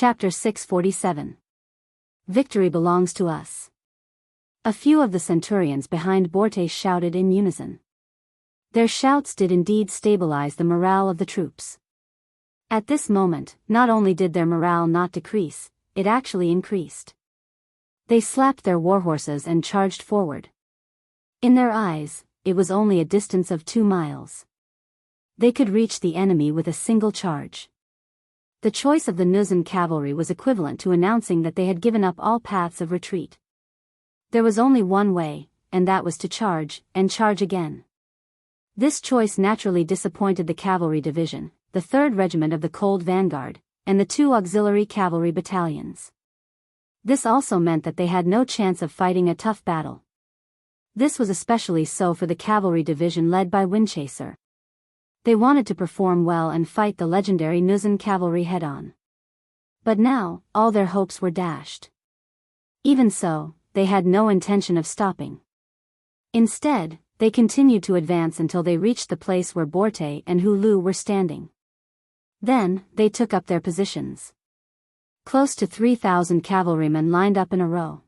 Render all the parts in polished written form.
Chapter 647. Victory belongs to us. A few of the centurions behind Borte shouted in unison. Their shouts did indeed stabilize the morale of the troops. At this moment, not only did their morale not decrease, it actually increased. They slapped their warhorses and charged forward. In their eyes, it was only a distance of 2 miles. They could reach the enemy with a single charge. The choice of the Nuzan cavalry was equivalent to announcing that they had given up all paths of retreat. There was only one way, and that was to charge, and charge again. This choice naturally disappointed the cavalry division, the 3rd Regiment of the Cold Vanguard, and the 2 auxiliary cavalry battalions. This also meant that they had no chance of fighting a tough battle. This was especially so for the cavalry division led by Windchaser. They wanted to perform well and fight the legendary Nuzan cavalry head-on. But now, all their hopes were dashed. Even so, they had no intention of stopping. Instead, they continued to advance until they reached the place where Borte and Hulu were standing. Then, they took up their positions. Close to 3,000 cavalrymen lined up in a row.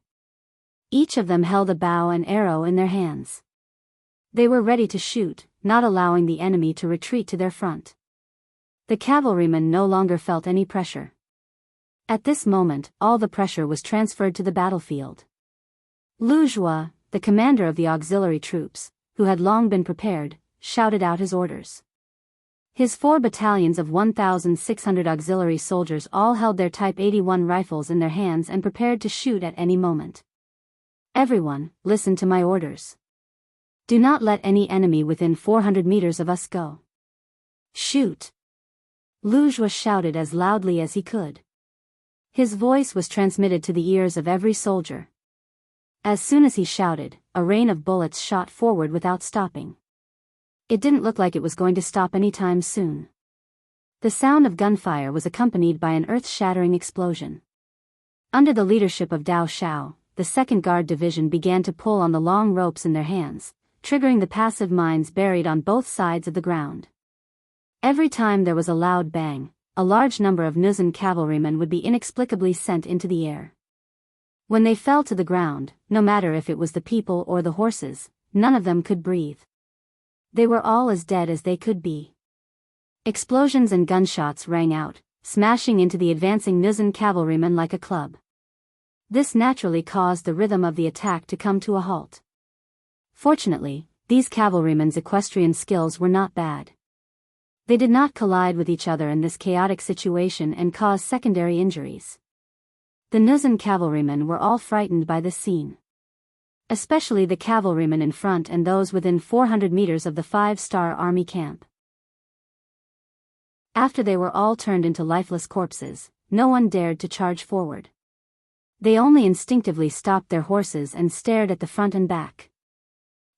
Each of them held a bow and arrow in their hands. They were ready to shoot, not allowing the enemy to retreat to their front. The cavalrymen no longer felt any pressure. At this moment, all the pressure was transferred to the battlefield. Lu Jua, the commander of the auxiliary troops, who had long been prepared, shouted out his orders. His 4 battalions of 1,600 auxiliary soldiers all held their Type 81 rifles in their hands and prepared to shoot at any moment. Everyone, listen to my orders. Do not let any enemy within 400 meters of us go. Shoot! Lu Jua shouted as loudly as he could. His voice was transmitted to the ears of every soldier. As soon as he shouted, a rain of bullets shot forward without stopping. It didn't look like it was going to stop anytime soon. The sound of gunfire was accompanied by an earth-shattering explosion. Under the leadership of Dao Xiao, the 2nd Guard Division began to pull on the long ropes in their hands, triggering the passive mines buried on both sides of the ground. Every time there was a loud bang, a large number of Nuzan cavalrymen would be inexplicably sent into the air. When they fell to the ground, no matter if it was the people or the horses, none of them could breathe. They were all as dead as they could be. Explosions and gunshots rang out, smashing into the advancing Nuzan cavalrymen like a club. This naturally caused the rhythm of the attack to come to a halt. Fortunately, these cavalrymen's equestrian skills were not bad. They did not collide with each other in this chaotic situation and cause secondary injuries. The Nuzan cavalrymen were all frightened by this scene. Especially the cavalrymen in front and those within 400 meters of the 5-star army camp. After they were all turned into lifeless corpses, no one dared to charge forward. They only instinctively stopped their horses and stared at the front and back.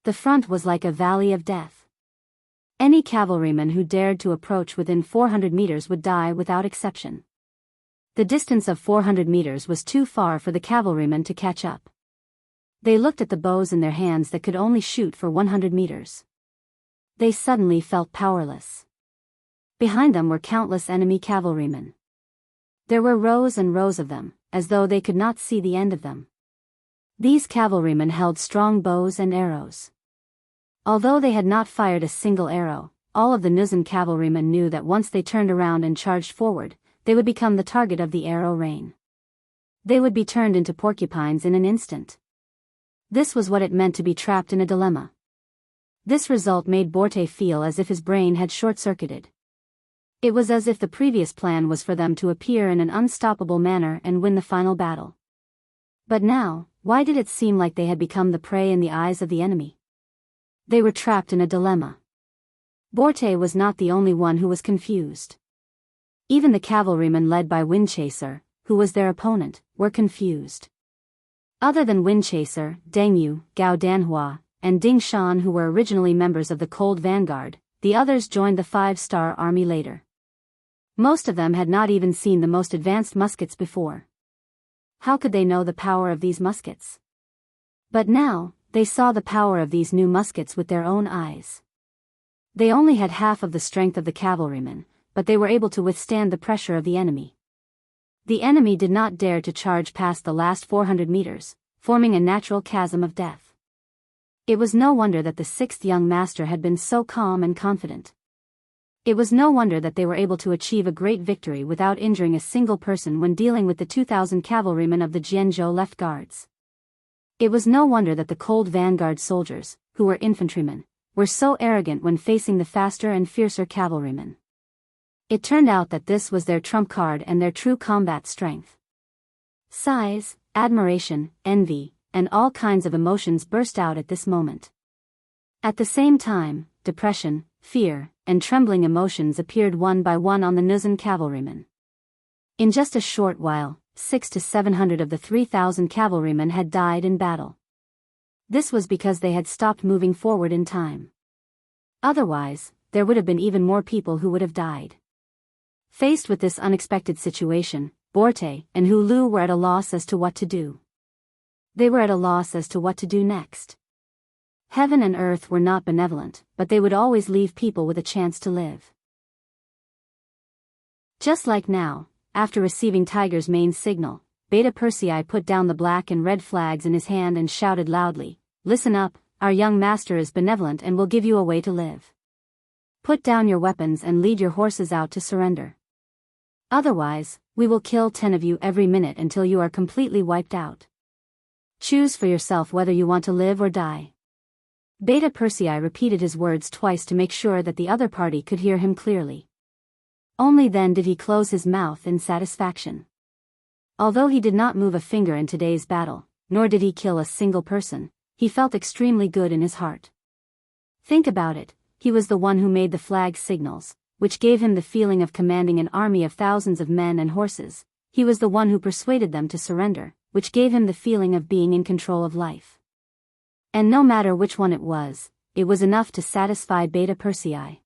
The front was like a valley of death. Any cavalryman who dared to approach within 400 meters would die without exception. The distance of 400 meters was too far for the cavalrymen to catch up. They looked at the bows in their hands that could only shoot for 100 meters. They suddenly felt powerless. Behind them were countless enemy cavalrymen. There were rows and rows of them, as though they could not see the end of them. These cavalrymen held strong bows and arrows. Although they had not fired a single arrow, all of the Nuzan cavalrymen knew that once they turned around and charged forward, they would become the target of the arrow rain. They would be turned into porcupines in an instant. This was what it meant to be trapped in a dilemma. This result made Borte feel as if his brain had short-circuited. It was as if the previous plan was for them to appear in an unstoppable manner and win the final battle. But now, why did it seem like they had become the prey in the eyes of the enemy? They were trapped in a dilemma. Borte was not the only one who was confused. Even the cavalrymen led by Windchaser, who was their opponent, were confused. Other than Windchaser, Deng Yu, Gao Danhua, and Ding Shan, who were originally members of the Cold Vanguard, the others joined the 5-star army later. Most of them had not even seen the most advanced muskets before. How could they know the power of these muskets? But now, they saw the power of these new muskets with their own eyes. They only had half of the strength of the cavalrymen, but they were able to withstand the pressure of the enemy. The enemy did not dare to charge past the last 400 meters, forming a natural chasm of death. It was no wonder that the sixth young master had been so calm and confident. It was no wonder that they were able to achieve a great victory without injuring a single person when dealing with the 2,000 cavalrymen of the Jianghu left guards. It was no wonder that the cold vanguard soldiers, who were infantrymen, were so arrogant when facing the faster and fiercer cavalrymen. It turned out that this was their trump card and their true combat strength. Sighs, admiration, envy, and all kinds of emotions burst out at this moment. At the same time, depression, fear, and trembling emotions appeared one by one on the Nuzan cavalrymen. In just a short while, 600 to 700 of the 3,000 cavalrymen had died in battle. This was because they had stopped moving forward in time. Otherwise, there would have been even more people who would have died. Faced with this unexpected situation, Borte and Hu Lu were at a loss as to what to do. They were at a loss as to what to do next. Heaven and earth were not benevolent, but they would always leave people with a chance to live. Just like now, after receiving Tiger's main signal, Beta Persei put down the black and red flags in his hand and shouted loudly, "Listen up, our young master is benevolent and will give you a way to live. Put down your weapons and lead your horses out to surrender. Otherwise, we will kill 10 of you every minute until you are completely wiped out. Choose for yourself whether you want to live or die." Beta Persei repeated his words twice to make sure that the other party could hear him clearly. Only then did he close his mouth in satisfaction. Although he did not move a finger in today's battle, nor did he kill a single person, he felt extremely good in his heart. Think about it, he was the one who made the flag signals, which gave him the feeling of commanding an army of thousands of men and horses. He was the one who persuaded them to surrender, which gave him the feeling of being in control of life. And no matter which one it was enough to satisfy Beta Persei.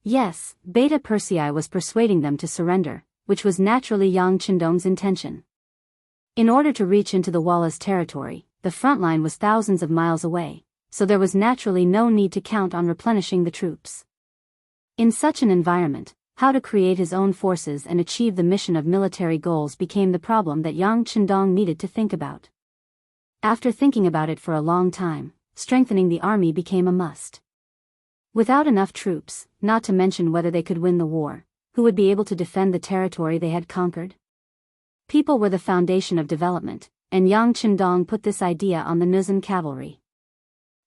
Yes, Beta Persei was persuading them to surrender, which was naturally Yang Qindong's intention. In order to reach into the Walla's territory, the front line was thousands of miles away, so there was naturally no need to count on replenishing the troops. In such an environment, how to create his own forces and achieve the mission of military goals became the problem that Yang Qindong needed to think about. After thinking about it for a long time, strengthening the army became a must. Without enough troops, not to mention whether they could win the war, who would be able to defend the territory they had conquered? People were the foundation of development, and Yang Qindong put this idea on the Nuzan cavalry.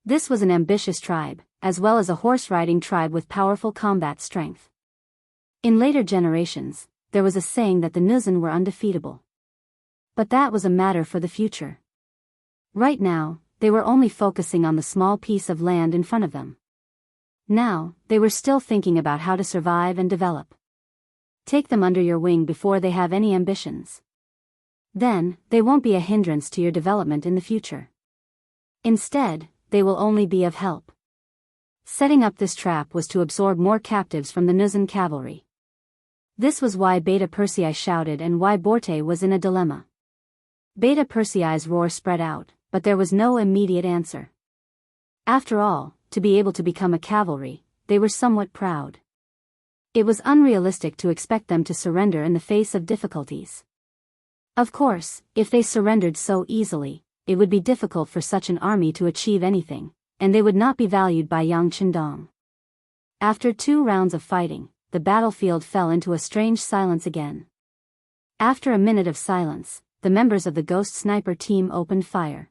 This was an ambitious tribe, as well as a horse-riding tribe with powerful combat strength. In later generations, there was a saying that the Nuzan were undefeatable. But that was a matter for the future. Right now, they were only focusing on the small piece of land in front of them. Now, they were still thinking about how to survive and develop. Take them under your wing before they have any ambitions. Then, they won't be a hindrance to your development in the future. Instead, they will only be of help. Setting up this trap was to absorb more captives from the Nuzan cavalry. This was why Beta Persei shouted and why Borte was in a dilemma. Beta Persei's roar spread out, but there was no immediate answer. After all, to be able to become a cavalry, they were somewhat proud. It was unrealistic to expect them to surrender in the face of difficulties. Of course, if they surrendered so easily, it would be difficult for such an army to achieve anything, and they would not be valued by Yang Qindong. After 2 rounds of fighting, the battlefield fell into a strange silence again. After a minute of silence, the members of the Ghost Sniper team opened fire.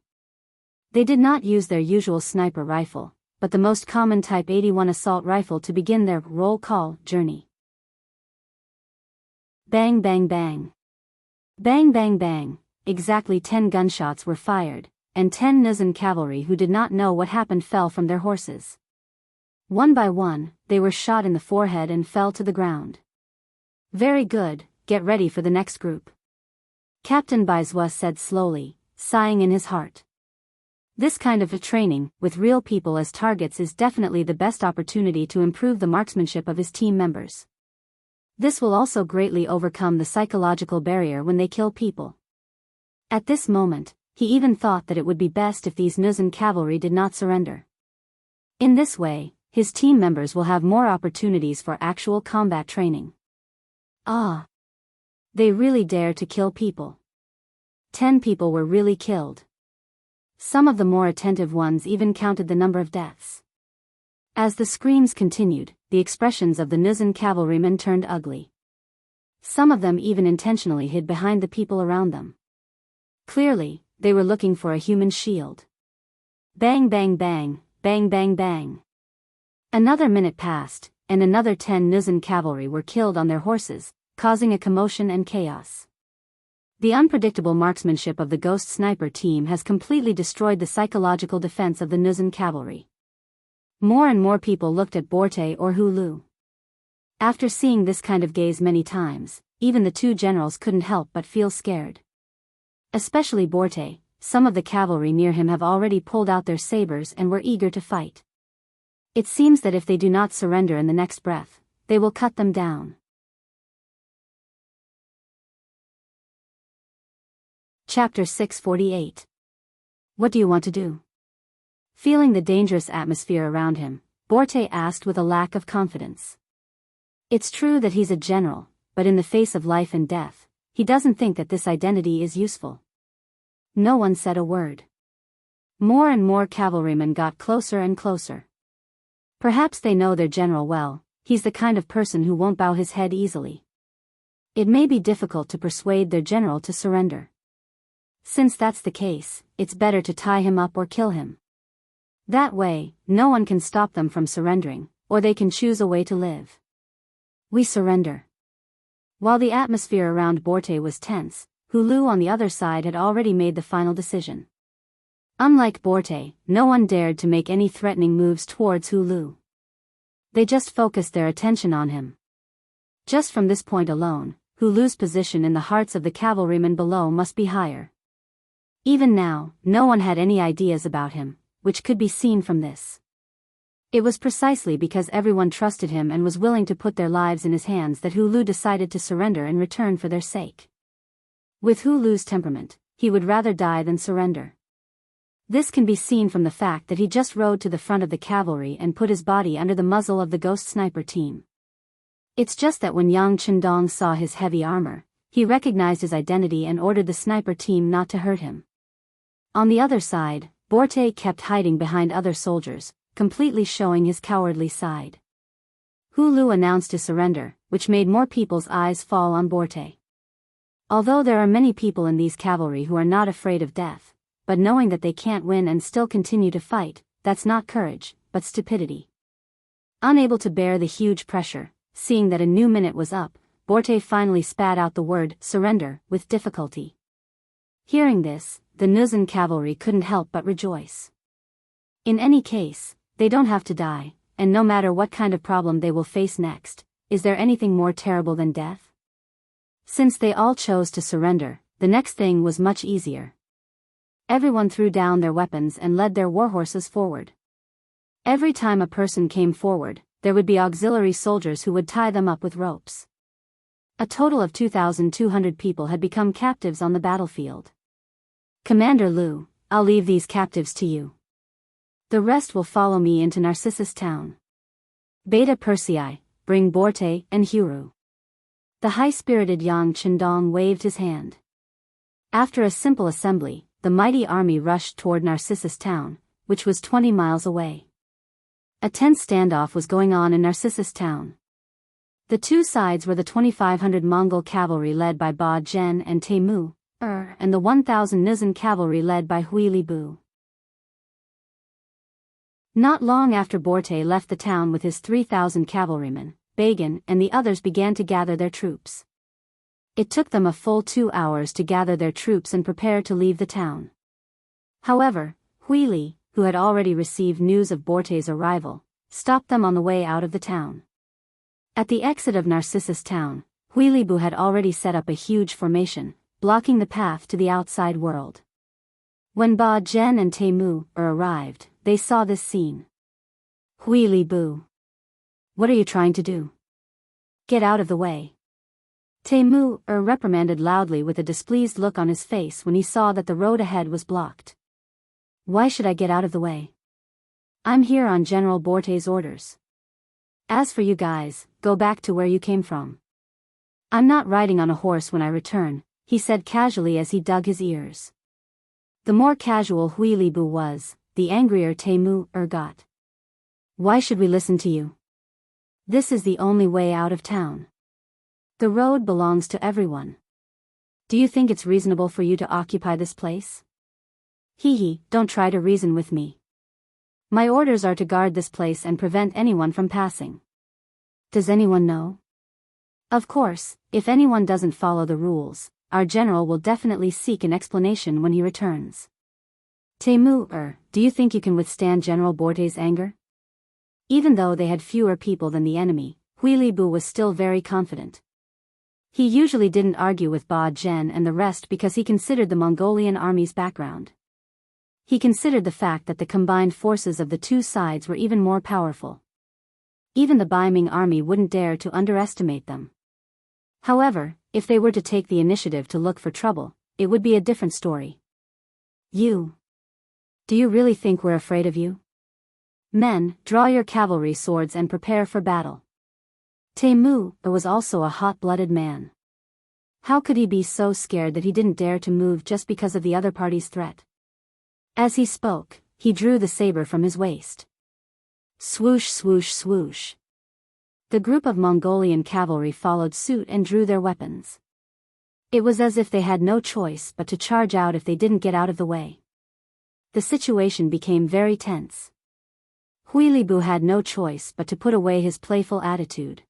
They did not use their usual sniper rifle, but the most common Type 81 assault rifle to begin their roll call journey. Bang bang bang. Bang bang bang, exactly 10 gunshots were fired, and 10 Nuzan cavalry who did not know what happened fell from their horses. One by one, they were shot in the forehead and fell to the ground. Very good, get ready for the next group. Captain Baizhua said slowly, sighing in his heart. This kind of training, with real people as targets, is definitely the best opportunity to improve the marksmanship of his team members. This will also greatly overcome the psychological barrier when they kill people. At this moment, he even thought that it would be best if these Nuzan cavalry did not surrender. In this way, his team members will have more opportunities for actual combat training. Ah! They really dare to kill people. 10 people were really killed. Some of the more attentive ones even counted the number of deaths. As the screams continued, the expressions of the Nuzan cavalrymen turned ugly. Some of them even intentionally hid behind the people around them. Clearly, they were looking for a human shield. Bang bang bang, bang bang bang. Another minute passed, and another 10 Nuzan cavalry were killed on their horses, causing a commotion and chaos. The unpredictable marksmanship of the Ghost Sniper team has completely destroyed the psychological defense of the Nuzan cavalry. More and more people looked at Borte or Hulu. After seeing this kind of gaze many times, even the two generals couldn't help but feel scared. Especially Borte, some of the cavalry near him have already pulled out their sabers and were eager to fight. It seems that if they do not surrender in the next breath, they will cut them down. Chapter 648. What do you want to do? Feeling the dangerous atmosphere around him, Borte asked with a lack of confidence. It's true that he's a general, but in the face of life and death, he doesn't think that this identity is useful. No one said a word. More and more cavalrymen got closer and closer. Perhaps they know their general well, he's the kind of person who won't bow his head easily. It may be difficult to persuade their general to surrender. Since that's the case, it's better to tie him up or kill him. That way, no one can stop them from surrendering, or they can choose a way to live. We surrender. While the atmosphere around Borte was tense, Hulu on the other side had already made the final decision. Unlike Borte, no one dared to make any threatening moves towards Hulu. They just focused their attention on him. Just from this point alone, Hulu's position in the hearts of the cavalrymen below must be higher. Even now, no one had any ideas about him, which could be seen from this. It was precisely because everyone trusted him and was willing to put their lives in his hands that Hulu decided to surrender in return for their sake. With Hulu's temperament, he would rather die than surrender. This can be seen from the fact that he just rode to the front of the cavalry and put his body under the muzzle of the Ghost Sniper team. It's just that when Yang Chendong saw his heavy armor, he recognized his identity and ordered the sniper team not to hurt him. On the other side, Borte kept hiding behind other soldiers, completely showing his cowardly side. Hulu announced his surrender, which made more people's eyes fall on Borte. Although there are many people in these cavalry who are not afraid of death, but knowing that they can't win and still continue to fight, that's not courage, but stupidity. Unable to bear the huge pressure, seeing that a new minute was up, Borte finally spat out the word surrender with difficulty. Hearing this, the Nuzan cavalry couldn't help but rejoice. In any case, they don't have to die, and no matter what kind of problem they will face next, is there anything more terrible than death? Since they all chose to surrender, the next thing was much easier. Everyone threw down their weapons and led their warhorses forward. Every time a person came forward, there would be auxiliary soldiers who would tie them up with ropes. A total of 2,200 people had become captives on the battlefield. Commander Lu, I'll leave these captives to you. The rest will follow me into Narcissus town. Beta Persei, bring Borte and Huru. The high-spirited Yang Chendong waved his hand. After a simple assembly, the mighty army rushed toward Narcissus town, which was 20 miles away. A tense standoff was going on in Narcissus town. The two sides were the 2,500 Mongol cavalry led by Ba Zhen and Temu, and the 1,000 Nuzan cavalry led by Hui Li Bu. Not long after Borte left the town with his 3,000 cavalrymen, Bagan and the others began to gather their troops. It took them a full 2 hours to gather their troops and prepare to leave the town. However, Hui Li, who had already received news of Borte's arrival, stopped them on the way out of the town. At the exit of Narcissus town, Hui Li Bu had already set up a huge formation, blocking the path to the outside world. When Ba Zhen and Temu arrived, they saw this scene. Hui Li Bu. What are you trying to do? Get out of the way. Temu reprimanded loudly with a displeased look on his face when he saw that the road ahead was blocked. Why should I get out of the way? I'm here on General Borte's orders. As for you guys, go back to where you came from. I'm not riding on a horse when I return, he said casually as he dug his ears. The more casual Huilibu was, the angrier Temu got. Why should we listen to you? This is the only way out of town. The road belongs to everyone. Do you think it's reasonable for you to occupy this place? Hee, don't try to reason with me. My orders are to guard this place and prevent anyone from passing. Does anyone know? Of course, if anyone doesn't follow the rules, our general will definitely seek an explanation when he returns. Temu, do you think you can withstand General Borte's anger? Even though they had fewer people than the enemy, Huilibu was still very confident. He usually didn't argue with Ba Zhen and the rest because he considered the Mongolian army's background. He considered the fact that the combined forces of the two sides were even more powerful. Even the Baiming army wouldn't dare to underestimate them. However, if they were to take the initiative to look for trouble, it would be a different story. Do you really think we're afraid of you? Men, draw your cavalry swords and prepare for battle. Temu was also a hot-blooded man. How could he be so scared that he didn't dare to move just because of the other party's threat? As he spoke, he drew the saber from his waist. Swoosh, swoosh, swoosh. The group of Mongolian cavalry followed suit and drew their weapons. It was as if they had no choice but to charge out if they didn't get out of the way. The situation became very tense. Huilibu had no choice but to put away his playful attitude.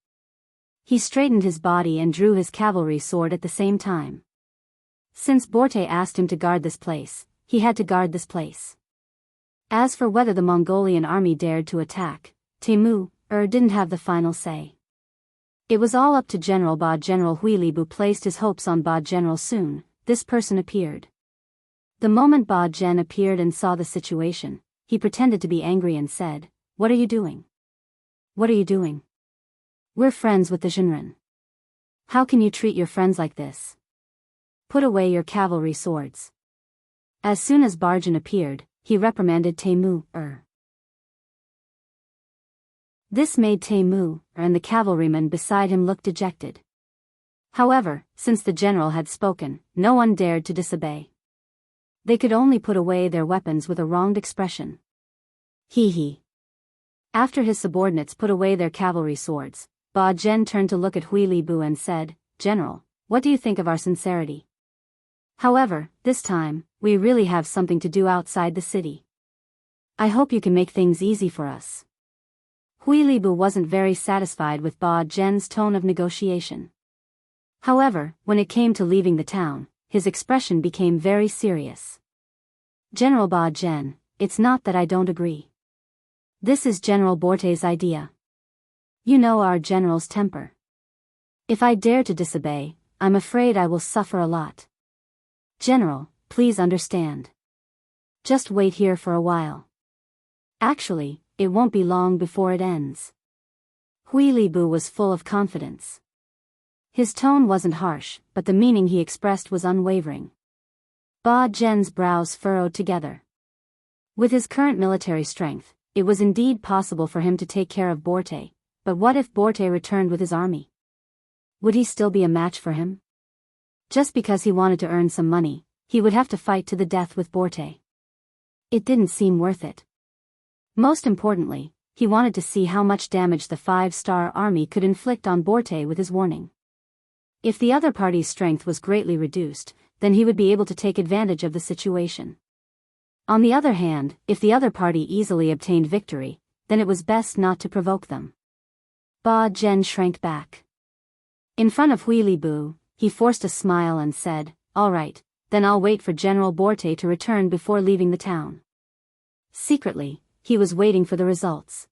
He straightened his body and drew his cavalry sword at the same time. Since Borte asked him to guard this place, he had to guard this place. As for whether the Mongolian army dared to attack, Temu didn't have the final say. It was all up to General Ba. General Huilibu placed his hopes on Ba General soon. This person appeared. The moment Ba Zhen appeared and saw the situation, he pretended to be angry and said, "What are you doing? What are you doing? We're friends with the Zhenren. How can you treat your friends like this? Put away your cavalry swords." As soon as Ba Zhen appeared, he reprimanded Temu. This made Temu and the cavalrymen beside him look dejected. However, since the general had spoken, no one dared to disobey. They could only put away their weapons with a wronged expression. Hee. After his subordinates put away their cavalry swords, Ba Zhen turned to look at Huilibu and said, "General, what do you think of our sincerity? However, this time, we really have something to do outside the city. I hope you can make things easy for us." Huilibu wasn't very satisfied with Ba Zhen's tone of negotiation. However, when it came to leaving the town, his expression became very serious. "General Ba Zhen, it's not that I don't agree. This is General Borte's idea. You know our general's temper. If I dare to disobey, I'm afraid I will suffer a lot. General, please understand. Just wait here for a while. Actually, it won't be long before it ends." Huilibu was full of confidence. His tone wasn't harsh, but the meaning he expressed was unwavering. Ba Zhen's brows furrowed together. With his current military strength, it was indeed possible for him to take care of Borte, but what if Borte returned with his army? Would he still be a match for him? Just because he wanted to earn some money, he would have to fight to the death with Borte. It didn't seem worth it. Most importantly, he wanted to see how much damage the 5-star army could inflict on Borte with his warning. If the other party's strength was greatly reduced, then he would be able to take advantage of the situation. On the other hand, if the other party easily obtained victory, then it was best not to provoke them. Ba Zhen shrank back. In front of Huilibu, he forced a smile and said, "All right, then I'll wait for General Borte to return before leaving the town." Secretly, he was waiting for the results.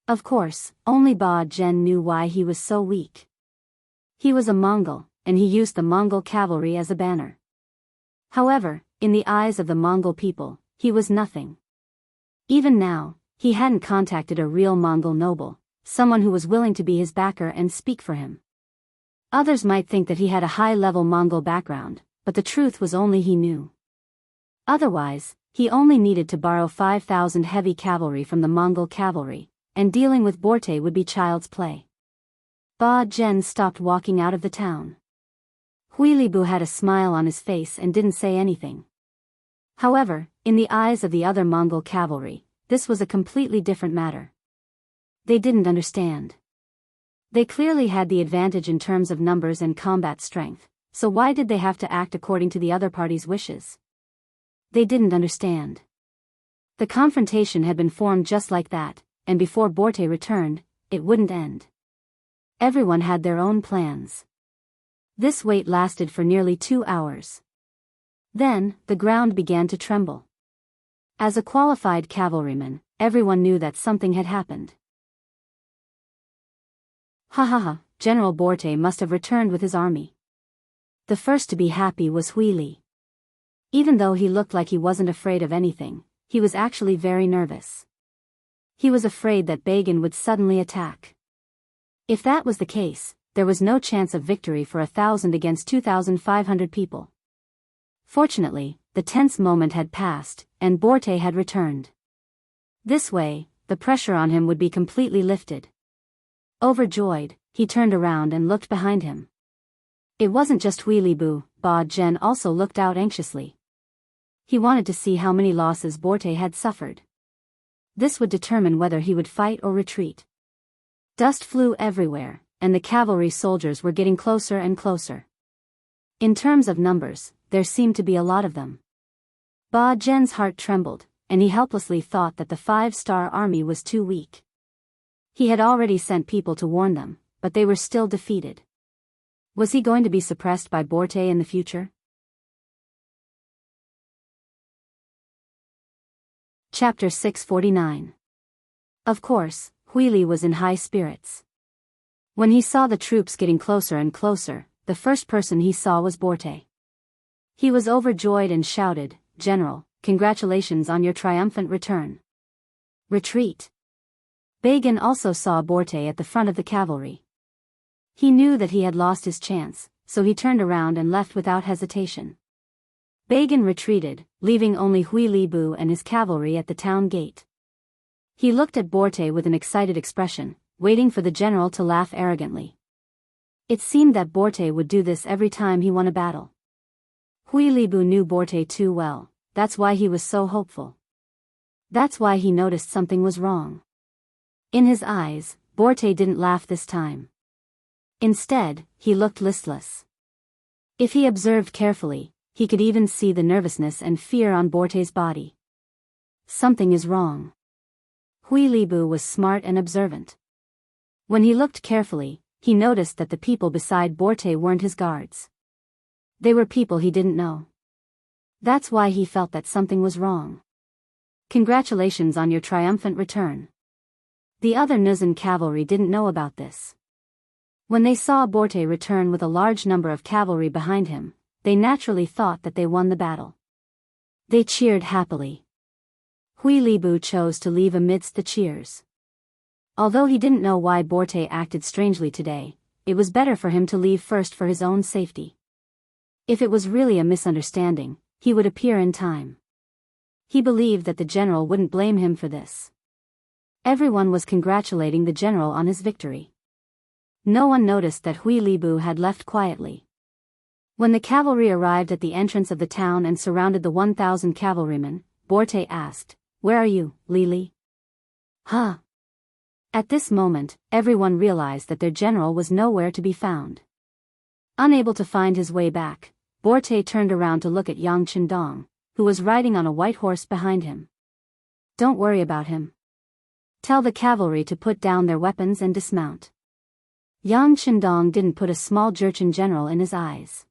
Of course, only Ba Zhen knew why he was so weak. He was a Mongol, and he used the Mongol cavalry as a banner. However, in the eyes of the Mongol people, he was nothing. Even now, he hadn't contacted a real Mongol noble, someone who was willing to be his backer and speak for him. Others might think that he had a high-level Mongol background, but the truth was only he knew. Otherwise, he only needed to borrow 5,000 heavy cavalry from the Mongol cavalry, and dealing with Borte would be child's play. Ba Zhen stopped walking out of the town. Huilibu had a smile on his face and didn't say anything. However, in the eyes of the other Mongol cavalry, this was a completely different matter. They didn't understand. They clearly had the advantage in terms of numbers and combat strength, so why did they have to act according to the other party's wishes? They didn't understand. The confrontation had been formed just like that, and before Borte returned, it wouldn't end. Everyone had their own plans. This wait lasted for nearly 2 hours. Then, the ground began to tremble. As a qualified cavalryman, everyone knew that something had happened. Ha ha ha, General Borte must have returned with his army. The first to be happy was Huili. Even though he looked like he wasn't afraid of anything, he was actually very nervous. He was afraid that Bagan would suddenly attack. If that was the case, there was no chance of victory for 1,000 against 2,500 people. Fortunately, the tense moment had passed, and Borte had returned. This way, the pressure on him would be completely lifted. Overjoyed, he turned around and looked behind him. It wasn't just Huilibu, Ba Zhen also looked out anxiously. He wanted to see how many losses Borte had suffered. This would determine whether he would fight or retreat. Dust flew everywhere, and the cavalry soldiers were getting closer and closer. In terms of numbers, there seemed to be a lot of them. Ba Zhen's heart trembled, and he helplessly thought that the 5-star army was too weak. He had already sent people to warn them, but they were still defeated. Was he going to be suppressed by Borte in the future? Chapter 649. Of course, Huili was in high spirits. When he saw the troops getting closer and closer, the first person he saw was Borte. He was overjoyed and shouted, "General, congratulations on your triumphant return." Retreat. Bagan also saw Borte at the front of the cavalry. He knew that he had lost his chance, so he turned around and left without hesitation. Bagan retreated, leaving only Huilibu and his cavalry at the town gate. He looked at Borte with an excited expression, waiting for the general to laugh arrogantly. It seemed that Borte would do this every time he won a battle. Huilibu knew Borte too well, that's why he was so hopeful. That's why he noticed something was wrong. In his eyes, Borte didn't laugh this time. Instead, he looked listless. If he observed carefully, he could even see the nervousness and fear on Borte's body. Something is wrong. Huilibu was smart and observant. When he looked carefully, he noticed that the people beside Borte weren't his guards. They were people he didn't know. That's why he felt that something was wrong. Congratulations on your triumphant return. The other Nuzan cavalry didn't know about this. When they saw Borte return with a large number of cavalry behind him, they naturally thought that they won the battle. They cheered happily. Huilibu chose to leave amidst the cheers. Although he didn't know why Borte acted strangely today, it was better for him to leave first for his own safety. If it was really a misunderstanding, he would appear in time. He believed that the general wouldn't blame him for this. Everyone was congratulating the general on his victory. No one noticed that Huilibu had left quietly. When the cavalry arrived at the entrance of the town and surrounded the 1,000 cavalrymen, Borte asked, "Where are you, Lili?" Huh? At this moment, everyone realized that their general was nowhere to be found. Unable to find his way back, Borte turned around to look at Yang Qindong, who was riding on a white horse behind him. "Don't worry about him. Tell the cavalry to put down their weapons and dismount." Yang Qindong didn't put a small Jurchen general in his eyes.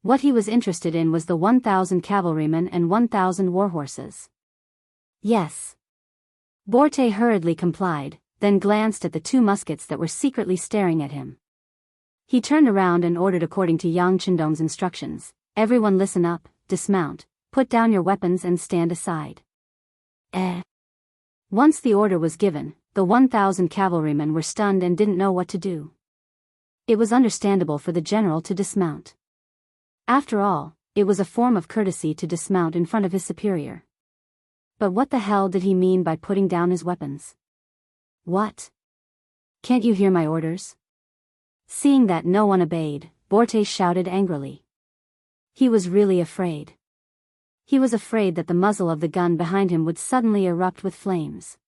What he was interested in was the 1,000 cavalrymen and 1,000 warhorses. Yes. Borte hurriedly complied, then glanced at the 2 muskets that were secretly staring at him. He turned around and ordered according to Yang Qindong's instructions, "Everyone listen up, dismount, put down your weapons and stand aside." Once the order was given, the 1,000 cavalrymen were stunned and didn't know what to do. It was understandable for the general to dismount. After all, it was a form of courtesy to dismount in front of his superior. But what the hell did he mean by putting down his weapons? What? Can't you hear my orders? Seeing that no one obeyed, Borte shouted angrily. He was really afraid. He was afraid that the muzzle of the gun behind him would suddenly erupt with flames.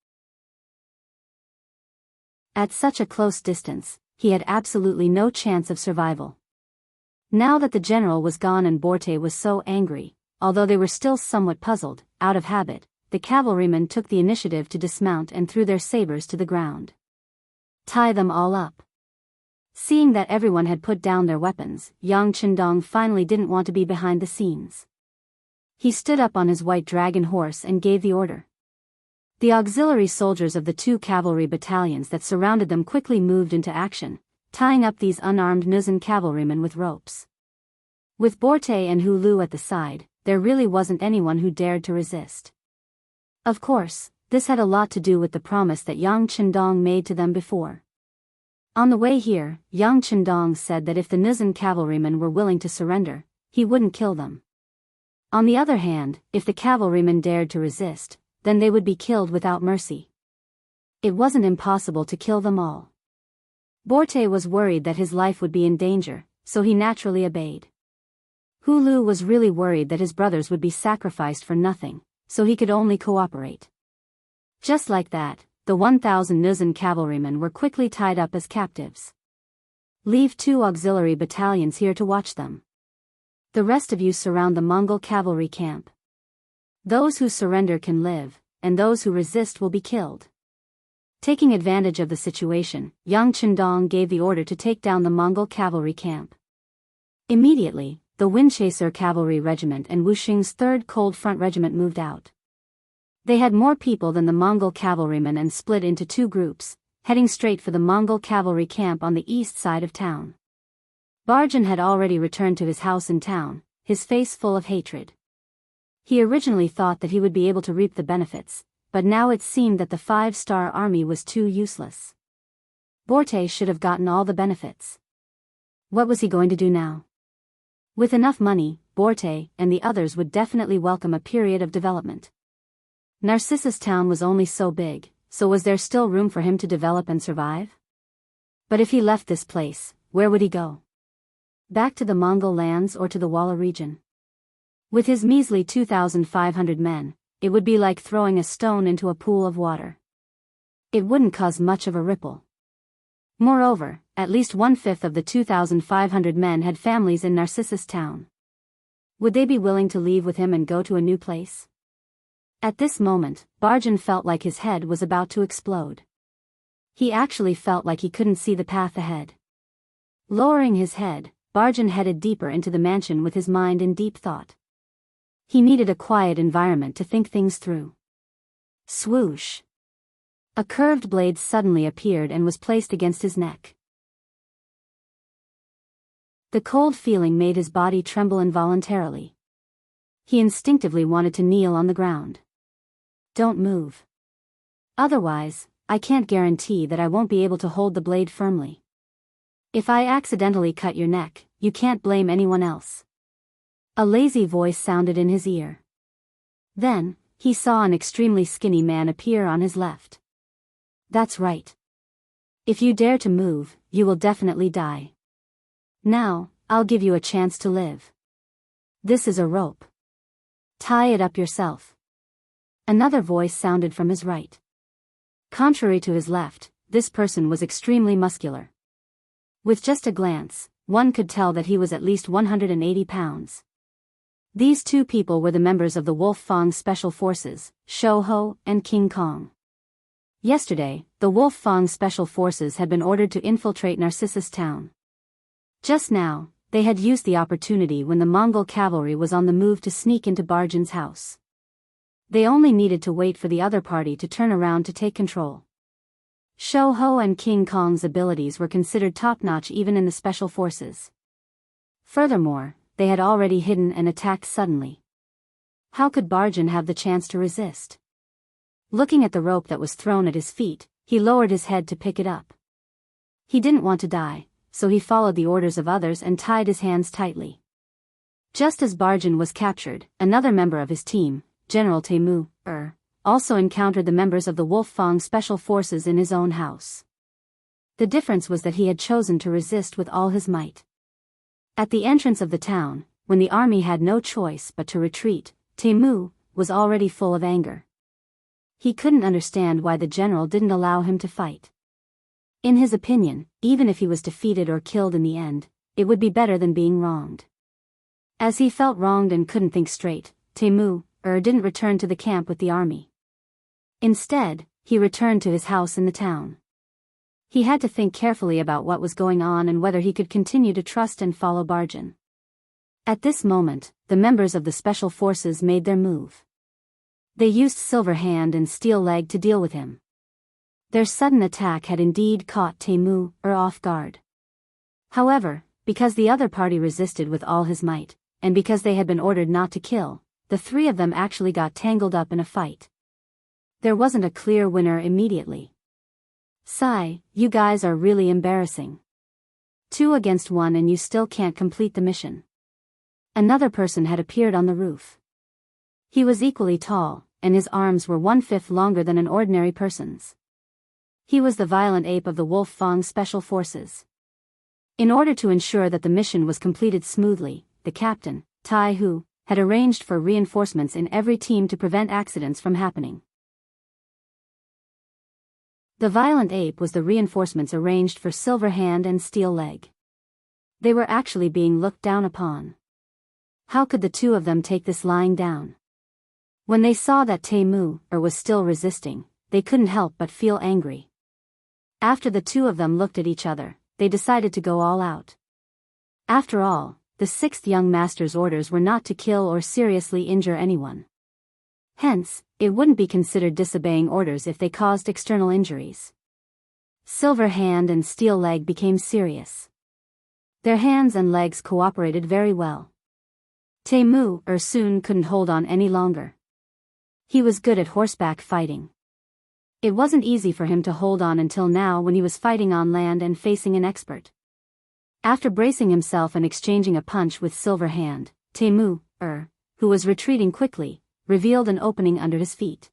At such a close distance, he had absolutely no chance of survival. Now that the general was gone and Borte was so angry, although they were still somewhat puzzled, out of habit, the cavalrymen took the initiative to dismount and threw their sabers to the ground. Tie them all up. Seeing that everyone had put down their weapons, Yang Qindong finally didn't want to be behind the scenes. He stood up on his white dragon horse and gave the order. The auxiliary soldiers of the 2 cavalry battalions that surrounded them quickly moved into action, tying up these unarmed Nuzan cavalrymen with ropes. With Borte and Hu Lu at the side, there really wasn't anyone who dared to resist. Of course, this had a lot to do with the promise that Yang Qindong made to them before. On the way here, Yang Qindong said that if the Nuzan cavalrymen were willing to surrender, he wouldn't kill them. On the other hand, if the cavalrymen dared to resist, then they would be killed without mercy. It wasn't impossible to kill them all. Borte was worried that his life would be in danger, so he naturally obeyed. Hu Lu was really worried that his brothers would be sacrificed for nothing, so he could only cooperate. Just like that, the 1,000 Nuzan cavalrymen were quickly tied up as captives. Leave 2 auxiliary battalions here to watch them. The rest of you surround the Mongol cavalry camp. Those who surrender can live, and those who resist will be killed. Taking advantage of the situation, Yang Qindong gave the order to take down the Mongol cavalry camp. Immediately, the Windchaser Cavalry Regiment and Wuxing's 3rd Cold Front Regiment moved out. They had more people than the Mongol cavalrymen and split into 2 groups, heading straight for the Mongol cavalry camp on the east side of town. Barjan had already returned to his house in town, his face full of hatred. He originally thought that he would be able to reap the benefits, but now it seemed that the 5-star army was too useless. Borte should have gotten all the benefits. What was he going to do now? With enough money, Borte and the others would definitely welcome a period of development. Narcissus Town was only so big, so was there still room for him to develop and survive? But if he left this place, where would he go? Back to the Mongol lands or to the Walla region? With his measly 2,500 men, it would be like throwing a stone into a pool of water. It wouldn't cause much of a ripple. Moreover, at least 1/5 of the 2,500 men had families in Narcissus Town. Would they be willing to leave with him and go to a new place? At this moment, Barjan felt like his head was about to explode. He actually felt like he couldn't see the path ahead. Lowering his head, Barjan headed deeper into the mansion with his mind in deep thought. He needed a quiet environment to think things through. Swoosh! A curved blade suddenly appeared and was placed against his neck. The cold feeling made his body tremble involuntarily. He instinctively wanted to kneel on the ground. Don't move. Otherwise, I can't guarantee that I won't be able to hold the blade firmly. If I accidentally cut your neck, you can't blame anyone else. A lazy voice sounded in his ear. Then, he saw an extremely skinny man appear on his left. That's right. If you dare to move, you will definitely die. Now, I'll give you a chance to live. This is a rope. Tie it up yourself. Another voice sounded from his right. Contrary to his left, this person was extremely muscular. With just a glance, one could tell that he was at least 180 pounds. These 2 people were the members of the Wolf Fang Special Forces, Shou Ho and King Kong. Yesterday, the Wolf Fang Special Forces had been ordered to infiltrate Narcissus Town. Just now, they had used the opportunity when the Mongol cavalry was on the move to sneak into Barjan's house. They only needed to wait for the other party to turn around to take control. Shou Ho and King Kong's abilities were considered top-notch even in the special forces. Furthermore, they had already hidden and attacked suddenly. How could Barjan have the chance to resist? Looking at the rope that was thrown at his feet, he lowered his head to pick it up. He didn't want to die, so he followed the orders of others and tied his hands tightly. Just as Barjan was captured, another member of his team, General Temu, also encountered the members of the Wolf Fang Special Forces in his own house. The difference was that he had chosen to resist with all his might. At the entrance of the town, when the army had no choice but to retreat, Temu was already full of anger. He couldn't understand why the general didn't allow him to fight. In his opinion, even if he was defeated or killed in the end, it would be better than being wronged. As he felt wronged and couldn't think straight, Temu didn't return to the camp with the army. Instead, he returned to his house in the town. He had to think carefully about what was going on and whether he could continue to trust and follow Barjan. At this moment, the members of the special forces made their move. They used Silver Hand and Steel Leg to deal with him. Their sudden attack had indeed caught Temu off guard. However, because the other party resisted with all his might, and because they had been ordered not to kill, the three of them actually got tangled up in a fight. There wasn't a clear winner immediately. Sigh, you guys are really embarrassing. 2 against 1 and you still can't complete the mission. Another person had appeared on the roof. He was equally tall, and his arms were 1/5 longer than an ordinary person's. He was the violent ape of the Wolf Fang Special Forces. In order to ensure that the mission was completed smoothly, the captain, Tai Hu, had arranged for reinforcements in every team to prevent accidents from happening. The violent ape was the reinforcements arranged for Silver Hand and Steel Leg. They were actually being looked down upon. How could the 2 of them take this lying down? When they saw that Temu was still resisting, they couldn't help but feel angry. After the 2 of them looked at each other, they decided to go all out. After all, the 6th young master's orders were not to kill or seriously injure anyone. Hence, it wouldn't be considered disobeying orders if they caused external injuries. Silver Hand and Steel Leg became serious. Their hands and legs cooperated very well. Temu soon couldn't hold on any longer. He was good at horseback fighting. It wasn't easy for him to hold on until now when he was fighting on land and facing an expert. After bracing himself and exchanging a punch with Silver Hand, Temu, who was retreating quickly, revealed an opening under his feet.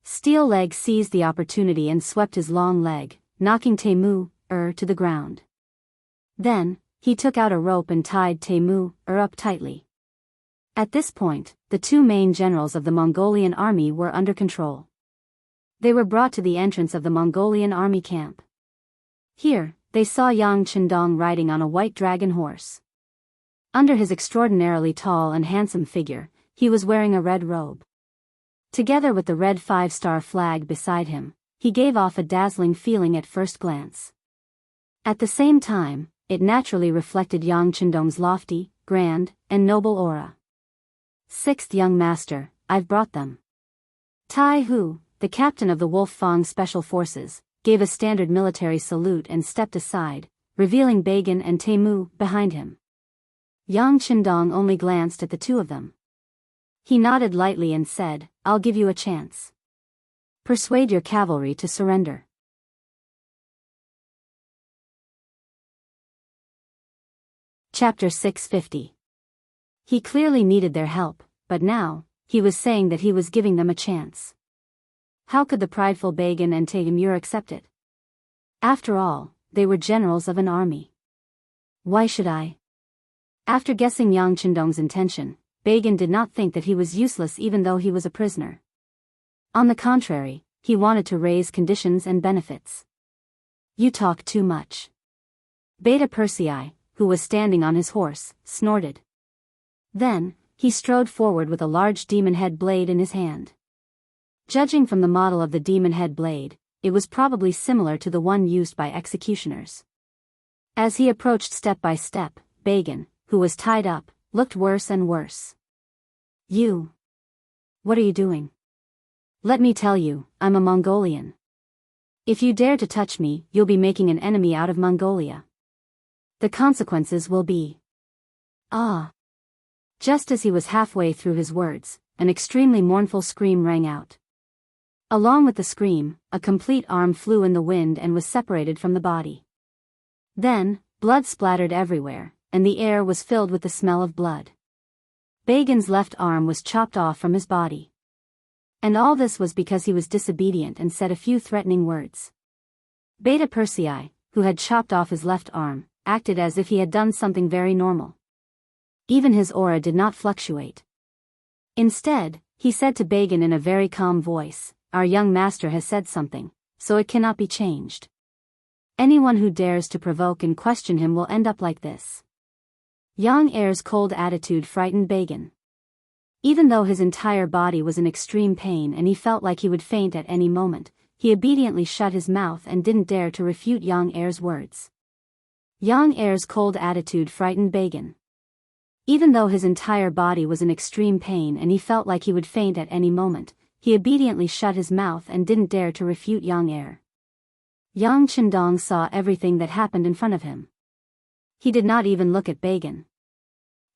Steel Leg seized the opportunity and swept his long leg, knocking Temu to the ground. Then, he took out a rope and tied Temu up tightly. At this point, the 2 main generals of the Mongolian army were under control. They were brought to the entrance of the Mongolian army camp. Here, they saw Yang Chendong riding on a white dragon horse. Under his extraordinarily tall and handsome figure, he was wearing a red robe. Together with the red 5-star flag beside him, he gave off a dazzling feeling at first glance. At the same time, it naturally reflected Yang Chendong's lofty, grand, and noble aura. 6th young master, I've brought them. Tai Hu, the captain of the Wolf Fang Special Forces, gave a standard military salute and stepped aside, revealing Bagan and Temu behind him. Yang Chendong only glanced at the 2 of them. He nodded lightly and said, I'll give you a chance. Persuade your cavalry to surrender. Chapter 650. He clearly needed their help, but now, he was saying that he was giving them a chance. How could the prideful Bagan and Temu accept it? After all, they were generals of an army. Why should I? After guessing Yang Chendong's intention, Bagan did not think that he was useless even though he was a prisoner. On the contrary, he wanted to raise conditions and benefits. You talk too much. Beta Persei, who was standing on his horse, snorted. Then, he strode forward with a large demon head blade in his hand. Judging from the model of the demon head blade, it was probably similar to the one used by executioners. As he approached step by step, Bagan, who was tied up, looked worse and worse. You. What are you doing? Let me tell you, I'm a Mongolian. If you dare to touch me, you'll be making an enemy out of Mongolia. The consequences will be. Ah. Just as he was halfway through his words, an extremely mournful scream rang out. Along with the scream, a complete arm flew in the wind and was separated from the body. Then, blood splattered everywhere, and the air was filled with the smell of blood. Bagan's left arm was chopped off from his body. And all this was because he was disobedient and said a few threatening words. Beta Persei, who had chopped off his left arm, acted as if he had done something very normal. Even his aura did not fluctuate. Instead, he said to Bagan in a very calm voice, "Our young master has said something, so it cannot be changed. Anyone who dares to provoke and question him will end up like this." Yang Er's cold attitude frightened Bagan. Even though his entire body was in extreme pain and he felt like he would faint at any moment, he obediently shut his mouth and didn't dare to refute Yang Er's words. Yang Er's cold attitude frightened Bagan. Even though his entire body was in extreme pain and he felt like he would faint at any moment, he obediently shut his mouth and didn't dare to refute Yang Er. Yang Chendong saw everything that happened in front of him. He did not even look at Bagan.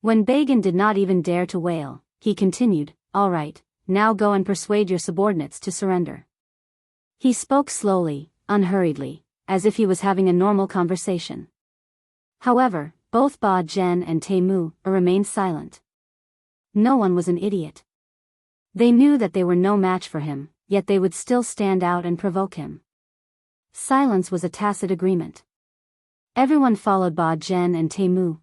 When Bagan did not even dare to wail, he continued, "All right, now go and persuade your subordinates to surrender." He spoke slowly, unhurriedly, as if he was having a normal conversation. However, both Ba Zhen and Temu remained silent. No one was an idiot. They knew that they were no match for him, yet they would still stand out and provoke him. Silence was a tacit agreement. Everyone followed Ba Zhen and Temu,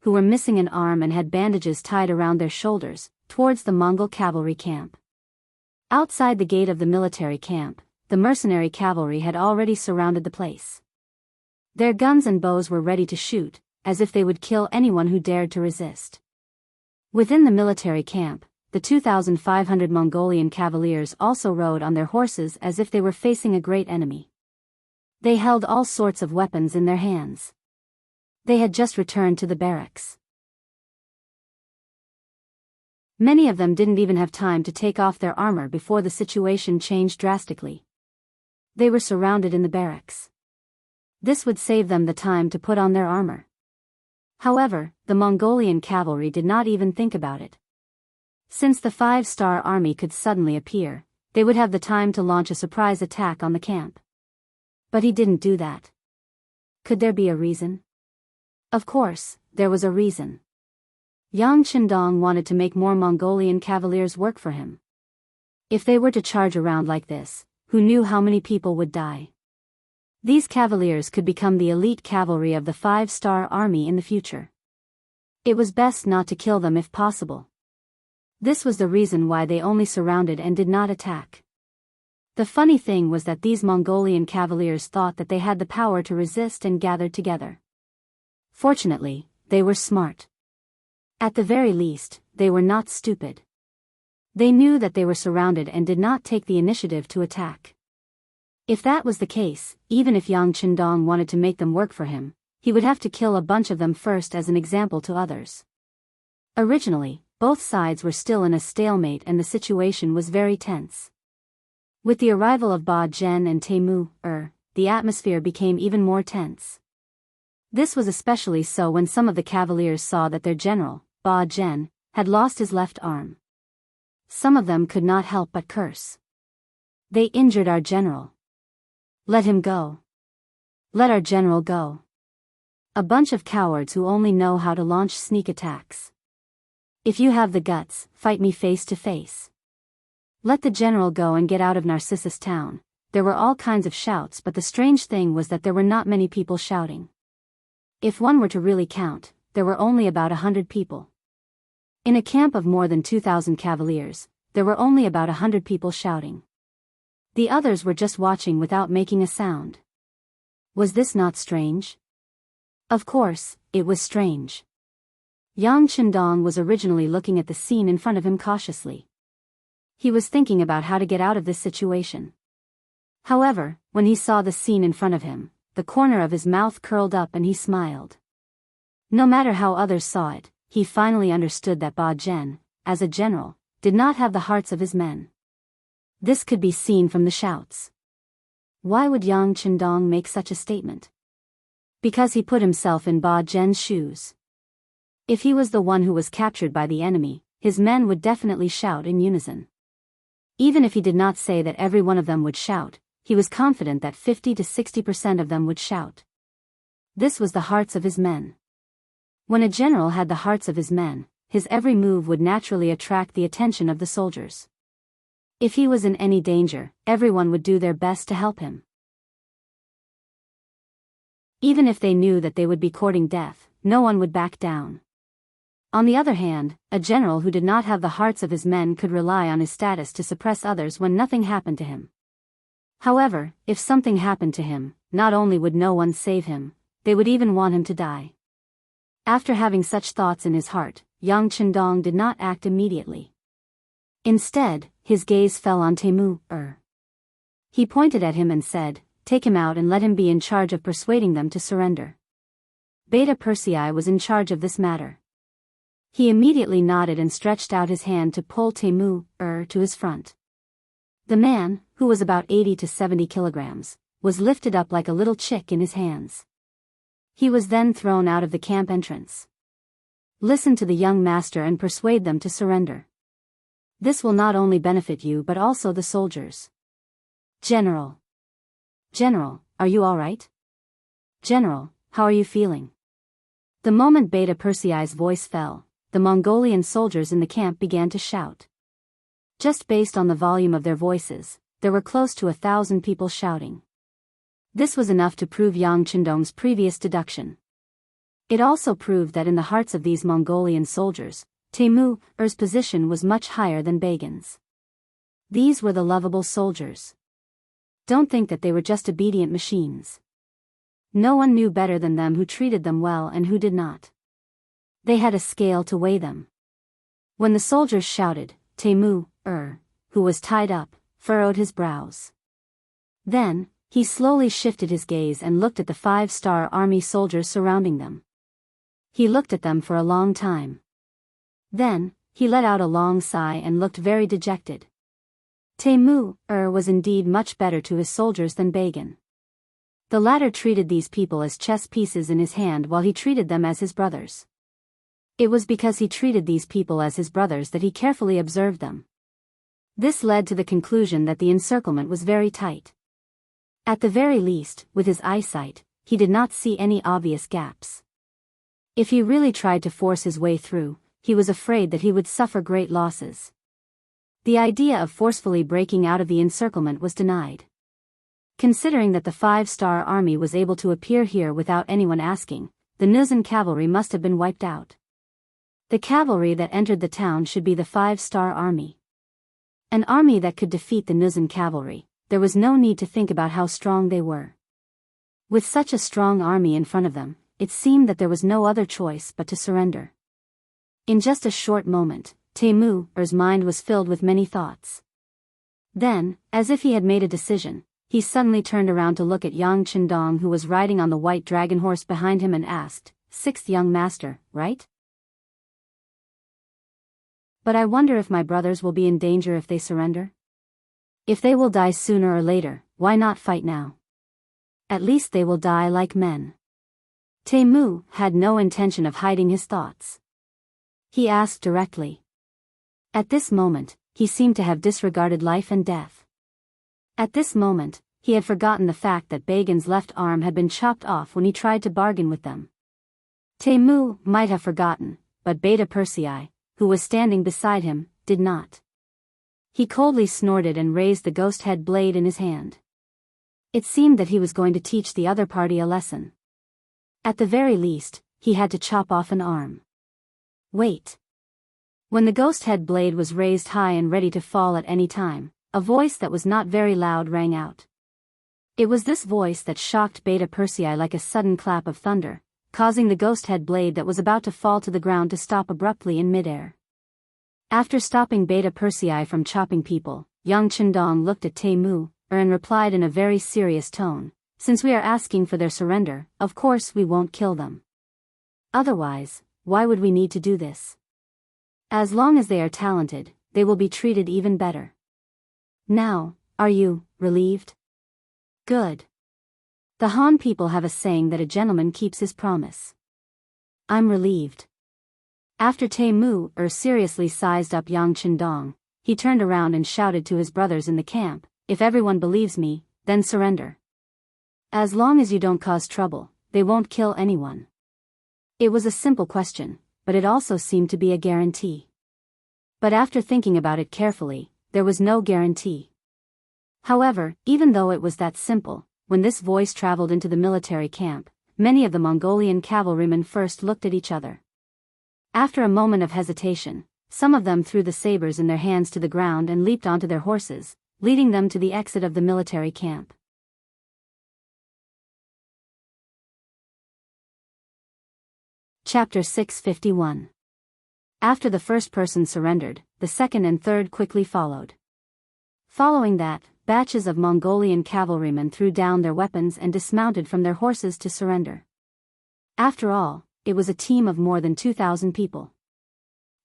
who were missing an arm and had bandages tied around their shoulders, towards the Mongol cavalry camp. Outside the gate of the military camp, the mercenary cavalry had already surrounded the place. Their guns and bows were ready to shoot, as if they would kill anyone who dared to resist. Within the military camp, the 2,500 Mongolian cavaliers also rode on their horses as if they were facing a great enemy. They held all sorts of weapons in their hands. They had just returned to the barracks. Many of them didn't even have time to take off their armor before the situation changed drastically. They were surrounded in the barracks. This would save them the time to put on their armor. However, the Mongolian cavalry did not even think about it. Since the 5-star army could suddenly appear, they would have the time to launch a surprise attack on the camp. But he didn't do that. Could there be a reason? Of course, there was a reason. Yang Chendong wanted to make more Mongolian cavaliers work for him. If they were to charge around like this, who knew how many people would die? These cavaliers could become the elite cavalry of the 5-star army in the future. It was best not to kill them if possible. This was the reason why they only surrounded and did not attack. The funny thing was that these Mongolian cavaliers thought that they had the power to resist and gathered together. Fortunately, they were smart. At the very least, they were not stupid. They knew that they were surrounded and did not take the initiative to attack. If that was the case, even if Yang Chendong wanted to make them work for him, he would have to kill a bunch of them first as an example to others. Originally, both sides were still in a stalemate and the situation was very tense. With the arrival of Ba Zhen and Temu, the atmosphere became even more tense. This was especially so when some of the cavaliers saw that their general, Ba Zhen, had lost his left arm. Some of them could not help but curse. "They injured our general. Let him go. Let our general go. A bunch of cowards who only know how to launch sneak attacks. If you have the guts, fight me face to face. Let the general go and get out of Narcissus town." There were all kinds of shouts, but the strange thing was that there were not many people shouting. If one were to really count, there were only about 100 people. In a camp of more than 2,000 cavaliers, there were only about 100 people shouting. The others were just watching without making a sound. Was this not strange? Of course, it was strange. Yang Chendong was originally looking at the scene in front of him cautiously. He was thinking about how to get out of this situation. However, when he saw the scene in front of him, the corner of his mouth curled up and he smiled. No matter how others saw it, he finally understood that Ba Zhen, as a general, did not have the hearts of his men. This could be seen from the shouts. Why would Yang Chendong make such a statement? Because he put himself in Ba Zhen's shoes. If he was the one who was captured by the enemy, his men would definitely shout in unison. Even if he did not say that every one of them would shout, he was confident that 50 to 60% of them would shout. This was the hearts of his men. When a general had the hearts of his men, his every move would naturally attract the attention of the soldiers. If he was in any danger, everyone would do their best to help him. Even if they knew that they would be courting death, no one would back down. On the other hand, a general who did not have the hearts of his men could rely on his status to suppress others when nothing happened to him. However, if something happened to him, not only would no one save him, they would even want him to die. After having such thoughts in his heart, Yang Chendong did not act immediately. Instead, his gaze fell on Temu. He pointed at him and said, "Take him out and let him be in charge of persuading them to surrender." Beta Persei was in charge of this matter. He immediately nodded and stretched out his hand to pull Temu to his front. The man, who was about 80 to 70 kilograms, was lifted up like a little chick in his hands. He was then thrown out of the camp entrance. Listen to the young master and persuade them to surrender. This will not only benefit you but also the soldiers. General, are you all right? General, how are you feeling? The moment Beta Persei's voice fell, the Mongolian soldiers in the camp began to shout. Just based on the volume of their voices, there were close to 1,000 people shouting. This was enough to prove Yang Chendong's previous deduction. It also proved that in the hearts of these Mongolian soldiers, Temu's position was much higher than Bagan's. These were the lovable soldiers. Don't think that they were just obedient machines. No one knew better than them who treated them well and who did not. They had a scale to weigh them. When the soldiers shouted, Temu, who was tied up, furrowed his brows. Then, he slowly shifted his gaze and looked at the 5-star army soldiers surrounding them. He looked at them for a long time. Then, he let out a long sigh and looked very dejected. Temu was indeed much better to his soldiers than Bagan. The latter treated these people as chess pieces in his hand while he treated them as his brothers. It was because he treated these people as his brothers that he carefully observed them. This led to the conclusion that the encirclement was very tight. At the very least, with his eyesight, he did not see any obvious gaps. If he really tried to force his way through, he was afraid that he would suffer great losses. The idea of forcefully breaking out of the encirclement was denied. Considering that the 5-star army was able to appear here without anyone asking, the Nuzan cavalry must have been wiped out. The cavalry that entered the town should be the 5-star army. An army that could defeat the Nuzan cavalry, there was no need to think about how strong they were. With such a strong army in front of them, it seemed that there was no other choice but to surrender. In just a short moment, Temu's mind was filled with many thoughts. Then, as if he had made a decision, he suddenly turned around to look at Yang Chendong, who was riding on the white dragon horse behind him, and asked, "Sixth young master, right? But I wonder if my brothers will be in danger if they surrender? If they will die sooner or later, why not fight now? At least they will die like men." Temu had no intention of hiding his thoughts. He asked directly. At this moment, he seemed to have disregarded life and death. At this moment, he had forgotten the fact that Bagan's left arm had been chopped off when he tried to bargain with them. Temu might have forgotten, but Beta Persei, who was standing beside him, did not. He coldly snorted and raised the ghost head blade in his hand. It seemed that he was going to teach the other party a lesson. At the very least, he had to chop off an arm. Wait. When the ghost head blade was raised high and ready to fall at any time, a voice that was not very loud rang out. It was this voice that shocked Beta Persei like a sudden clap of thunder, causing the ghost head blade that was about to fall to the ground to stop abruptly in midair. After stopping Beta Persei from chopping people, Yang Chendong looked at Temu and replied in a very serious tone, "Since we are asking for their surrender, of course we won't kill them. Otherwise, why would we need to do this? As long as they are talented, they will be treated even better. Now, are you relieved? Good. The Han people have a saying that a gentleman keeps his promise. I'm relieved." After Temu seriously sized up Yang Chendong, he turned around and shouted to his brothers in the camp, "If everyone believes me, then surrender. As long as you don't cause trouble, they won't kill anyone." It was a simple question, but it also seemed to be a guarantee. But after thinking about it carefully, there was no guarantee. However, even though it was that simple, when this voice traveled into the military camp, many of the Mongolian cavalrymen first looked at each other. After a moment of hesitation, some of them threw the sabers in their hands to the ground and leaped onto their horses, leading them to the exit of the military camp. Chapter 651. After the first person surrendered, the second and third quickly followed. Following that, batches of Mongolian cavalrymen threw down their weapons and dismounted from their horses to surrender. After all, it was a team of more than 2,000 people.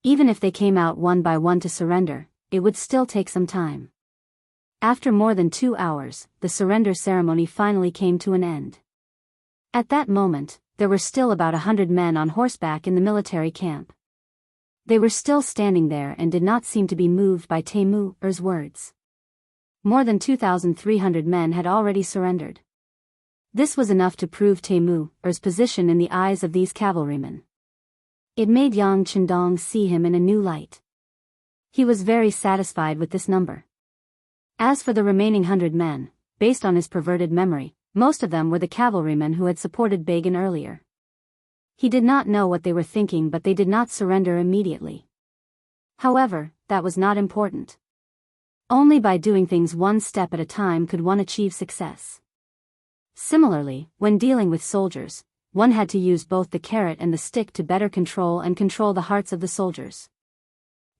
Even if they came out one by one to surrender, it would still take some time. After more than 2 hours, the surrender ceremony finally came to an end. At that moment, there were still about 100 men on horseback in the military camp. They were still standing there and did not seem to be moved by Temur's words. More than 2,300 men had already surrendered. This was enough to prove Temur's position in the eyes of these cavalrymen. It made Yang Chendong see him in a new light. He was very satisfied with this number. As for the remaining 100 men, based on his perverted memory, most of them were the cavalrymen who had supported Bagan earlier. He did not know what they were thinking, but they did not surrender immediately. However, that was not important. Only by doing things one step at a time could one achieve success. Similarly, when dealing with soldiers, one had to use both the carrot and the stick to better control the hearts of the soldiers.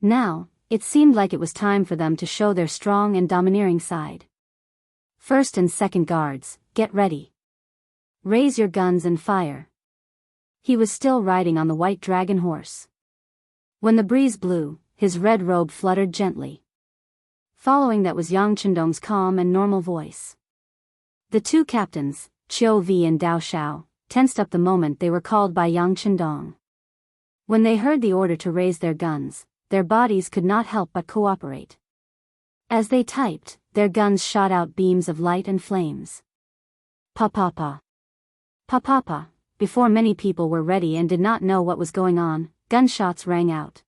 Now, it seemed like it was time for them to show their strong and domineering side. First and second guards, get ready. Raise your guns and fire. He was still riding on the white dragon horse. When the breeze blew, his red robe fluttered gently. Following that was Yang Chendong's calm and normal voice. The two captains, Qiu Vi and Dao Shao, tensed up the moment they were called by Yang Chendong. When they heard the order to raise their guns, their bodies could not help but cooperate. As they typed, their guns shot out beams of light and flames. Pa-pa-pa. Pa-pa-pa. Before many people were ready and did not know what was going on, gunshots rang out.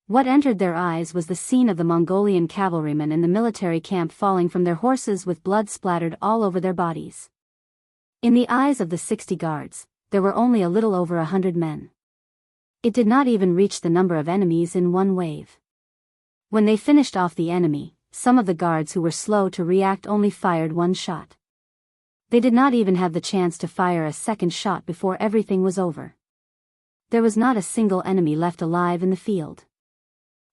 What entered their eyes was the scene of the Mongolian cavalrymen in the military camp falling from their horses with blood splattered all over their bodies. In the eyes of the 60 guards, there were only a little over 100 men. It did not even reach the number of enemies in one wave. When they finished off the enemy, some of the guards who were slow to react only fired one shot. They did not even have the chance to fire a second shot before everything was over. There was not a single enemy left alive in the field.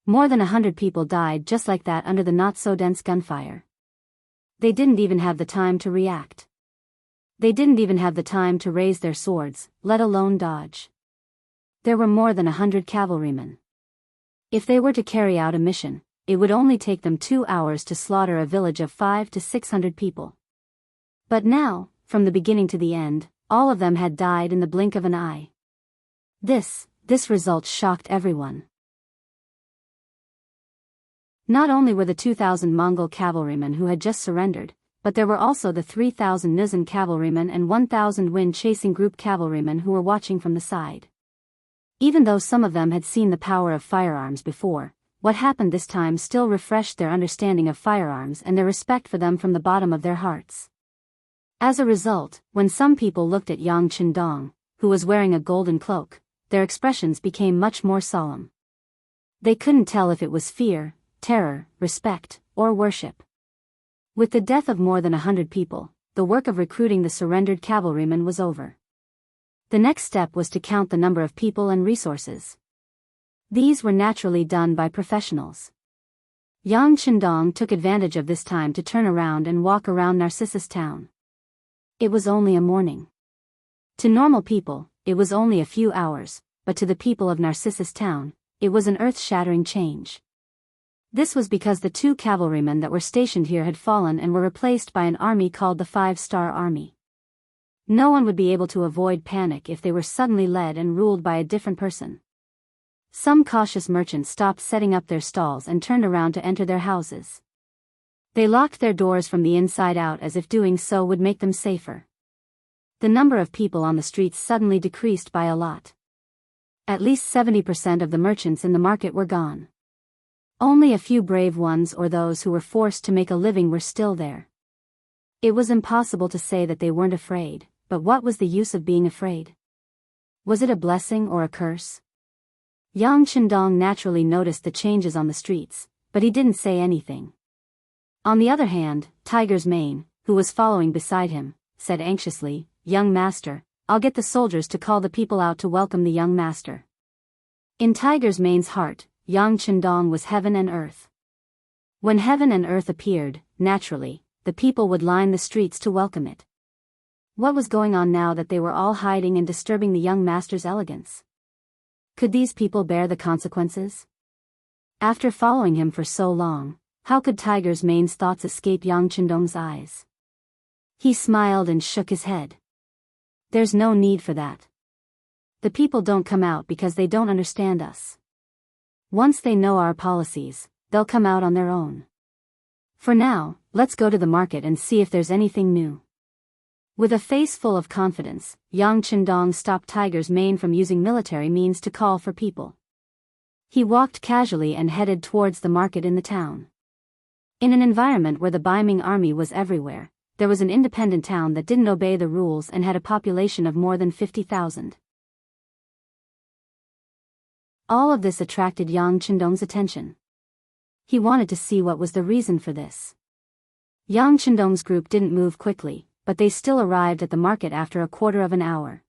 More than 100 people died just like that under the not-so-dense gunfire. They didn't even have the time to react. They didn't even have the time to raise their swords, let alone dodge. There were more than 100 cavalrymen. If they were to carry out a mission, it would only take them 2 hours to slaughter a village of 500 to 600 people. But now, from the beginning to the end, all of them had died in the blink of an eye. This result shocked everyone. Not only were the 2,000 Mongol cavalrymen who had just surrendered, but there were also the 3,000 Nuzan cavalrymen and 1,000 wind-chasing group cavalrymen who were watching from the side. Even though some of them had seen the power of firearms before, what happened this time still refreshed their understanding of firearms and their respect for them from the bottom of their hearts. As a result, when some people looked at Yang Chendong, who was wearing a golden cloak, their expressions became much more solemn. They couldn't tell if it was fear, terror, respect, or worship. With the death of more than 100 people, the work of recruiting the surrendered cavalrymen was over. The next step was to count the number of people and resources. These were naturally done by professionals. Yang Chendong took advantage of this time to turn around and walk around Narcissus town. It was only a morning. To normal people, it was only a few hours, but to the people of Narcissus town, it was an earth-shattering change. This was because the 2 cavalrymen that were stationed here had fallen and were replaced by an army called the 5-Star Army. No one would be able to avoid panic if they were suddenly led and ruled by a different person. Some cautious merchants stopped setting up their stalls and turned around to enter their houses. They locked their doors from the inside out as if doing so would make them safer. The number of people on the streets suddenly decreased by a lot. At least 70% of the merchants in the market were gone. Only a few brave ones or those who were forced to make a living were still there. It was impossible to say that they weren't afraid, but what was the use of being afraid? Was it a blessing or a curse? Yang Chendong naturally noticed the changes on the streets, but he didn't say anything. On the other hand, Tiger's Mane, who was following beside him, said anxiously, "Young master, I'll get the soldiers to call the people out to welcome the young master." In Tiger's Mane's heart, Yang Chendong was heaven and earth. When heaven and earth appeared, naturally, the people would line the streets to welcome it. What was going on now that they were all hiding and disturbing the young master's elegance? Could these people bear the consequences? After following him for so long, how could Tiger's Mane's thoughts escape Yang Chendong's eyes? He smiled and shook his head. There's no need for that. The people don't come out because they don't understand us. Once they know our policies, they'll come out on their own. For now, let's go to the market and see if there's anything new. With a face full of confidence, Yang Chendong stopped Tiger's Mane from using military means to call for people. He walked casually and headed towards the market in the town. In an environment where the Biming army was everywhere, there was an independent town that didn't obey the rules and had a population of more than 50,000. All of this attracted Yang Chendong's attention. He wanted to see what was the reason for this. Yang Chendong's group didn't move quickly, but they still arrived at the market after a quarter of an hour.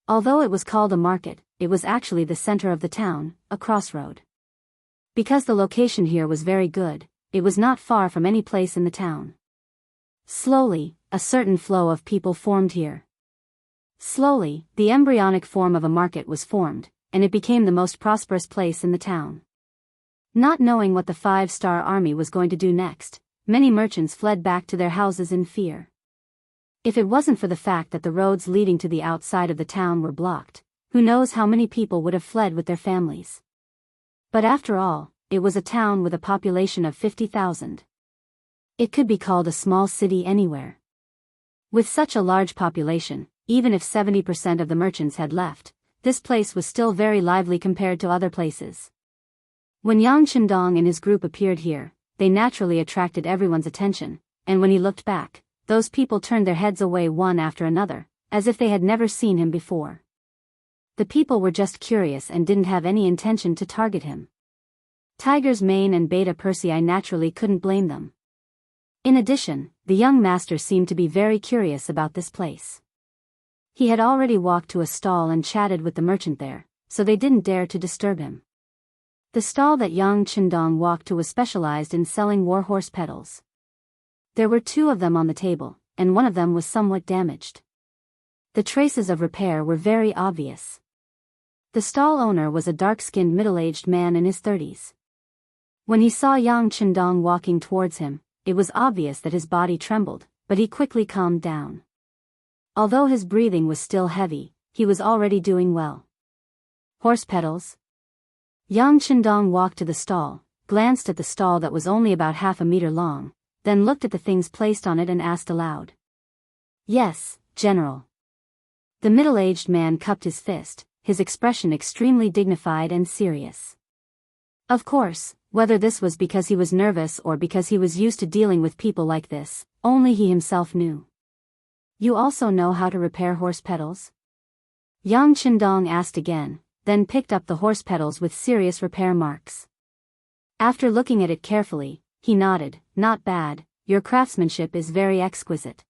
Although it was called a market, it was actually the center of the town, a crossroad. Because the location here was very good, it was not far from any place in the town. Slowly, a certain flow of people formed here. Slowly, the embryonic form of a market was formed, and it became the most prosperous place in the town. Not knowing what the 5-star army was going to do next, many merchants fled back to their houses in fear. If it wasn't for the fact that the roads leading to the outside of the town were blocked, who knows how many people would have fled with their families. But after all, it was a town with a population of 50,000. It could be called a small city anywhere. With such a large population, even if 70% of the merchants had left, this place was still very lively compared to other places. When Yang Chendong and his group appeared here, they naturally attracted everyone's attention, and when he looked back, those people turned their heads away one after another, as if they had never seen him before. The people were just curious and didn't have any intention to target him. Tiger's Mane and Beta Persei naturally couldn't blame them. In addition, the young master seemed to be very curious about this place. He had already walked to a stall and chatted with the merchant there, so they didn't dare to disturb him. The stall that Yang Chendong walked to was specialized in selling warhorse pedals. There were 2 of them on the table, and one of them was somewhat damaged. The traces of repair were very obvious. The stall owner was a dark-skinned middle-aged man in his 30s. When he saw Yang Chendong walking towards him, it was obvious that his body trembled, but he quickly calmed down. Although his breathing was still heavy, he was already doing well. Horse pedals? Yang Chendong walked to the stall, glanced at the stall that was only about half a meter long, then looked at the things placed on it and asked aloud. "Yes, General." The middle-aged man cupped his fist, his expression extremely dignified and serious. Of course, whether this was because he was nervous or because he was used to dealing with people like this, only he himself knew. "You also know how to repair horse pedals?" Yang Chendong asked again, then picked up the horse pedals with serious repair marks. After looking at it carefully, he nodded. "Not bad, your craftsmanship is very exquisite."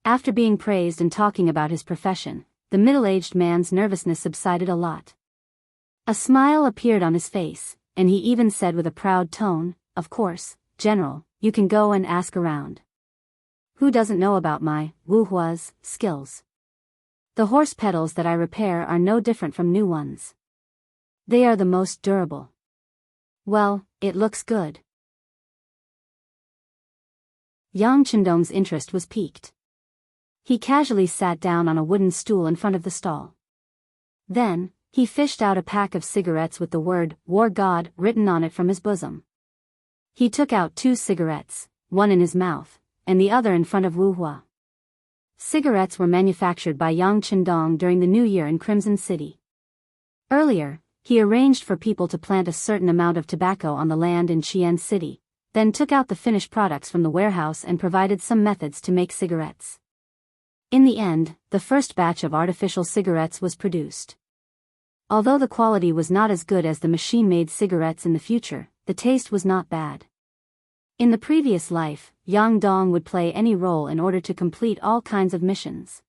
After being praised and talking about his profession, the middle-aged man's nervousness subsided a lot. A smile appeared on his face, and he even said with a proud tone, "Of course, General, you can go and ask around. Who doesn't know about my Wuxia's skills? The horse pedals that I repair are no different from new ones. They are the most durable." "Well, it looks good." Yang Chendong's interest was piqued. He casually sat down on a wooden stool in front of the stall. Then, he fished out a pack of cigarettes with the word "War God" written on it from his bosom. He took out 2 cigarettes, one in his mouth, and the other in front of Wuxia. Cigarettes were manufactured by Yang Chendong during the New Year in Crimson City. Earlier, he arranged for people to plant a certain amount of tobacco on the land in Qian City, then took out the finished products from the warehouse and provided some methods to make cigarettes. In the end, the first batch of artificial cigarettes was produced. Although the quality was not as good as the machine-made cigarettes in the future, the taste was not bad. In the previous life, Yang Dong would play any role in order to complete all kinds of missions.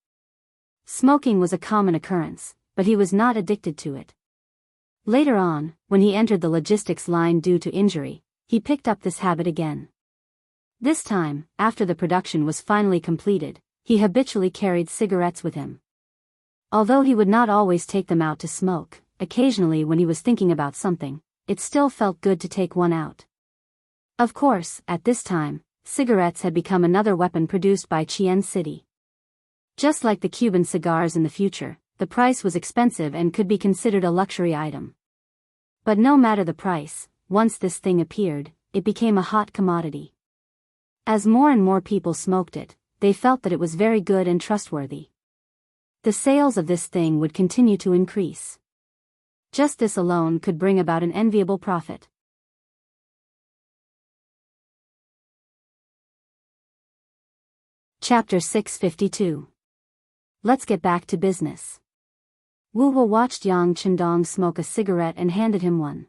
Smoking was a common occurrence, but he was not addicted to it. Later on, when he entered the logistics line due to injury, he picked up this habit again. This time, after the production was finally completed, he habitually carried cigarettes with him. Although he would not always take them out to smoke, occasionally when he was thinking about something, it still felt good to take one out. Of course, at this time, cigarettes had become another weapon produced by Qian City. Just like the Cuban cigars in the future, the price was expensive and could be considered a luxury item. But no matter the price, once this thing appeared, it became a hot commodity. As more and more people smoked it, they felt that it was very good and trustworthy. The sales of this thing would continue to increase. Just this alone could bring about an enviable profit. Chapter 652. Let's get back to business. Wu Hua watched Yang Chendong smoke a cigarette and handed him one.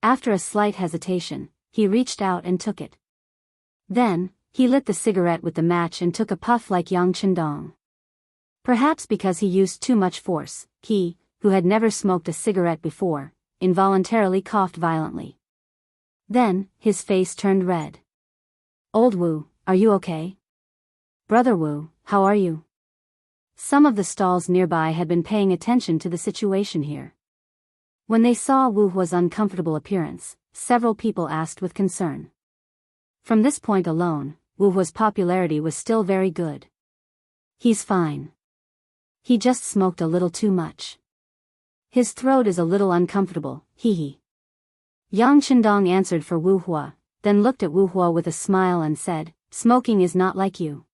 After a slight hesitation, he reached out and took it. Then, he lit the cigarette with the match and took a puff like Yang Chendong. Perhaps because he used too much force, he, who had never smoked a cigarette before, involuntarily coughed violently. Then, his face turned red. "Old Wu, are you okay? Brother Wu, how are you?" Some of the stalls nearby had been paying attention to the situation here. When they saw Wu Hua's uncomfortable appearance, several people asked with concern. From this point alone, Wu Hua's popularity was still very good. "He's fine. He just smoked a little too much. His throat is a little uncomfortable, hee." Yang Chendong answered for Wu Hua, then looked at Wu Hua with a smile and said, "Smoking is not like you.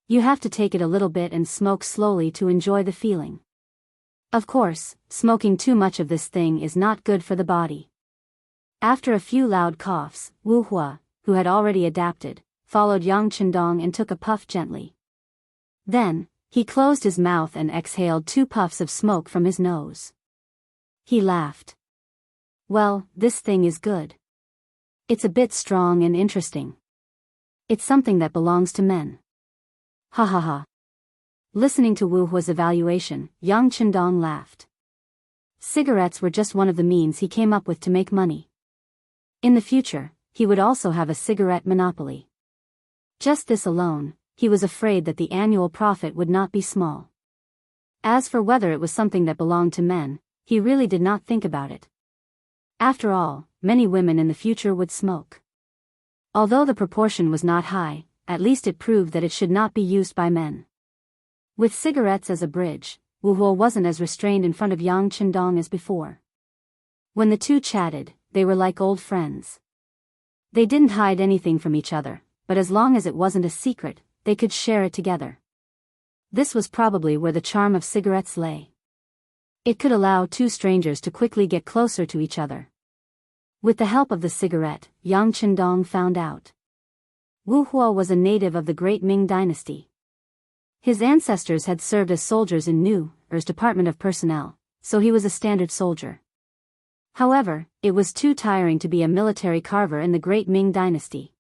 You have to take it a little bit and smoke slowly to enjoy the feeling. Of course, smoking too much of this thing is not good for the body." After a few loud coughs, Wu Hua, who had already adapted, followed Yang Chendong and took a puff gently. Then, he closed his mouth and exhaled 2 puffs of smoke from his nose. He laughed. "Well, this thing is good. It's a bit strong and interesting. It's something that belongs to men. Ha ha ha." Listening to Wu Hua's evaluation, Yang Chendong laughed. Cigarettes were just one of the means he came up with to make money. In the future, he would also have a cigarette monopoly. Just this alone, he was afraid that the annual profit would not be small. As for whether it was something that belonged to men, he really did not think about it. After all, many women in the future would smoke. Although the proportion was not high, at least it proved that it should not be used by men. With cigarettes as a bridge, Wu Hua wasn't as restrained in front of Yang Chendong as before. When the two chatted, they were like old friends. They didn't hide anything from each other, but as long as it wasn't a secret, they could share it together. This was probably where the charm of cigarettes lay. It could allow two strangers to quickly get closer to each other. With the help of the cigarette, Yang Chendong found out. Wu Hua was a native of the Great Ming Dynasty. His ancestors had served as soldiers in Nu's Department of Personnel, so he was a standard soldier. However, it was too tiring to be a military carver in the Great Ming Dynasty.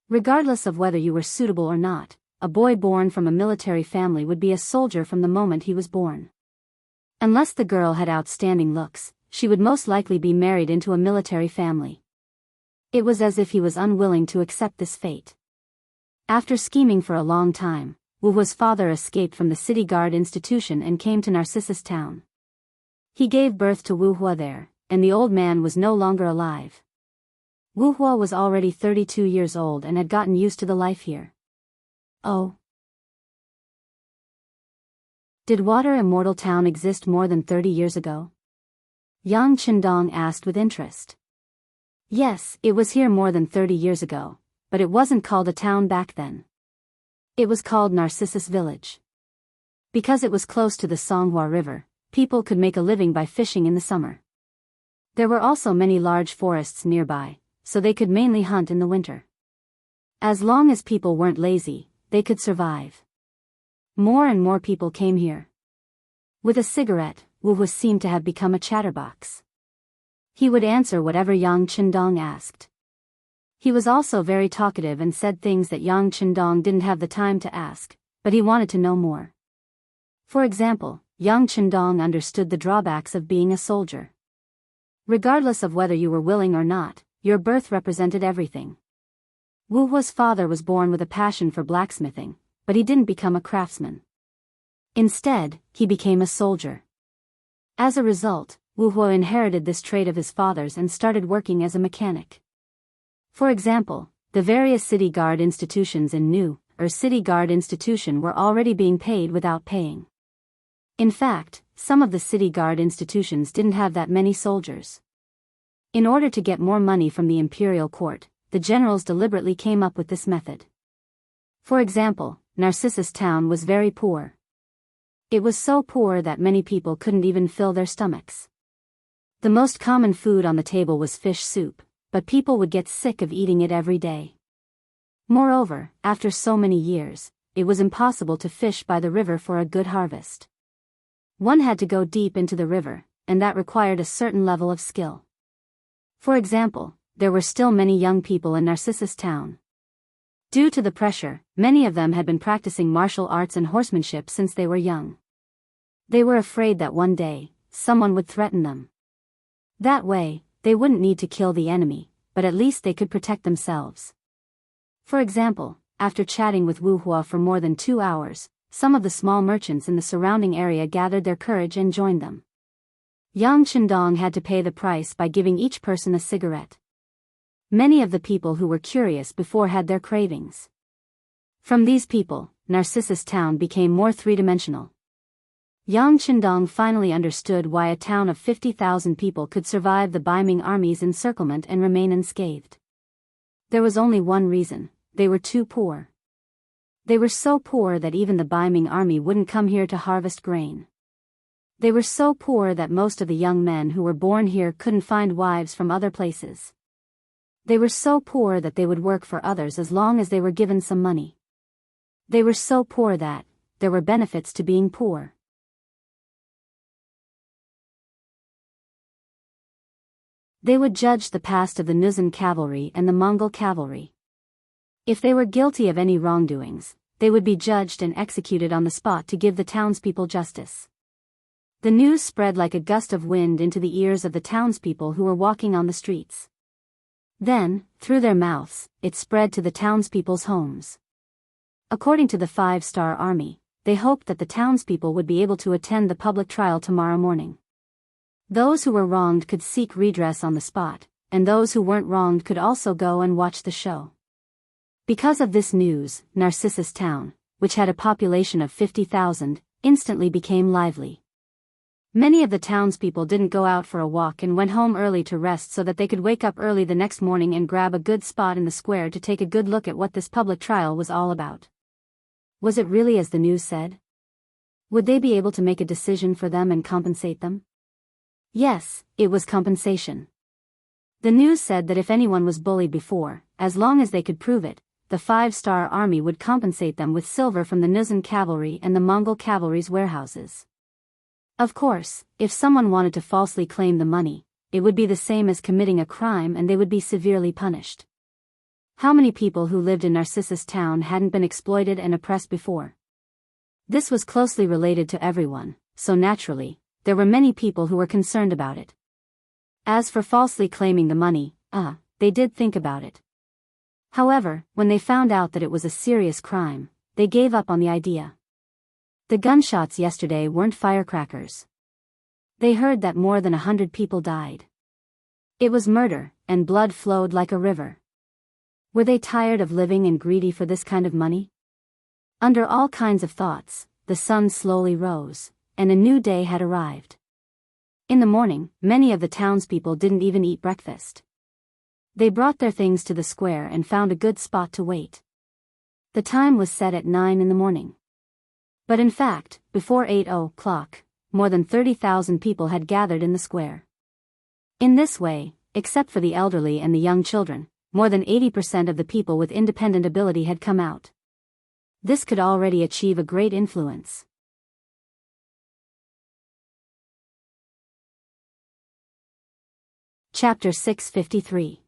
Regardless of whether you were suitable or not, a boy born from a military family would be a soldier from the moment he was born. Unless the girl had outstanding looks, she would most likely be married into a military family. It was as if he was unwilling to accept this fate. After scheming for a long time, Wu Hua's father escaped from the city guard institution and came to Narcissus town. He gave birth to Wu Hua there, and the old man was no longer alive. Wu Hua was already 32 years old and had gotten used to the life here. Oh. Did Water Immortal Town exist more than 30 years ago? Yang Chendong asked with interest. Yes, it was here more than 30 years ago, but it wasn't called a town back then. It was called Narcissus Village. Because it was close to the Songhua River, people could make a living by fishing in the summer. There were also many large forests nearby, so they could mainly hunt in the winter. As long as people weren't lazy, they could survive. More and more people came here. With a cigarette, Wu seemed to have become a chatterbox. He would answer whatever Yang Qindong asked. He was also very talkative and said things that Yang Qindong didn't have the time to ask, but he wanted to know more. For example, Yang Qindong understood the drawbacks of being a soldier. Regardless of whether you were willing or not, your birth represented everything. Wu Hua's father was born with a passion for blacksmithing, but he didn't become a craftsman. Instead, he became a soldier. As a result, Wu Hua inherited this trait of his father's and started working as a mechanic. For example, the various city guard institutions in New, or city guard institution were already being paid without paying. In fact, some of the city guard institutions didn't have that many soldiers. In order to get more money from the imperial court, the generals deliberately came up with this method. For example, Narcissus town was very poor. It was so poor that many people couldn't even fill their stomachs. The most common food on the table was fish soup, but people would get sick of eating it every day. Moreover, after so many years, it was impossible to fish by the river for a good harvest. One had to go deep into the river, and that required a certain level of skill. For example, there were still many young people in Narcissus town. Due to the pressure, many of them had been practicing martial arts and horsemanship since they were young. They were afraid that one day, someone would threaten them. That way, they wouldn't need to kill the enemy, but at least they could protect themselves. For example, after chatting with Wu Hua for more than 2 hours, some of the small merchants in the surrounding area gathered their courage and joined them. Yang Qindong had to pay the price by giving each person a cigarette. Many of the people who were curious before had their cravings. From these people, Narcissus town became more three-dimensional. Yang Qindong finally understood why a town of 50,000 people could survive the Biming army's encirclement and remain unscathed. There was only one reason: they were too poor. They were so poor that even the Biming army wouldn't come here to harvest grain. They were so poor that most of the young men who were born here couldn't find wives from other places. They were so poor that they would work for others as long as they were given some money. They were so poor that there were benefits to being poor. They would judge the past of the Nuzhan cavalry and the Mongol cavalry. If they were guilty of any wrongdoings, they would be judged and executed on the spot to give the townspeople justice. The news spread like a gust of wind into the ears of the townspeople who were walking on the streets. Then, through their mouths, it spread to the townspeople's homes. According to the 5-star army, they hoped that the townspeople would be able to attend the public trial tomorrow morning. Those who were wronged could seek redress on the spot, and those who weren't wronged could also go and watch the show. Because of this news, Narcissus town, which had a population of 50,000, instantly became lively. Many of the townspeople didn't go out for a walk and went home early to rest so that they could wake up early the next morning and grab a good spot in the square to take a good look at what this public trial was all about. Was it really as the news said? Would they be able to make a decision for them and compensate them? Yes, it was compensation. The news said that if anyone was bullied before, as long as they could prove it, the 5-star army would compensate them with silver from the Nuzhan cavalry and the Mongol cavalry's warehouses. Of course, if someone wanted to falsely claim the money, it would be the same as committing a crime and they would be severely punished. How many people who lived in Narcissus town hadn't been exploited and oppressed before? This was closely related to everyone, so naturally, there were many people who were concerned about it. As for falsely claiming the money, they did think about it. However, when they found out that it was a serious crime, they gave up on the idea. The gunshots yesterday weren't firecrackers. They heard that more than 100 people died. It was murder, and blood flowed like a river. Were they tired of living and greedy for this kind of money? Under all kinds of thoughts, the sun slowly rose, and a new day had arrived. In the morning, many of the townspeople didn't even eat breakfast. They brought their things to the square and found a good spot to wait. The time was set at 9 in the morning. But in fact, before 8 o'clock, more than 30,000 people had gathered in the square. In this way, except for the elderly and the young children, more than 80% of the people with independent ability had come out. This could already achieve a great influence. Chapter 653.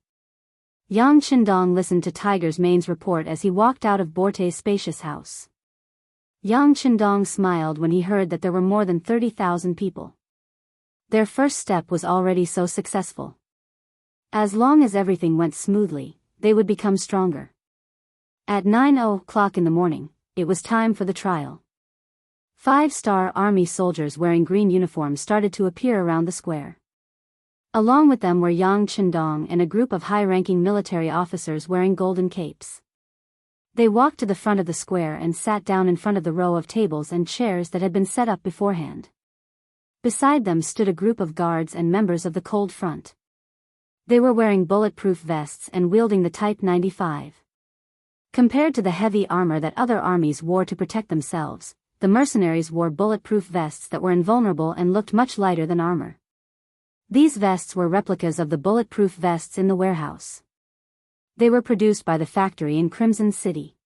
Yang Qindong listened to Tiger's Mane's report as he walked out of Borte's spacious house. Yang Qindong smiled when he heard that there were more than 30,000 people. Their first step was already so successful. As long as everything went smoothly, they would become stronger. At 9:00 in the morning, it was time for the trial. 5-star army soldiers wearing green uniforms started to appear around the square. Along with them were Yang Qindong and a group of high-ranking military officers wearing golden capes. They walked to the front of the square and sat down in front of the row of tables and chairs that had been set up beforehand. Beside them stood a group of guards and members of the Cold Front. They were wearing bulletproof vests and wielding the Type 95. Compared to the heavy armor that other armies wore to protect themselves, the mercenaries wore bulletproof vests that were invulnerable and looked much lighter than armor. These vests were replicas of the bulletproof vests in the warehouse. They were produced by the factory in Crimson City.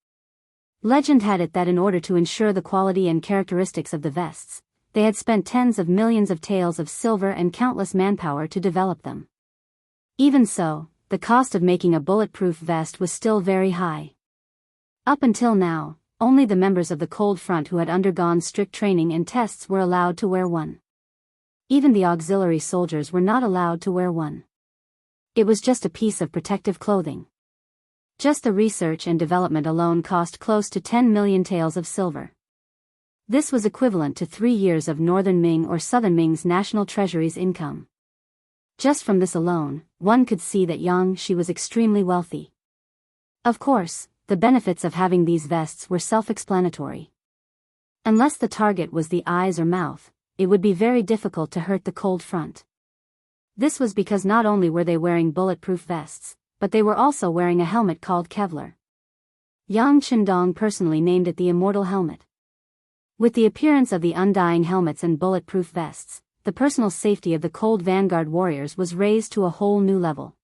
Legend had it that in order to ensure the quality and characteristics of the vests, they had spent tens of millions of taels of silver and countless manpower to develop them. Even so, the cost of making a bulletproof vest was still very high. Up until now, only the members of the Cold Front who had undergone strict training and tests were allowed to wear one. Even the auxiliary soldiers were not allowed to wear one. It was just a piece of protective clothing. Just the research and development alone cost close to 10 million taels of silver. This was equivalent to 3 years of Northern Ming or Southern Ming's national treasury's income. Just from this alone, one could see that Yang Shi was extremely wealthy. Of course, the benefits of having these vests were self-explanatory. Unless the target was the eyes or mouth, it would be very difficult to hurt the Cold Front. This was because not only were they wearing bulletproof vests, but they were also wearing a helmet called Kevlar. Yang Qindong personally named it the Immortal Helmet. With the appearance of the undying helmets and bulletproof vests, the personal safety of the Cold Vanguard warriors was raised to a whole new level.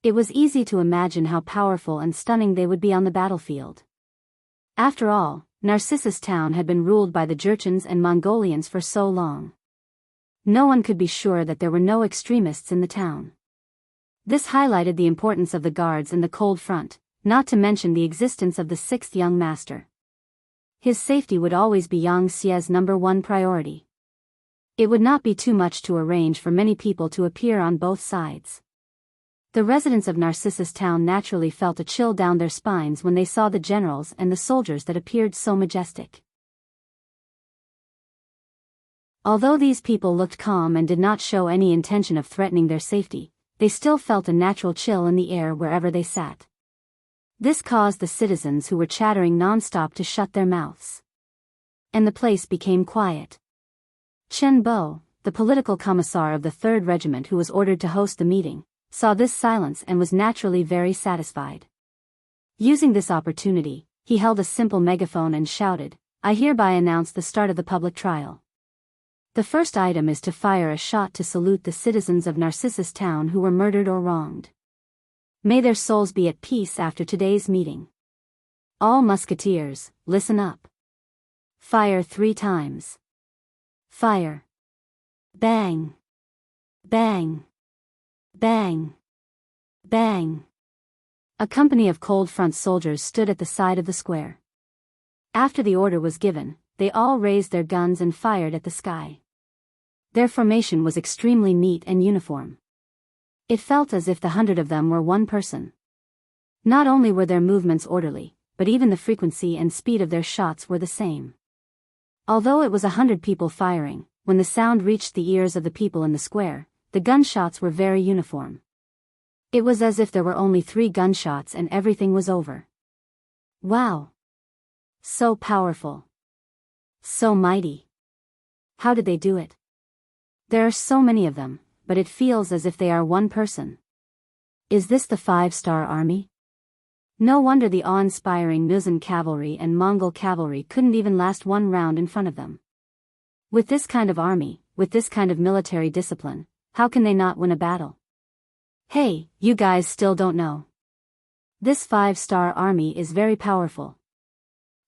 It was easy to imagine how powerful and stunning they would be on the battlefield. After all, Narcissus Town had been ruled by the Jurchens and Mongolians for so long. No one could be sure that there were no extremists in the town. This highlighted the importance of the guards in the Cold Front, not to mention the existence of the 6th young master. His safety would always be Yang Xie's #1 priority. It would not be too much to arrange for many people to appear on both sides. The residents of Narcissus Town naturally felt a chill down their spines when they saw the generals and the soldiers that appeared so majestic. Although these people looked calm and did not show any intention of threatening their safety, they still felt a natural chill in the air wherever they sat. This caused the citizens who were chattering non-stop to shut their mouths. And the place became quiet. Chen Bo, the political commissar of the 3rd Regiment who was ordered to host the meeting, saw this silence and was naturally very satisfied. Using this opportunity, he held a simple megaphone and shouted, "I hereby announce the start of the public trial. The first item is to fire a shot to salute the citizens of Narcissus Town who were murdered or wronged. May their souls be at peace after today's meeting. All musketeers, listen up. Fire 3 times. Fire. Bang. Bang. Bang. Bang." A company of Cold Front soldiers stood at the side of the square. After the order was given, they all raised their guns and fired at the sky. Their formation was extremely neat and uniform. It felt as if the 100 of them were one person. Not only were their movements orderly, but even the frequency and speed of their shots were the same. Although it was 100 people firing, when the sound reached the ears of the people in the square, the gunshots were very uniform. It was as if there were only 3 gunshots and everything was over. Wow! So powerful. So mighty. How did they do it? There are so many of them, but it feels as if they are one person. Is this the 5-star army? No wonder the awe-inspiring Muzan cavalry and Mongol cavalry couldn't even last one round in front of them. With this kind of army, with this kind of military discipline, how can they not win a battle? Hey, you guys still don't know. This 5-star army is very powerful.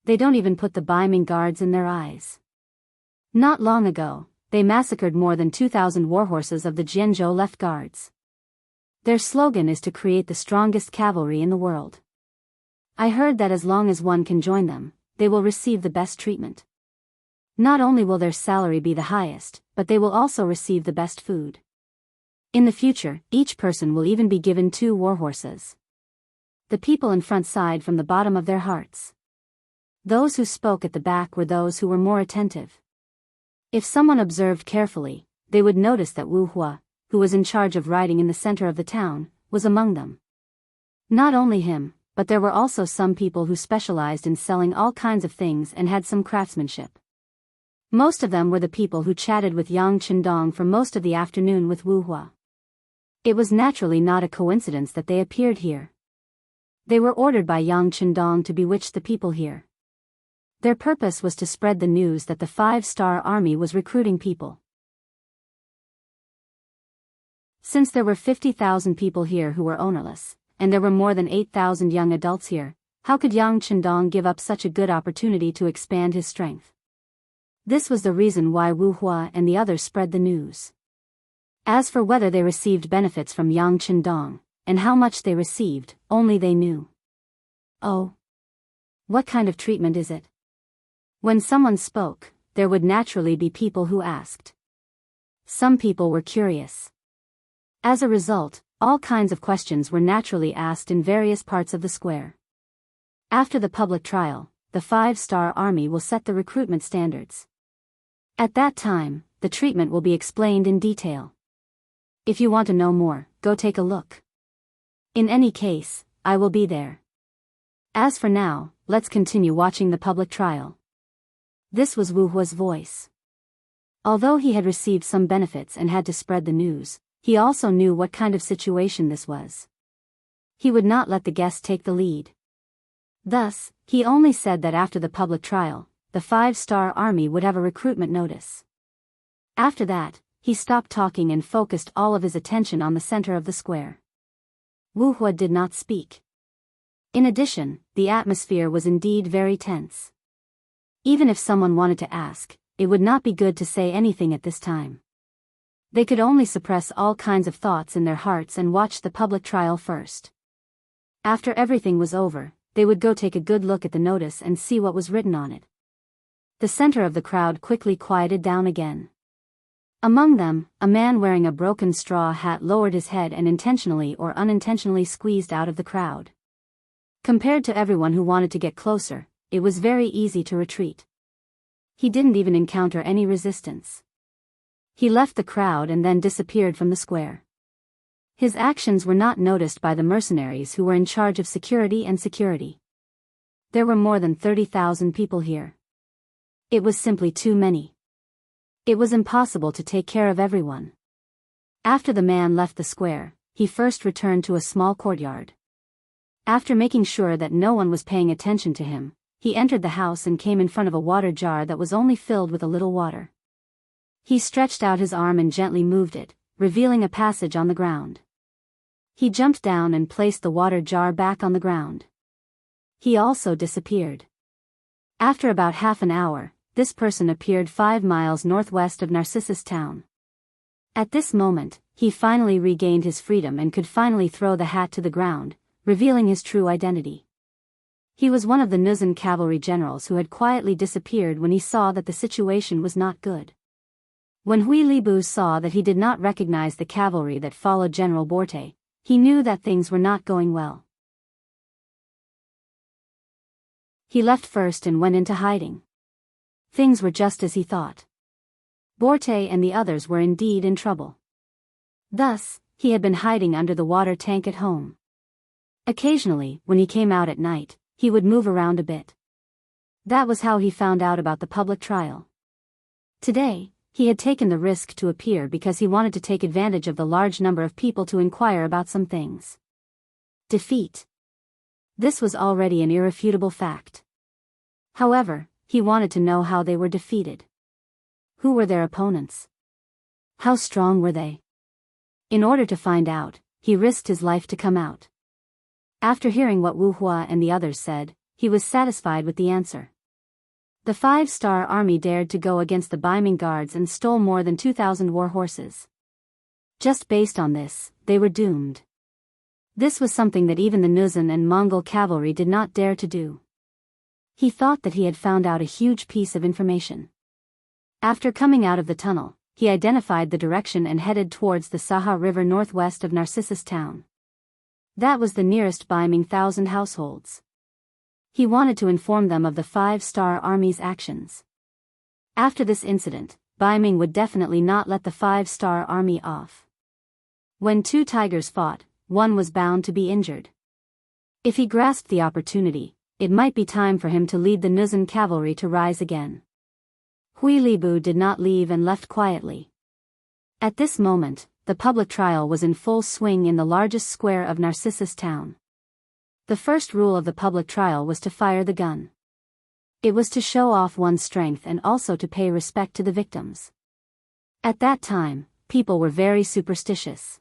They don't even put the Baiming guards in their eyes. Not long ago, they massacred more than 2,000 warhorses of the Jianghu left guards. Their slogan is to create the strongest cavalry in the world. I heard that as long as one can join them, they will receive the best treatment. Not only will their salary be the highest, but they will also receive the best food. In the future, each person will even be given 2 warhorses. The people in front sighed from the bottom of their hearts. Those who spoke at the back were those who were more attentive. If someone observed carefully, they would notice that Wu Hua, who was in charge of riding in the center of the town, was among them. Not only him, but there were also some people who specialized in selling all kinds of things and had some craftsmanship. Most of them were the people who chatted with Yang Chendong for most of the afternoon with Wu Hua. It was naturally not a coincidence that they appeared here. They were ordered by Yang Chendong to bewitch the people here. Their purpose was to spread the news that the 5-star army was recruiting people. Since there were 50,000 people here who were ownerless, and there were more than 8,000 young adults here, how could Yang Chendong give up such a good opportunity to expand his strength? This was the reason why Wu Hua and the others spread the news. As for whether they received benefits from Yang Chendong, and how much they received, only they knew. Oh. What kind of treatment is it? When someone spoke, there would naturally be people who asked. Some people were curious. As a result, all kinds of questions were naturally asked in various parts of the square. After the public trial, the 5-star army will set the recruitment standards. At that time, the treatment will be explained in detail. If you want to know more, go take a look. In any case, I will be there. As for now, let's continue watching the public trial. This was Wu Hua's voice. Although he had received some benefits and had to spread the news, he also knew what kind of situation this was. He would not let the guest take the lead. Thus, he only said that after the public trial, the 5-star army would have a recruitment notice. After that, he stopped talking and focused all of his attention on the center of the square. Wu Hua did not speak. In addition, the atmosphere was indeed very tense. Even if someone wanted to ask, it would not be good to say anything at this time. They could only suppress all kinds of thoughts in their hearts and watch the public trial first. After everything was over, they would go take a good look at the notice and see what was written on it. The center of the crowd quickly quieted down again. Among them, a man wearing a broken straw hat lowered his head and intentionally or unintentionally squeezed out of the crowd. Compared to everyone who wanted to get closer, it was very easy to retreat. He didn't even encounter any resistance. He left the crowd and then disappeared from the square. His actions were not noticed by the mercenaries who were in charge of security and security. There were more than 30,000 people here. It was simply too many. It was impossible to take care of everyone. After the man left the square, he first returned to a small courtyard. After making sure that no one was paying attention to him, he entered the house and came in front of a water jar that was only filled with a little water. He stretched out his arm and gently moved it, revealing a passage on the ground. He jumped down and placed the water jar back on the ground. He also disappeared. After about half an hour, this person appeared 5 miles northwest of Narcissus town. At this moment, he finally regained his freedom and could finally throw the hat to the ground, revealing his true identity. He was one of the Nuzan cavalry generals who had quietly disappeared when he saw that the situation was not good. When Hui Libu saw that he did not recognize the cavalry that followed General Borte, he knew that things were not going well. He left first and went into hiding. Things were just as he thought. Borte and the others were indeed in trouble. Thus, he had been hiding under the water tank at home. Occasionally, when he came out at night, he would move around a bit. That was how he found out about the public trial. Today, he had taken the risk to appear because he wanted to take advantage of the large number of people to inquire about some things. Defeat. This was already an irrefutable fact. However, he wanted to know how they were defeated. Who were their opponents? How strong were they? In order to find out, he risked his life to come out. After hearing what Wu Hua and the others said, he was satisfied with the answer. The 5-star army dared to go against the Baiming guards and stole more than 2,000 war horses. Just based on this, they were doomed. This was something that even the Nuzan and Mongol cavalry did not dare to do. He thought that he had found out a huge piece of information. After coming out of the tunnel, he identified the direction and headed towards the Saha River northwest of Narcissus town. That was the nearest Baiming 1,000 households. He wanted to inform them of the 5-star army's actions. After this incident, Baiming would definitely not let the 5-star army off. When two tigers fought, one was bound to be injured. If he grasped the opportunity, it might be time for him to lead the Nuzan cavalry to rise again. Hui Libu did not leave and left quietly. At this moment, the public trial was in full swing in the largest square of Narcissus town. The first rule of the public trial was to fire the gun. It was to show off one's strength and also to pay respect to the victims. At that time, people were very superstitious.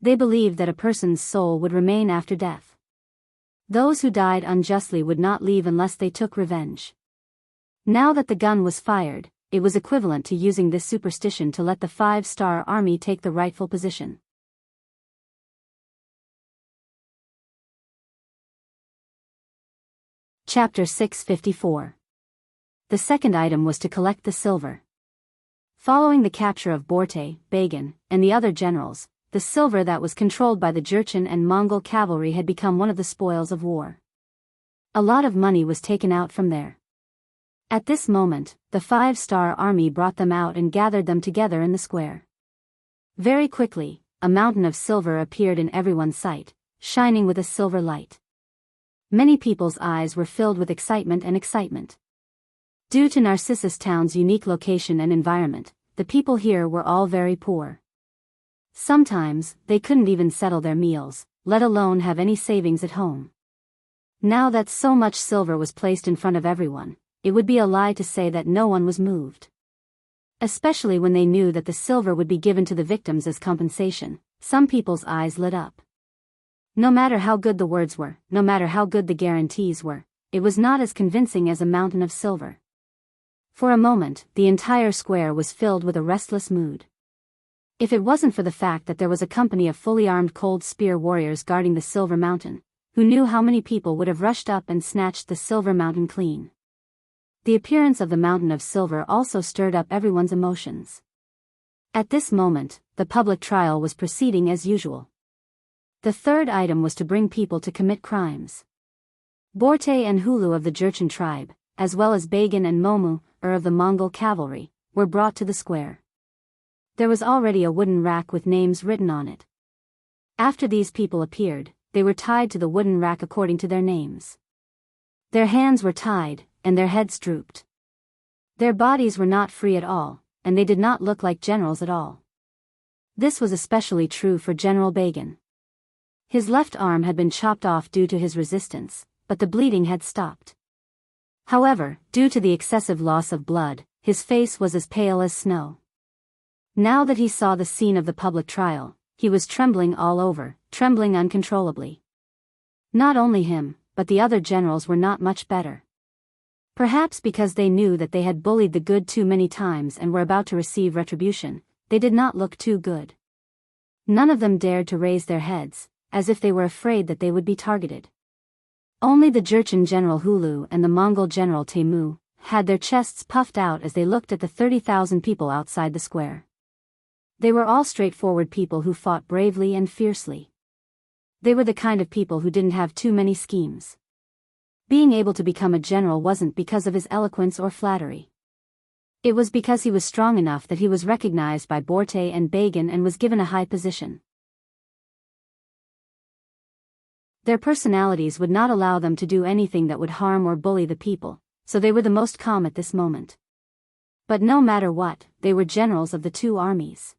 They believed that a person's soul would remain after death. Those who died unjustly would not leave unless they took revenge. Now that the gun was fired, it was equivalent to using this superstition to let the 5-star army take the rightful position. Chapter 654. The second item was to collect the silver. Following the capture of Borte, Bagan, and the other generals, the silver that was controlled by the Jurchen and Mongol cavalry had become one of the spoils of war. A lot of money was taken out from there. At this moment, the 5-star army brought them out and gathered them together in the square. Very quickly, a mountain of silver appeared in everyone's sight, shining with a silver light. Many people's eyes were filled with excitement and excitement. Due to Narcissus town's unique location and environment, the people here were all very poor. Sometimes, they couldn't even settle their meals, let alone have any savings at home. Now that so much silver was placed in front of everyone, it would be a lie to say that no one was moved. Especially when they knew that the silver would be given to the victims as compensation, some people's eyes lit up. No matter how good the words were, no matter how good the guarantees were, it was not as convincing as a mountain of silver. For a moment, the entire square was filled with a restless mood. If it wasn't for the fact that there was a company of fully armed cold spear warriors guarding the silver mountain, who knew how many people would have rushed up and snatched the silver mountain clean. The appearance of the mountain of silver also stirred up everyone's emotions. At this moment, the public trial was proceeding as usual. The third item was to bring people to commit crimes. Borte and Hulu of the Jurchen tribe, as well as Bagan and Momu, of the Mongol cavalry, were brought to the square. There was already a wooden rack with names written on it. After these people appeared, they were tied to the wooden rack according to their names. Their hands were tied, and their heads drooped. Their bodies were not free at all, and they did not look like generals at all. This was especially true for General Bagan. His left arm had been chopped off due to his resistance, but the bleeding had stopped. However, due to the excessive loss of blood, his face was as pale as snow. Now that he saw the scene of the public trial, he was trembling all over, trembling uncontrollably. Not only him, but the other generals were not much better. Perhaps because they knew that they had bullied the good too many times and were about to receive retribution, they did not look too good. None of them dared to raise their heads, as if they were afraid that they would be targeted. Only the Jurchen General Hulu and the Mongol General Temu had their chests puffed out as they looked at the 30,000 people outside the square. They were all straightforward people who fought bravely and fiercely. They were the kind of people who didn't have too many schemes. Being able to become a general wasn't because of his eloquence or flattery. It was because he was strong enough that he was recognized by Borte and Bagan and was given a high position. Their personalities would not allow them to do anything that would harm or bully the people, so they were the most calm at this moment. But no matter what, they were generals of the two armies.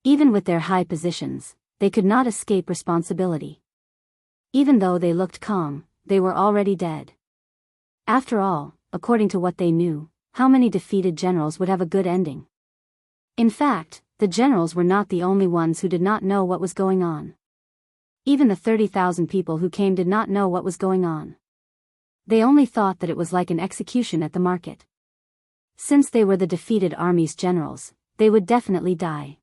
Even with their high positions, they could not escape responsibility. Even though they looked calm, they were already dead. After all, according to what they knew, how many defeated generals would have a good ending? In fact, the generals were not the only ones who did not know what was going on. Even the 30,000 people who came did not know what was going on. They only thought that it was like an execution at the market. Since they were the defeated army's generals, they would definitely die.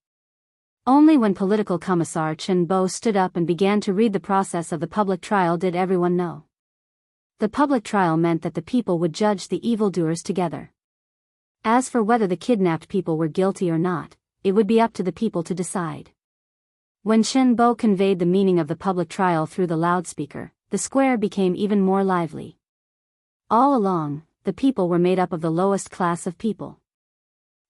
Only when political commissar Chen Bo stood up and began to read the process of the public trial did everyone know. The public trial meant that the people would judge the evildoers together. As for whether the kidnapped people were guilty or not, it would be up to the people to decide. When Chen Bo conveyed the meaning of the public trial through the loudspeaker, the square became even more lively. All along, the people were made up of the lowest class of people.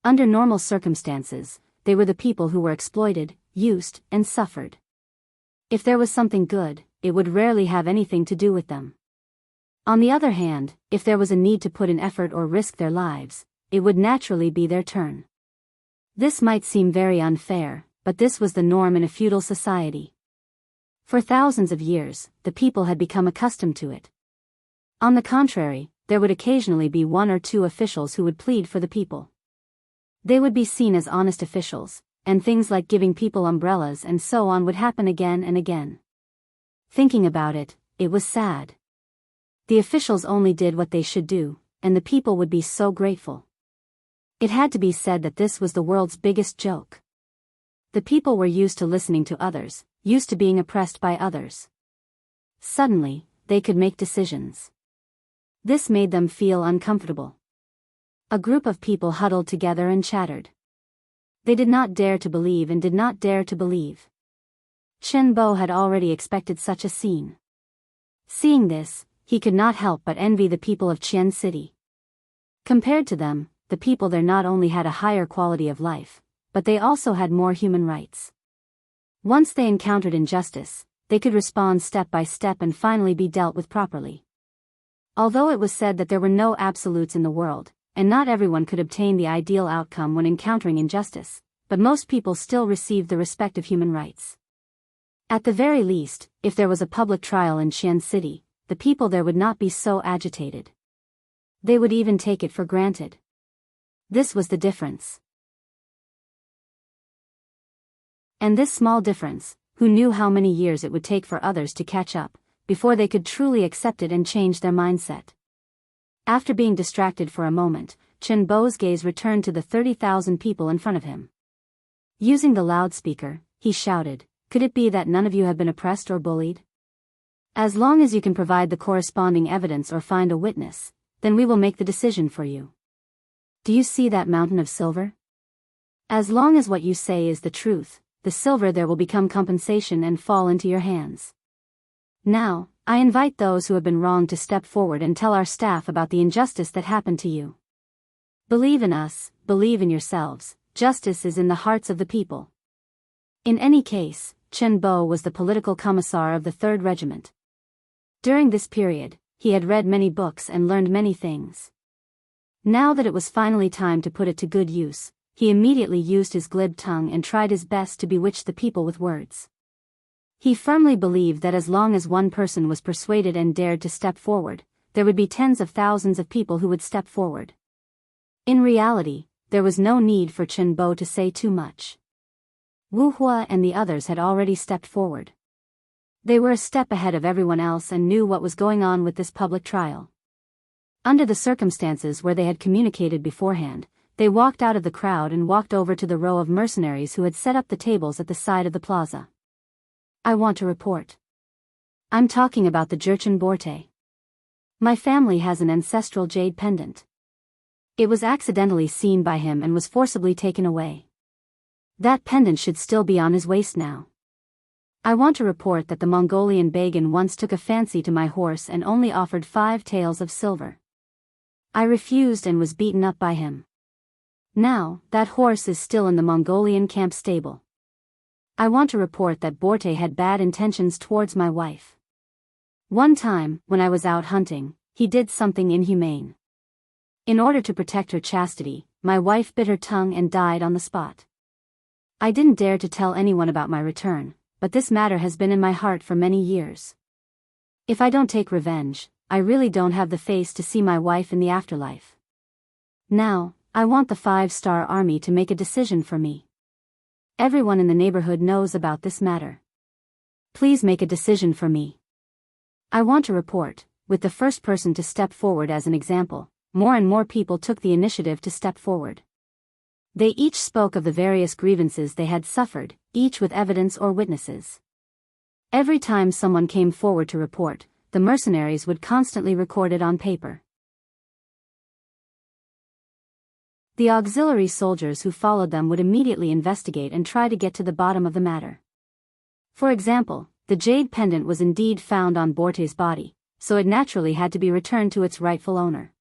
Under normal circumstances, they were the people who were exploited, used, and suffered. If there was something good, it would rarely have anything to do with them. On the other hand, if there was a need to put in effort or risk their lives, it would naturally be their turn. This might seem very unfair, but this was the norm in a feudal society. For thousands of years, the people had become accustomed to it. On the contrary, there would occasionally be one or two officials who would plead for the people. They would be seen as honest officials, and things like giving people umbrellas and so on would happen again and again. Thinking about it, it was sad. The officials only did what they should do, and the people would be so grateful. It had to be said that this was the world's biggest joke. The people were used to listening to others, used to being oppressed by others. Suddenly, they could make decisions. This made them feel uncomfortable. A group of people huddled together and chattered. They did not dare to believe and did not dare to believe. Chen Bo had already expected such a scene. Seeing this, he could not help but envy the people of Qian City. Compared to them, the people there not only had a higher quality of life, but they also had more human rights. Once they encountered injustice, they could respond step by step and finally be dealt with properly. Although it was said that there were no absolutes in the world, and not everyone could obtain the ideal outcome when encountering injustice, but most people still received the respect of human rights. At the very least, if there was a public trial in Qian City, the people there would not be so agitated. They would even take it for granted. This was the difference. And this small difference, who knew how many years it would take for others to catch up, before they could truly accept it and change their mindset. After being distracted for a moment, Chen Bo's gaze returned to the 30,000 people in front of him. Using the loudspeaker, he shouted, "Could it be that none of you have been oppressed or bullied? As long as you can provide the corresponding evidence or find a witness, then we will make the decision for you. Do you see that mountain of silver? As long as what you say is the truth, the silver there will become compensation and fall into your hands. Now, I invite those who have been wronged to step forward and tell our staff about the injustice that happened to you. Believe in us, believe in yourselves, justice is in the hearts of the people." In any case, Chen Bo was the political commissar of the 3rd Regiment. During this period, he had read many books and learned many things. Now that it was finally time to put it to good use, he immediately used his glib tongue and tried his best to bewitch the people with words. He firmly believed that as long as one person was persuaded and dared to step forward, there would be tens of thousands of people who would step forward. In reality, there was no need for Chen Bo to say too much. Wu Hua and the others had already stepped forward. They were a step ahead of everyone else and knew what was going on with this public trial. Under the circumstances where they had communicated beforehand, they walked out of the crowd and walked over to the row of mercenaries who had set up the tables at the side of the plaza. "I want to report. I'm talking about the Jurchen Borte. My family has an ancestral jade pendant. It was accidentally seen by him and was forcibly taken away. That pendant should still be on his waist now. I want to report that the Mongolian Bagan once took a fancy to my horse and only offered 5 taels of silver. I refused and was beaten up by him. Now, that horse is still in the Mongolian camp stable. I want to report that Borte had bad intentions towards my wife. One time, when I was out hunting, he did something inhumane. In order to protect her chastity, my wife bit her tongue and died on the spot. I didn't dare to tell anyone about my return, but this matter has been in my heart for many years. If I don't take revenge, I really don't have the face to see my wife in the afterlife. Now, I want the 5-star army to make a decision for me. Everyone in the neighborhood knows about this matter. Please make a decision for me. I want to report, with the first person to step forward as an example, more and more people took the initiative to step forward. They each spoke of the various grievances they had suffered, each with evidence or witnesses. Every time someone came forward to report, the mercenaries would constantly record it on paper. The auxiliary soldiers who followed them would immediately investigate and try to get to the bottom of the matter. For example, the jade pendant was indeed found on Borte's body, so it naturally had to be returned to its rightful owner.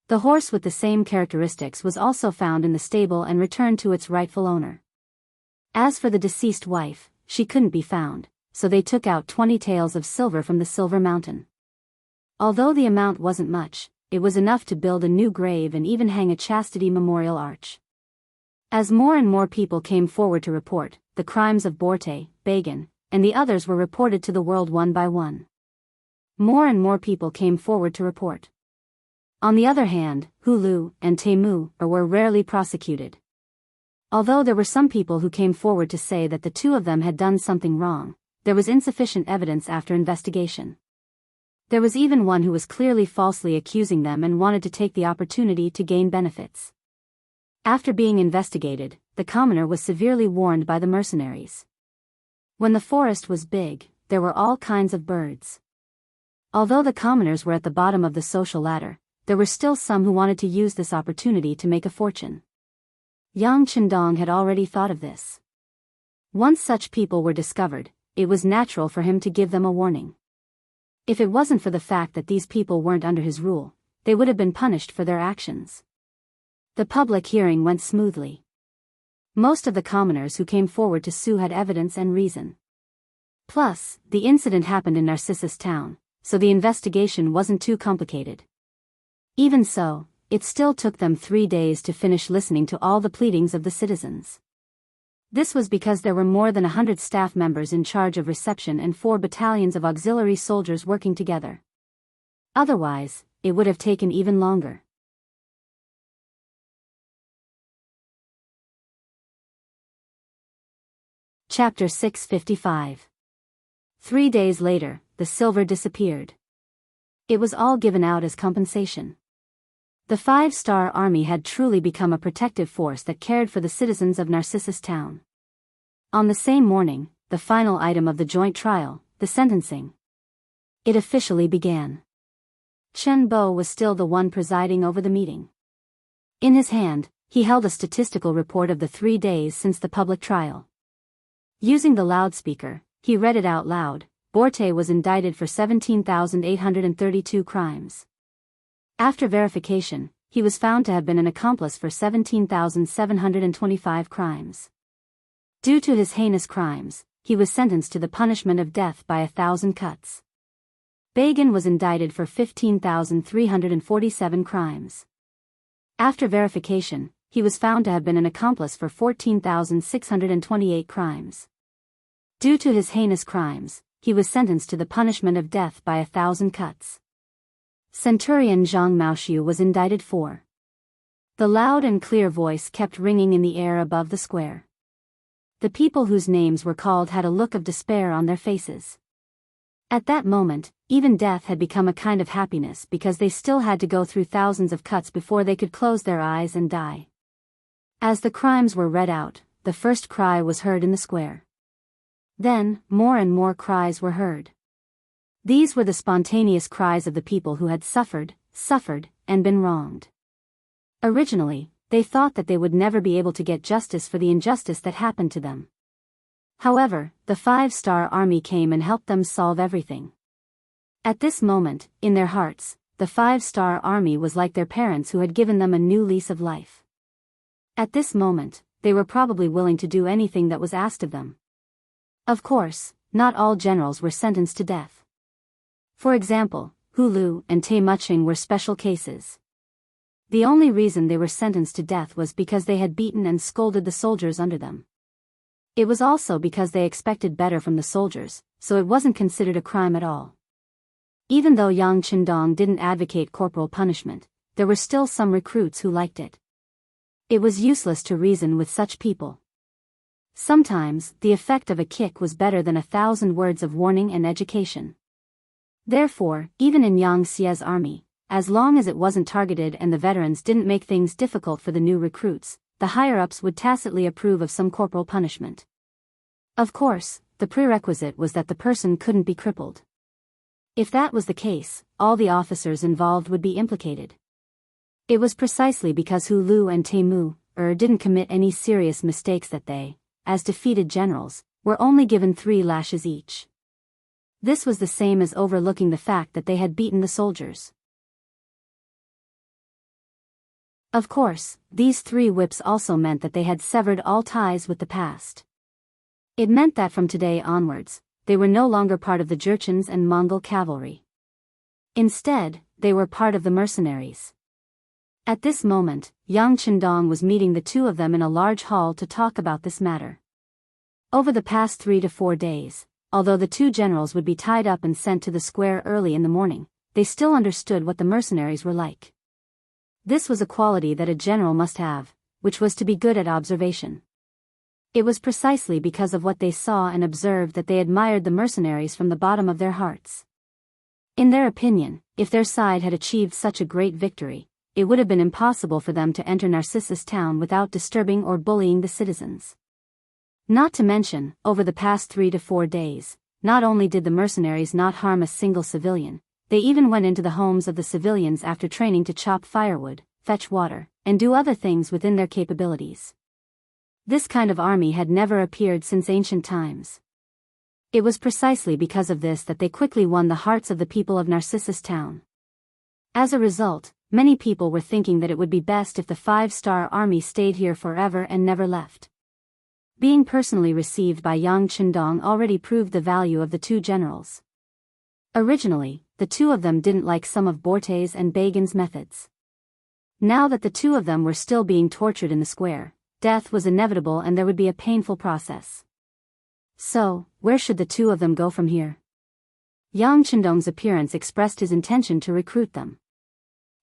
The horse with the same characteristics was also found in the stable and returned to its rightful owner. As for the deceased wife, she couldn't be found, so they took out 20 taels of silver from the silver mountain. Although the amount wasn't much, it was enough to build a new grave and even hang a chastity memorial arch. As more and more people came forward to report, the crimes of Borte, Bagan, and the others were reported to the world one by one. More and more people came forward to report. On the other hand, Hulu and Temu were rarely prosecuted. Although there were some people who came forward to say that the two of them had done something wrong, there was insufficient evidence after investigation. There was even one who was clearly falsely accusing them and wanted to take the opportunity to gain benefits. After being investigated, the commoner was severely warned by the mercenaries. When the forest was big, there were all kinds of birds. Although the commoners were at the bottom of the social ladder, there were still some who wanted to use this opportunity to make a fortune. Yang Chendong had already thought of this. Once such people were discovered, it was natural for him to give them a warning. If it wasn't for the fact that these people weren't under his rule, they would have been punished for their actions. The public hearing went smoothly. Most of the commoners who came forward to sue had evidence and reason. Plus, the incident happened in Narcissus town, so the investigation wasn't too complicated. Even so, it still took them 3 days to finish listening to all the pleadings of the citizens. This was because there were more than 100 staff members in charge of reception and 4 battalions of auxiliary soldiers working together. Otherwise, it would have taken even longer. Chapter 655. 3 days later, the silver disappeared. It was all given out as compensation. The 5-star army had truly become a protective force that cared for the citizens of Narcissus town. On the same morning, the final item of the joint trial, the sentencing. It officially began. Chen Bo was still the one presiding over the meeting. In his hand, he held a statistical report of the 3 days since the public trial. Using the loudspeaker, he read it out loud. Borte was indicted for 17,832 crimes. After verification, he was found to have been an accomplice for 17,725 crimes. Due to his heinous crimes, he was sentenced to the punishment of death by 1,000 cuts. Bagan was indicted for 15,347 crimes. After verification, he was found to have been an accomplice for 14,628 crimes. Due to his heinous crimes, he was sentenced to the punishment of death by 1,000 cuts. Centurion Zhang Maoxiu was indicted for. The loud and clear voice kept ringing in the air above the square. The people whose names were called had a look of despair on their faces. At that moment, even death had become a kind of happiness because they still had to go through thousands of cuts before they could close their eyes and die. As the crimes were read out, the first cry was heard in the square. Then, more and more cries were heard. These were the spontaneous cries of the people who had suffered, and been wronged. Originally, they thought that they would never be able to get justice for the injustice that happened to them. However, the 5-star army came and helped them solve everything. At this moment, in their hearts, the 5-star army was like their parents who had given them a new lease of life. At this moment, they were probably willing to do anything that was asked of them. Of course, not all generals were sentenced to death. For example, Hulu and Taimuching were special cases. The only reason they were sentenced to death was because they had beaten and scolded the soldiers under them. It was also because they expected better from the soldiers, so it wasn't considered a crime at all. Even though Yang Chendong didn't advocate corporal punishment, there were still some recruits who liked it. It was useless to reason with such people. Sometimes, the effect of a kick was better than 1,000 words of warning and education. Therefore, even in Yang Xie's army, as long as it wasn't targeted and the veterans didn't make things difficult for the new recruits, the higher-ups would tacitly approve of some corporal punishment. Of course, the prerequisite was that the person couldn't be crippled. If that was the case, all the officers involved would be implicated. It was precisely because Hu Lu and Temu didn't commit any serious mistakes that they, as defeated generals, were only given 3 lashes each. This was the same as overlooking the fact that they had beaten the soldiers. Of course, these 3 whips also meant that they had severed all ties with the past. It meant that from today onwards, they were no longer part of the Jurchens and Mongol cavalry. Instead, they were part of the mercenaries. At this moment, Yang Chendong was meeting the 2 of them in a large hall to talk about this matter. Over the past 3 to 4 days, although the 2 generals would be tied up and sent to the square early in the morning, they still understood what the mercenaries were like. This was a quality that a general must have, which was to be good at observation. It was precisely because of what they saw and observed that they admired the mercenaries from the bottom of their hearts. In their opinion, if their side had achieved such a great victory, it would have been impossible for them to enter Narcissus town without disturbing or bullying the citizens. Not to mention, over the past 3 to 4 days, not only did the mercenaries not harm a single civilian, they even went into the homes of the civilians after training to chop firewood, fetch water, and do other things within their capabilities. This kind of army had never appeared since ancient times. It was precisely because of this that they quickly won the hearts of the people of Narcissus town. As a result, many people were thinking that it would be best if the 5-star army stayed here forever and never left. Being personally received by Yang Chendong already proved the value of the 2 generals. Originally, the 2 of them didn't like some of Borte's and Bagan's methods. Now that the 2 of them were still being tortured in the square, death was inevitable and there would be a painful process. So, where should the 2 of them go from here? Yang Chendong's appearance expressed his intention to recruit them.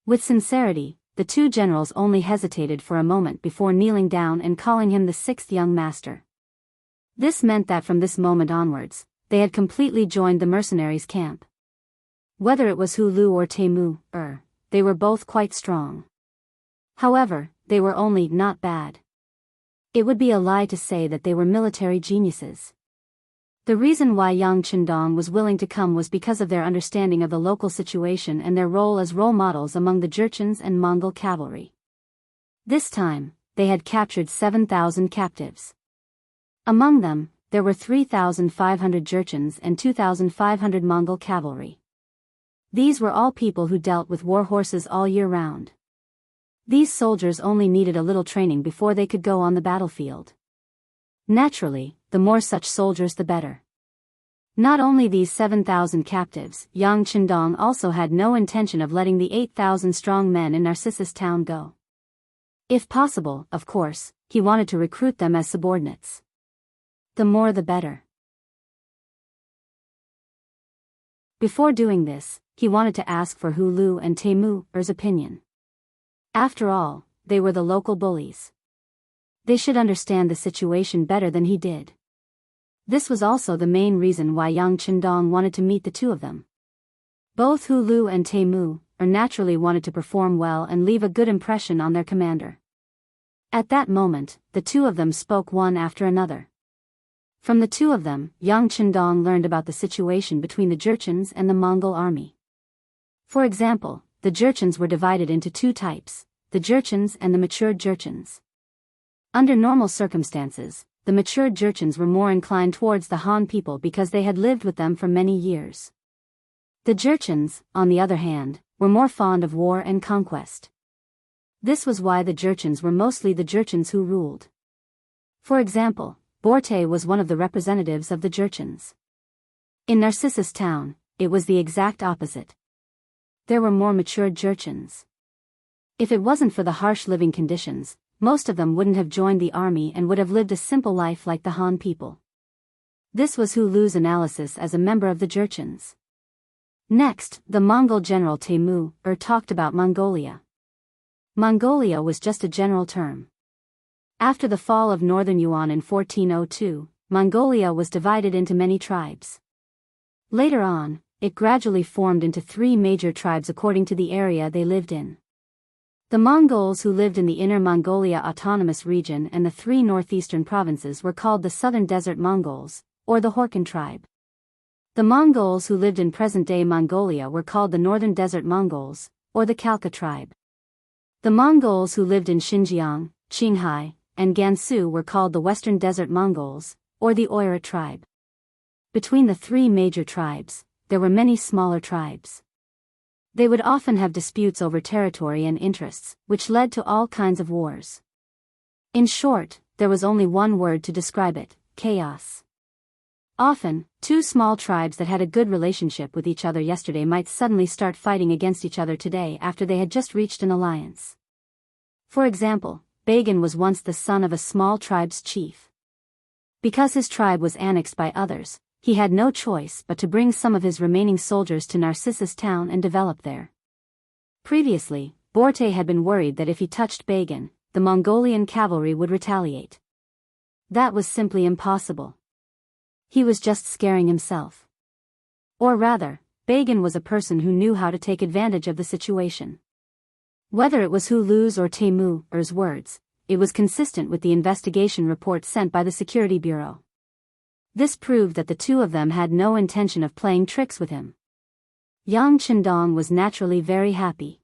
With sincerity, the 2 generals only hesitated for a moment before kneeling down and calling him the 6th young master. This meant that from this moment onwards, they had completely joined the mercenaries' camp. Whether it was Hu Lu or Temu, they were both quite strong. However, they were only not bad. It would be a lie to say that they were military geniuses. The reason why Yang Chendong was willing to come was because of their understanding of the local situation and their role as role models among the Jurchens and Mongol cavalry. This time, they had captured 7,000 captives. Among them, there were 3,500 Jurchens and 2,500 Mongol cavalry. These were all people who dealt with war horses all year round. These soldiers only needed a little training before they could go on the battlefield. Naturally, the more such soldiers the better. Not only these 7,000 captives, Yang Chendong also had no intention of letting the 8,000 strong men in Narcissus town go. If possible, of course, he wanted to recruit them as subordinates. The more the better. Before doing this, he wanted to ask for Hu Lu and Temu's opinion. After all, they were the local bullies. They should understand the situation better than he did. This was also the main reason why Yang Chendong wanted to meet the 2 of them. Both Hu Lu and Temu naturally wanted to perform well and leave a good impression on their commander. At that moment, the 2 of them spoke one after another. From the 2 of them, Yang Chendong learned about the situation between the Jurchens and the Mongol army. For example, the Jurchens were divided into 2 types, the Jurchens and the matured Jurchens. Under normal circumstances, the matured Jurchens were more inclined towards the Han people because they had lived with them for many years. The Jurchens, on the other hand, were more fond of war and conquest. This was why the Jurchens were mostly the Jurchens who ruled. For example, Borte was one of the representatives of the Jurchens. In Narcissus town, it was the exact opposite. There were more matured Jurchens. If it wasn't for the harsh living conditions, most of them wouldn't have joined the army and would have lived a simple life like the Han people. This was Hu Lu's analysis as a member of the Jurchens. Next, the Mongol general Temu talked about Mongolia. Mongolia was just a general term. After the fall of northern Yuan in 1402, Mongolia was divided into many tribes. Later on, it gradually formed into three major tribes according to the area they lived in. The Mongols who lived in the Inner Mongolia Autonomous Region and the three northeastern provinces were called the Southern Desert Mongols, or the Horkan tribe. The Mongols who lived in present-day Mongolia were called the Northern Desert Mongols, or the Khalkha tribe. The Mongols who lived in Xinjiang, Qinghai, and Gansu were called the Western Desert Mongols, or the Oirat tribe. Between the three major tribes, there were many smaller tribes. They would often have disputes over territory and interests, which led to all kinds of wars. In short, there was only one word to describe it: chaos. Often, two small tribes that had a good relationship with each other yesterday might suddenly start fighting against each other today after they had just reached an alliance. For example, Bagan was once the son of a small tribe's chief. Because his tribe was annexed by others, he had no choice but to bring some of his remaining soldiers to Narcissus town and develop there. Previously, Borte had been worried that if he touched Bagan, the Mongolian cavalry would retaliate. That was simply impossible. He was just scaring himself. Or rather, Bagan was a person who knew how to take advantage of the situation. Whether it was Hulu's or Temu's words, it was consistent with the investigation report sent by the Security Bureau. This proved that the two of them had no intention of playing tricks with him. Yang Chendong was naturally very happy.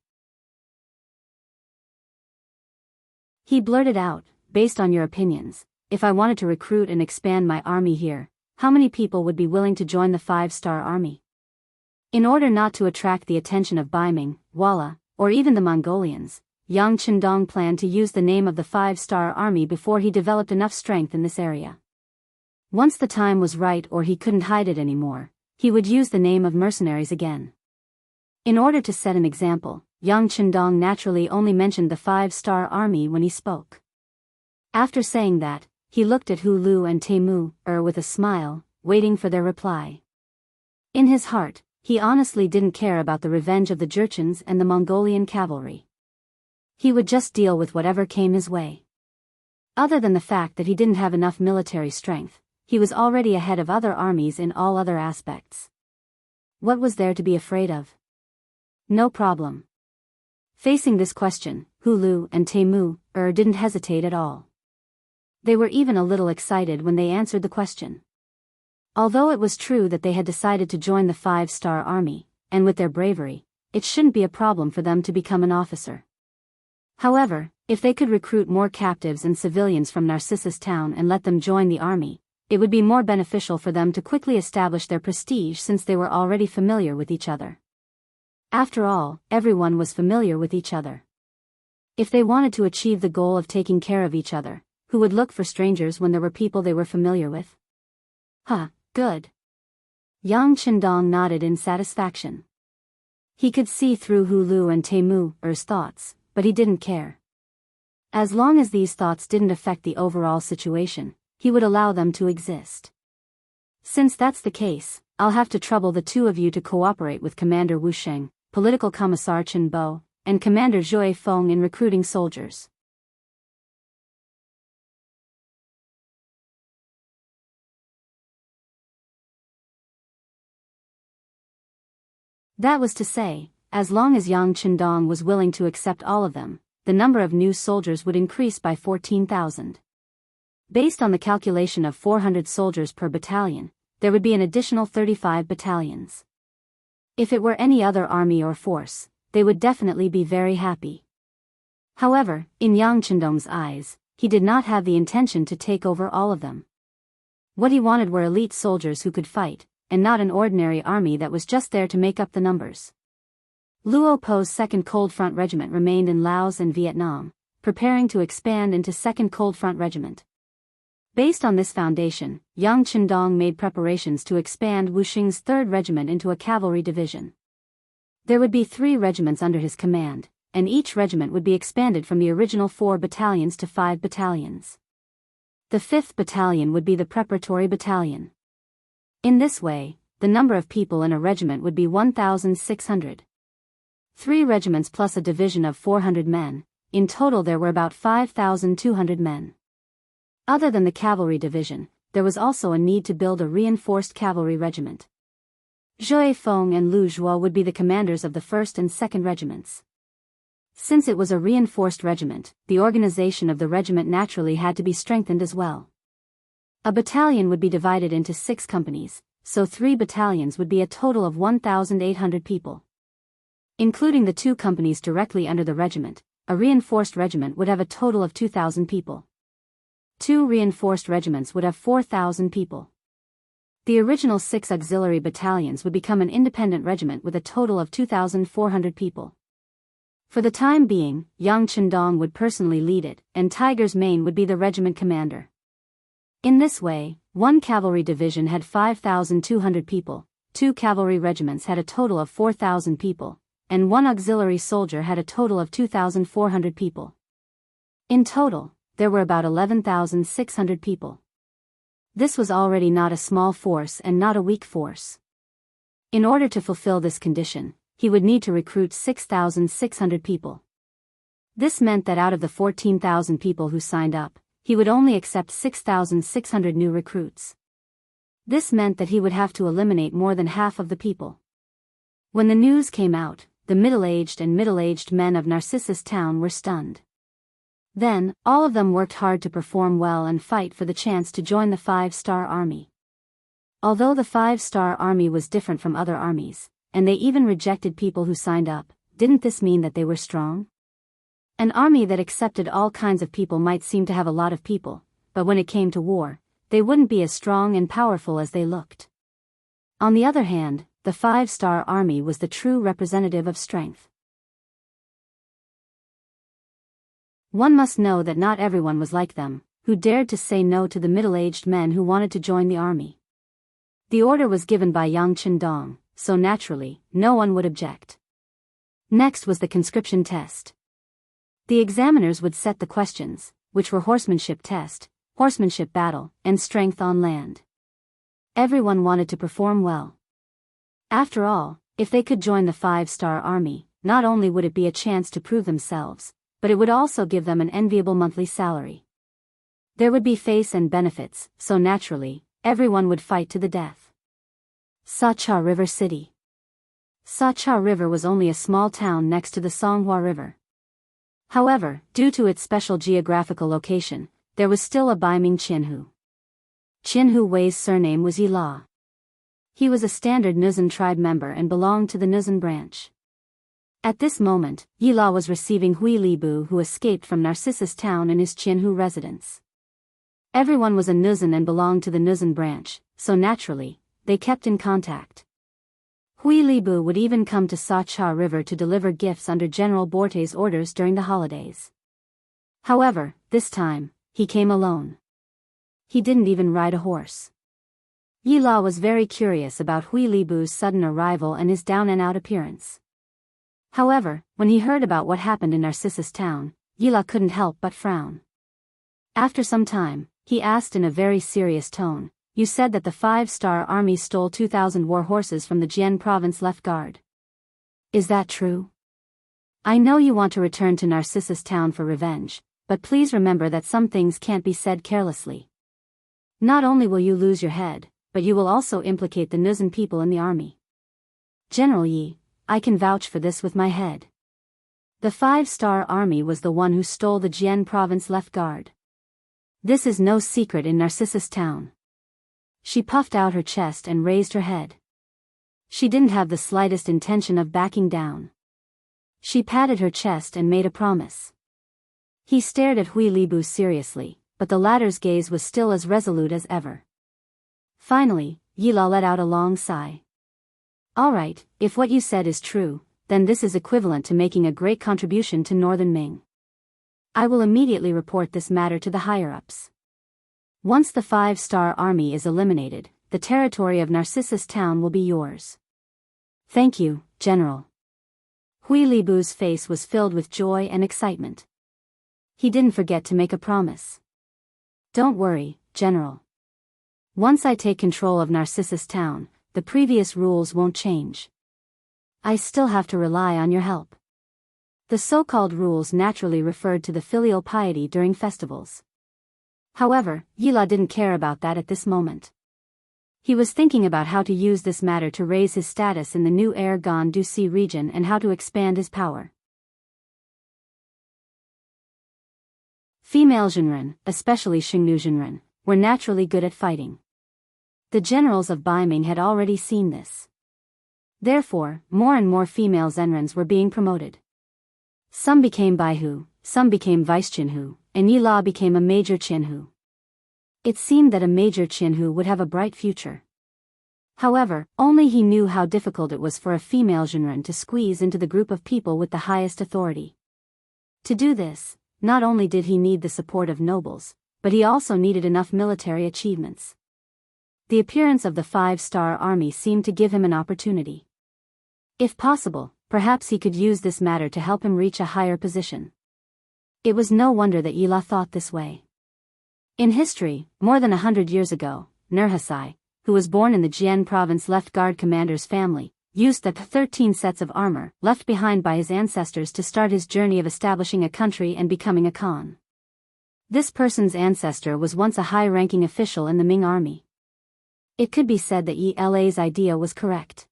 He blurted out, "Based on your opinions, if I wanted to recruit and expand my army here, how many people would be willing to join the 5-star army?" In order not to attract the attention of Baiming, Walla, or even the Mongolians, Yang Chendong planned to use the name of the 5-star army before he developed enough strength in this area. Once the time was right or he couldn't hide it anymore, he would use the name of mercenaries again. In order to set an example, Yang Chendong naturally only mentioned the 5-star army when he spoke. After saying that, he looked at Hulu and Temu with a smile, waiting for their reply. In his heart, he honestly didn't care about the revenge of the Jurchens and the Mongolian cavalry. He would just deal with whatever came his way. Other than the fact that he didn't have enough military strength, he was already ahead of other armies in all other aspects. What was there to be afraid of? No problem. Facing this question, Hulu and Temu didn't hesitate at all. They were even a little excited when they answered the question. Although it was true that they had decided to join the 5-star army, and with their bravery, it shouldn't be a problem for them to become an officer. However, if they could recruit more captives and civilians from Narcissus town and let them join the army, it would be more beneficial for them to quickly establish their prestige since they were already familiar with each other. After all, everyone was familiar with each other. If they wanted to achieve the goal of taking care of each other, who would look for strangers when there were people they were familiar with? Good. Yang Chendong nodded in satisfaction. He could see through Hulu and Temu's thoughts, but he didn't care. As long as these thoughts didn't affect the overall situation, he would allow them to exist. Since that's the case, I'll have to trouble the two of you to cooperate with Commander Wu Sheng, Political Commissar Chen Bo, and Commander Zhui Feng in recruiting soldiers. That was to say, as long as Yang Chendong was willing to accept all of them, the number of new soldiers would increase by 14,000. Based on the calculation of 400 soldiers per battalion, there would be an additional 35 battalions. If it were any other army or force, they would definitely be very happy. However, in Yang Chendong's eyes, he did not have the intention to take over all of them. What he wanted were elite soldiers who could fight, and not an ordinary army that was just there to make up the numbers. Luo Po's 2nd Cold Front Regiment remained in Laos and Vietnam, preparing to expand into 2nd Cold Front Regiment. Based on this foundation, Yang Chendong made preparations to expand Wuxing's 3rd Regiment into a cavalry division. There would be 3 regiments under his command, and each regiment would be expanded from the original 4 battalions to 5 battalions. The 5th battalion would be the preparatory battalion. In this way, the number of people in a regiment would be 1,600. 3 regiments plus a division of 400 men, in total there were about 5,200 men. Other than the cavalry division, there was also a need to build a reinforced cavalry regiment. Zhou Feng and Lu Zhuo would be the commanders of the 1st and 2nd regiments. Since it was a reinforced regiment, the organization of the regiment naturally had to be strengthened as well. A battalion would be divided into 6 companies, so 3 battalions would be a total of 1,800 people. Including the 2 companies directly under the regiment, a reinforced regiment would have a total of 2,000 people. 2 reinforced regiments would have 4,000 people. The original 6 auxiliary battalions would become an independent regiment with a total of 2,400 people. For the time being, Yang Chendong would personally lead it, and Tiger's Mane would be the regiment commander. In this way, 1 cavalry division had 5,200 people, 2 cavalry regiments had a total of 4,000 people, and 1 auxiliary soldier had a total of 2,400 people. In total, there were about 11,600 people. This was already not a small force and not a weak force. In order to fulfill this condition, he would need to recruit 6,600 people. This meant that out of the 14,000 people who signed up, he would only accept 6,600 new recruits. This meant that he would have to eliminate more than half of the people. When the news came out, the middle-aged and middle-aged men of Narcissus Town were stunned. Then, all of them worked hard to perform well and fight for the chance to join the 5-star army. Although the 5-star army was different from other armies, and they even rejected people who signed up, didn't this mean that they were strong? An army that accepted all kinds of people might seem to have a lot of people, but when it came to war, they wouldn't be as strong and powerful as they looked. On the other hand, the 5-star army was the true representative of strength. One must know that not everyone was like them, who dared to say no to the middle-aged men who wanted to join the army. The order was given by Yang Chendong, so naturally, no one would object. Next was the conscription test. The examiners would set the questions, which were horsemanship test, horsemanship battle, and strength on land. Everyone wanted to perform well. After all, if they could join the 5-star army, not only would it be a chance to prove themselves, but it would also give them an enviable monthly salary. There would be face and benefits, so naturally, everyone would fight to the death. Sacha River City. Sacha River was only a small town next to the Songhua River. However, due to its special geographical location, there was still a Baiming Jianghu. Jianghu Wei's surname was Yila. He was a standard Nuzan tribe member and belonged to the Nuzan branch. At this moment, Yila was receiving Hui Libu, who escaped from Narcissus Town in his Jianghu residence. Everyone was a Nuzan and belonged to the Nuzan branch, so naturally, they kept in contact. Hui Libu would even come to Sacha River to deliver gifts under General Borte's orders during the holidays. However, this time, he came alone. He didn't even ride a horse. Yila was very curious about Hui Libu's sudden arrival and his down-and-out appearance. However, when he heard about what happened in Narcissus Town, Yila couldn't help but frown. After some time, he asked in a very serious tone, "You said that the 5-star army stole 2,000 war horses from the Jian province left guard. Is that true? I know you want to return to Narcissus Town for revenge, but please remember that some things can't be said carelessly. Not only will you lose your head, but you will also implicate the Nuzan people in the army. General Yi, I can vouch for this with my head. The 5-star army was the one who stole the Jian province left guard. This is no secret in Narcissus Town." She puffed out her chest and raised her head. She didn't have the slightest intention of backing down. She patted her chest and made a promise. He stared at Hui Libu seriously, but the latter's gaze was still as resolute as ever. Finally, Yila let out a long sigh. "All right, if what you said is true, then this is equivalent to making a great contribution to Northern Ming. I will immediately report this matter to the higher-ups. Once the 5-star army is eliminated, the territory of Narcissus Town will be yours." "Thank you, General." Hui Libu's face was filled with joy and excitement. He didn't forget to make a promise. "Don't worry, General. Once I take control of Narcissus Town, the previous rules won't change. I still have to rely on your help." The so-called rules naturally referred to the filial piety during festivals. However, Yila didn't care about that at this moment. He was thinking about how to use this matter to raise his status in the new Gandu region and how to expand his power. Female Zhenren, especially Xingnu Zhenren, were naturally good at fighting. The generals of Baiming had already seen this. Therefore, more and more female Zhenrens were being promoted. Some became Baihu, some became Vice Jianhu, and Yila became a Major Qianhu. It seemed that a Major Qianhu would have a bright future. However, only he knew how difficult it was for a female Zhenren to squeeze into the group of people with the highest authority. To do this, not only did he need the support of nobles, but he also needed enough military achievements. The appearance of the 5-star army seemed to give him an opportunity. If possible, perhaps he could use this matter to help him reach a higher position. It was no wonder that Yila thought this way. In history, more than 100 years ago, Nurhasai, who was born in the Jian province left guard commander's family, used the 13 sets of armor left behind by his ancestors to start his journey of establishing a country and becoming a Khan. This person's ancestor was once a high-ranking official in the Ming army. It could be said that Yila's idea was correct.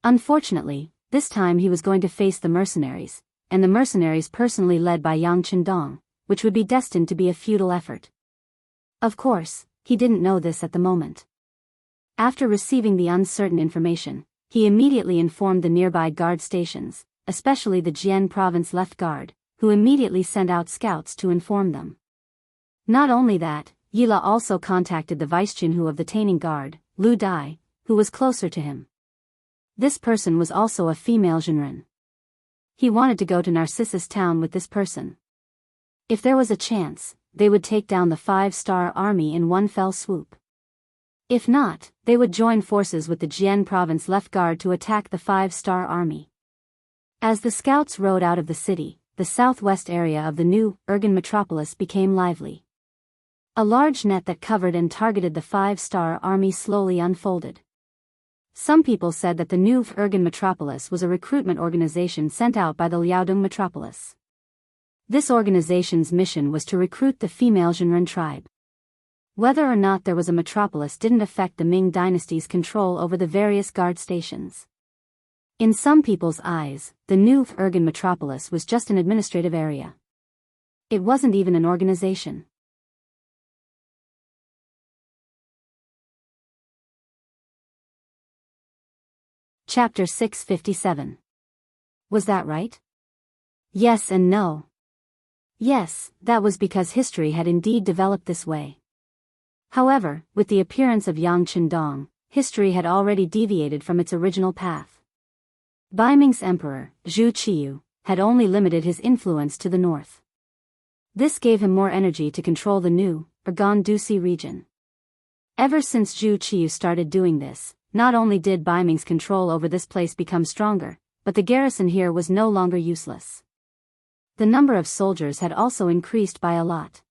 Unfortunately, this time he was going to face the mercenaries, and the mercenaries personally led by Yang Qindong, which would be destined to be a futile effort. Of course, he didn't know this at the moment. After receiving the uncertain information, he immediately informed the nearby guard stations, especially the Jian province left guard, who immediately sent out scouts to inform them. Not only that, Yila also contacted the Vice Jinhu of the Taining Guard, Lu Dai, who was closer to him. This person was also a female Zhenren. He wanted to go to Narcissus town with this person. If there was a chance, they would take down the 5-star army in one fell swoop. If not, they would join forces with the Jian province left guard to attack the 5-star army. As the scouts rode out of the city, the southwest area of the new Urgan metropolis became lively. A large net that covered and targeted the 5-star army slowly unfolded. Some people said that the new Urgan metropolis was a recruitment organization sent out by the Liaodong metropolis. This organization's mission was to recruit the female Zhenren tribe. Whether or not there was a metropolis didn't affect the Ming dynasty's control over the various guard stations. In some people's eyes, the new Urgan metropolis was just an administrative area. It wasn't even an organization. Chapter 657. Was that right? Yes and no. Yes, that was because history had indeed developed this way. However, with the appearance of Yang Qindong, history had already deviated from its original path. Baiming's emperor, Zhu Qiyu, had only limited his influence to the north. This gave him more energy to control the new, Gandu region. Ever since Zhu Qiyu started doing this, not only did Baiming's control over this place become stronger, but the garrison here was no longer useless. The number of soldiers had also increased by a lot.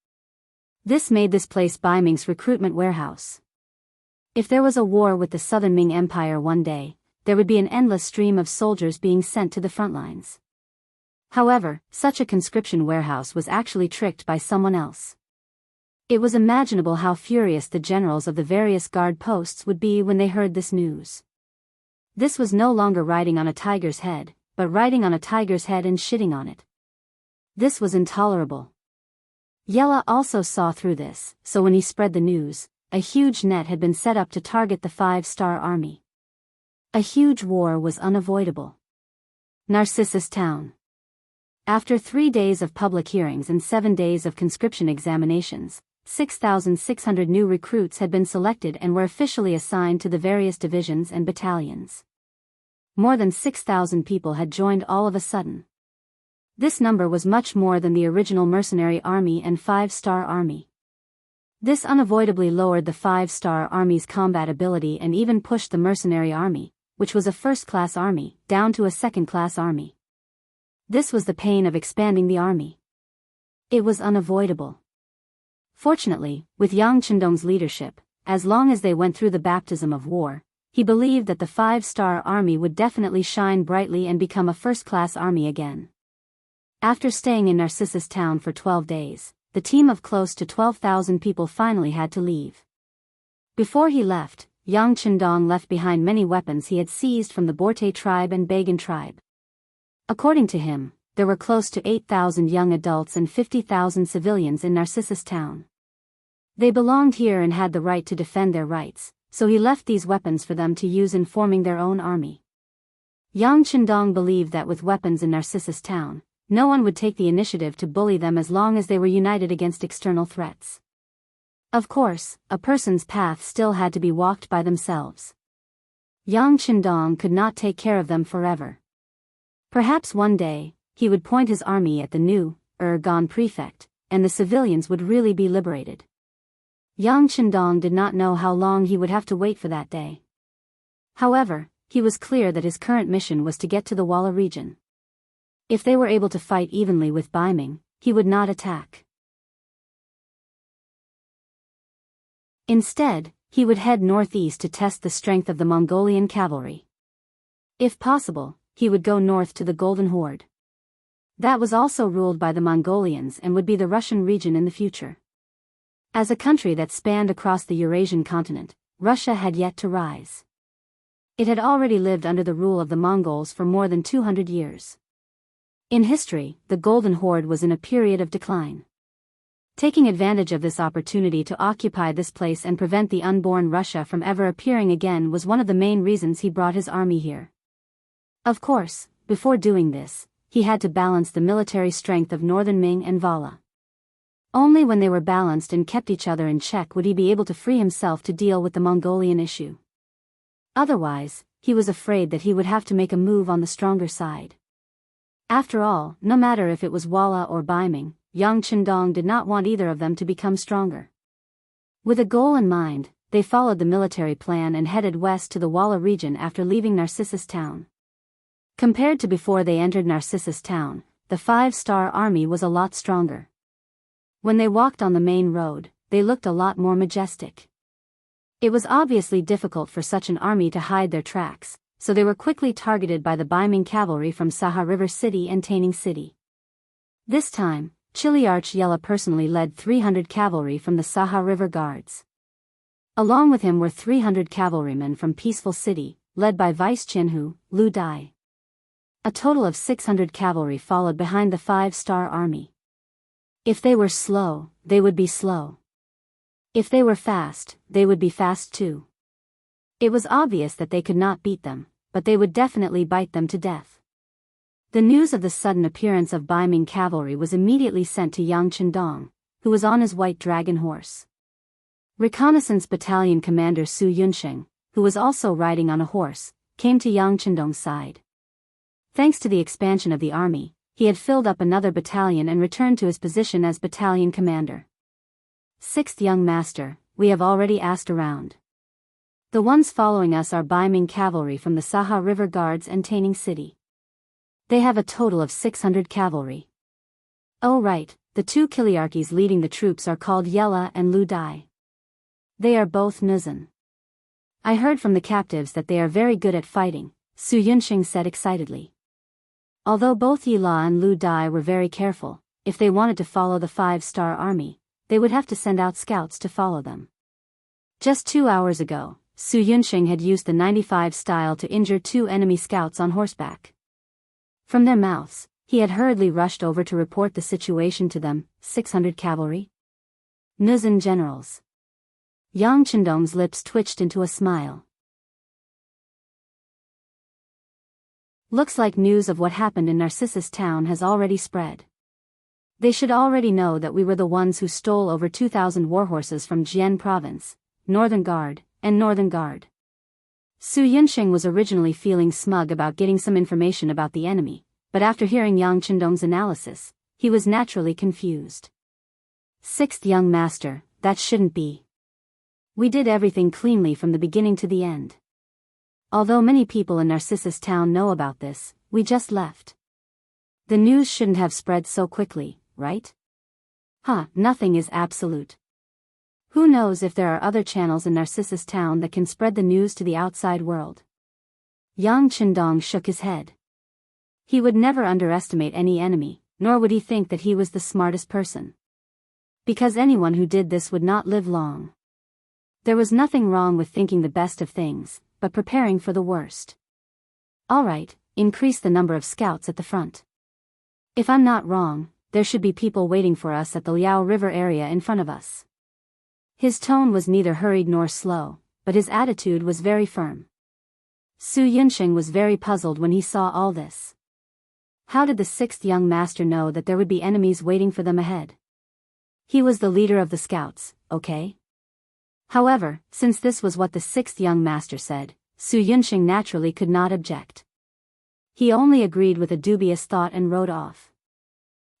This made this place Baiming's recruitment warehouse. If there was a war with the Southern Ming Empire one day, there would be an endless stream of soldiers being sent to the front lines. However, such a conscription warehouse was actually tricked by someone else. It was imaginable how furious the generals of the various guard posts would be when they heard this news. This was no longer riding on a tiger's head, but riding on a tiger's head and shitting on it. This was intolerable. Yela also saw through this, so when he spread the news, a huge net had been set up to target the 5-star army. A huge war was unavoidable. Narcissus town. After 3 days of public hearings and 7 days of conscription examinations, 6,600 new recruits had been selected and were officially assigned to the various divisions and battalions. More than 6,000 people had joined all of a sudden. This number was much more than the original mercenary army and 5-star army. This unavoidably lowered the 5-star army's combat ability and even pushed the mercenary army, which was a first-class army, down to a second-class army. This was the pain of expanding the army. It was unavoidable. Fortunately, with Yang Qindong's leadership, as long as they went through the baptism of war, he believed that the 5-star army would definitely shine brightly and become a first-class army again. After staying in Narcissus town for 12 days, the team of close to 12,000 people finally had to leave. Before he left, Yang Chendong left behind many weapons he had seized from the Borte tribe and Bagan tribe. According to him, there were close to 8,000 young adults and 50,000 civilians in Narcissus town. They belonged here and had the right to defend their rights, so he left these weapons for them to use in forming their own army. Yang Chendong believed that with weapons in Narcissus town, no one would take the initiative to bully them as long as they were united against external threats. Of course, a person's path still had to be walked by themselves. Yang Chendong could not take care of them forever. Perhaps one day, he would point his army at the new, gone prefect, and the civilians would really be liberated. Yang Chendong did not know how long he would have to wait for that day. However, he was clear that his current mission was to get to the Walla region. If they were able to fight evenly with Baiming, he would not attack. Instead, he would head northeast to test the strength of the Mongolian cavalry. If possible, he would go north to the Golden Horde. That was also ruled by the Mongolians and would be the Russian region in the future. As a country that spanned across the Eurasian continent, Russia had yet to rise. It had already lived under the rule of the Mongols for more than 200 years. In history, the Golden Horde was in a period of decline. Taking advantage of this opportunity to occupy this place and prevent the unborn Russia from ever appearing again was one of the main reasons he brought his army here. Of course, before doing this, he had to balance the military strength of Northern Ming and Vala. Only when they were balanced and kept each other in check would he be able to free himself to deal with the Mongolian issue. Otherwise, he was afraid that he would have to make a move on the stronger side. After all, no matter if it was Walla or Baiming, Yang Chendong did not want either of them to become stronger. With a goal in mind, they followed the military plan and headed west to the Walla region after leaving Narcissus town. Compared to before they entered Narcissus town, the 5-star army was a lot stronger. When they walked on the main road, they looked a lot more majestic. It was obviously difficult for such an army to hide their tracks, so they were quickly targeted by the Baiming cavalry from Saha River City and Taining City. This time, Chiliarch Yella personally led 300 cavalry from the Saha River Guards. Along with him were 300 cavalrymen from Peaceful City, led by Vice Jianghu, Lu Dai. A total of 600 cavalry followed behind the 5-star army. If they were slow, they would be slow. If they were fast, they would be fast too. It was obvious that they could not beat them, but they would definitely bite them to death. The news of the sudden appearance of Baiming cavalry was immediately sent to Yang Chendong, who was on his white dragon horse. Reconnaissance Battalion Commander Su Yunsheng, who was also riding on a horse, came to Yang Chendong's side. Thanks to the expansion of the army, he had filled up another battalion and returned to his position as battalion commander. 6th Young Master, we have already asked around. The ones following us are Baiming cavalry from the Saha River Guards and Taining City. They have a total of 600 cavalry. Oh right, the 2 Kiliarchis leading the troops are called Yella and Lu Dai. They are both Nuzan. I heard from the captives that they are very good at fighting, Su Yunsheng said excitedly. Although both Yella and Lu Dai were very careful, if they wanted to follow the 5-star army, they would have to send out scouts to follow them. Just 2 hours ago, Su Yunsheng had used the 95 style to injure 2 enemy scouts on horseback. From their mouths, he had hurriedly rushed over to report the situation to them, 600 cavalry. Nuzan generals. Yang Chendong's lips twitched into a smile. Looks like news of what happened in Narcissus town has already spread. They should already know that we were the ones who stole over 2,000 warhorses from Jian province, Northern Guard, and Northern Guard. Su Yunsheng was originally feeling smug about getting some information about the enemy, but after hearing Yang Chendong's analysis, he was naturally confused. 6th Young Master, that shouldn't be. We did everything cleanly from the beginning to the end. Although many people in Narcissus town know about this, we just left. The news shouldn't have spread so quickly, right? Nothing is absolute. Who knows if there are other channels in Narcissus town that can spread the news to the outside world? Yang Chendong shook his head. He would never underestimate any enemy, nor would he think that he was the smartest person. Because anyone who did this would not live long. There was nothing wrong with thinking the best of things, but preparing for the worst. All right, increase the number of scouts at the front. If I'm not wrong, there should be people waiting for us at the Liao River area in front of us. His tone was neither hurried nor slow, but his attitude was very firm. Su Yunsheng was very puzzled when he saw all this. How did the sixth young master know that there would be enemies waiting for them ahead? He was the leader of the scouts, okay? However, since this was what the sixth young master said, Su Yunsheng naturally could not object. He only agreed with a dubious thought and rode off.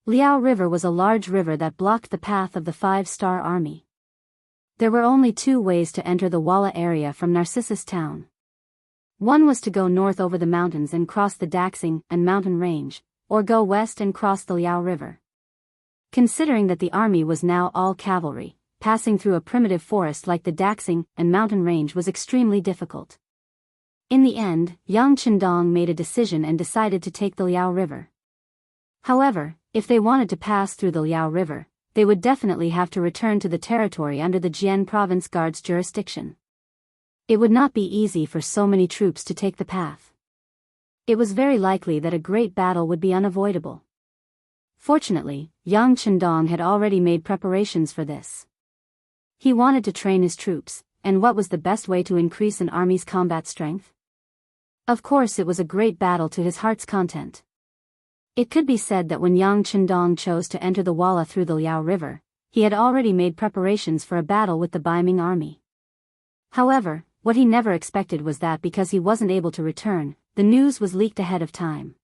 Liao River was a large river that blocked the path of the five-star army. There were only two ways to enter the Walla area from Narcissus town. One was to go north over the mountains and cross the Daxing and mountain range, or go west and cross the Liao River. Considering that the army was now all cavalry, passing through a primitive forest like the Daxing and mountain range was extremely difficult. In the end, Yang Qindong made a decision and decided to take the Liao River. However, if they wanted to pass through the Liao River, they would definitely have to return to the territory under the Jian Province Guard's jurisdiction. It would not be easy for so many troops to take the path. It was very likely that a great battle would be unavoidable. Fortunately, Yang Qindong had already made preparations for this. He wanted to train his troops, and what was the best way to increase an army's combat strength? Of course, it was a great battle to his heart's content. It could be said that when Yang Qindong chose to enter the Walla through the Liao River, he had already made preparations for a battle with the Baiming army. However, what he never expected was that because he wasn't able to return, the news was leaked ahead of time.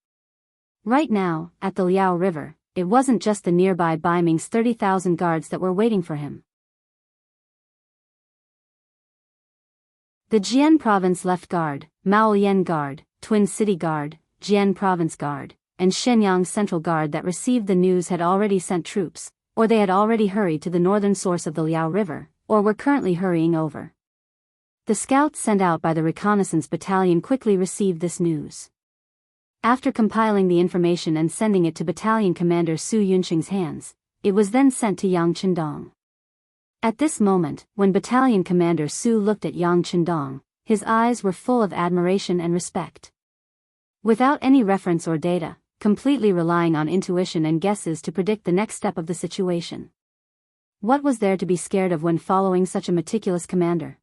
Right now, at the Liao River, it wasn't just the nearby Baiming's 30,000 guards that were waiting for him. The Jian Province Left Guard, Maolian Guard, Twin City Guard, Jian Province Guard, and Shenyang Central Guard that received the news had already sent troops, or they had already hurried to the northern source of the Liao River, or were currently hurrying over. The scouts sent out by the reconnaissance battalion quickly received this news. After compiling the information and sending it to Battalion Commander Su Yunsheng's hands, it was then sent to Yang Qindong. At this moment, when Battalion Commander Su looked at Yang Qindong, his eyes were full of admiration and respect. Without any reference or data, completely relying on intuition and guesses to predict the next step of the situation. What was there to be scared of when following such a meticulous commander?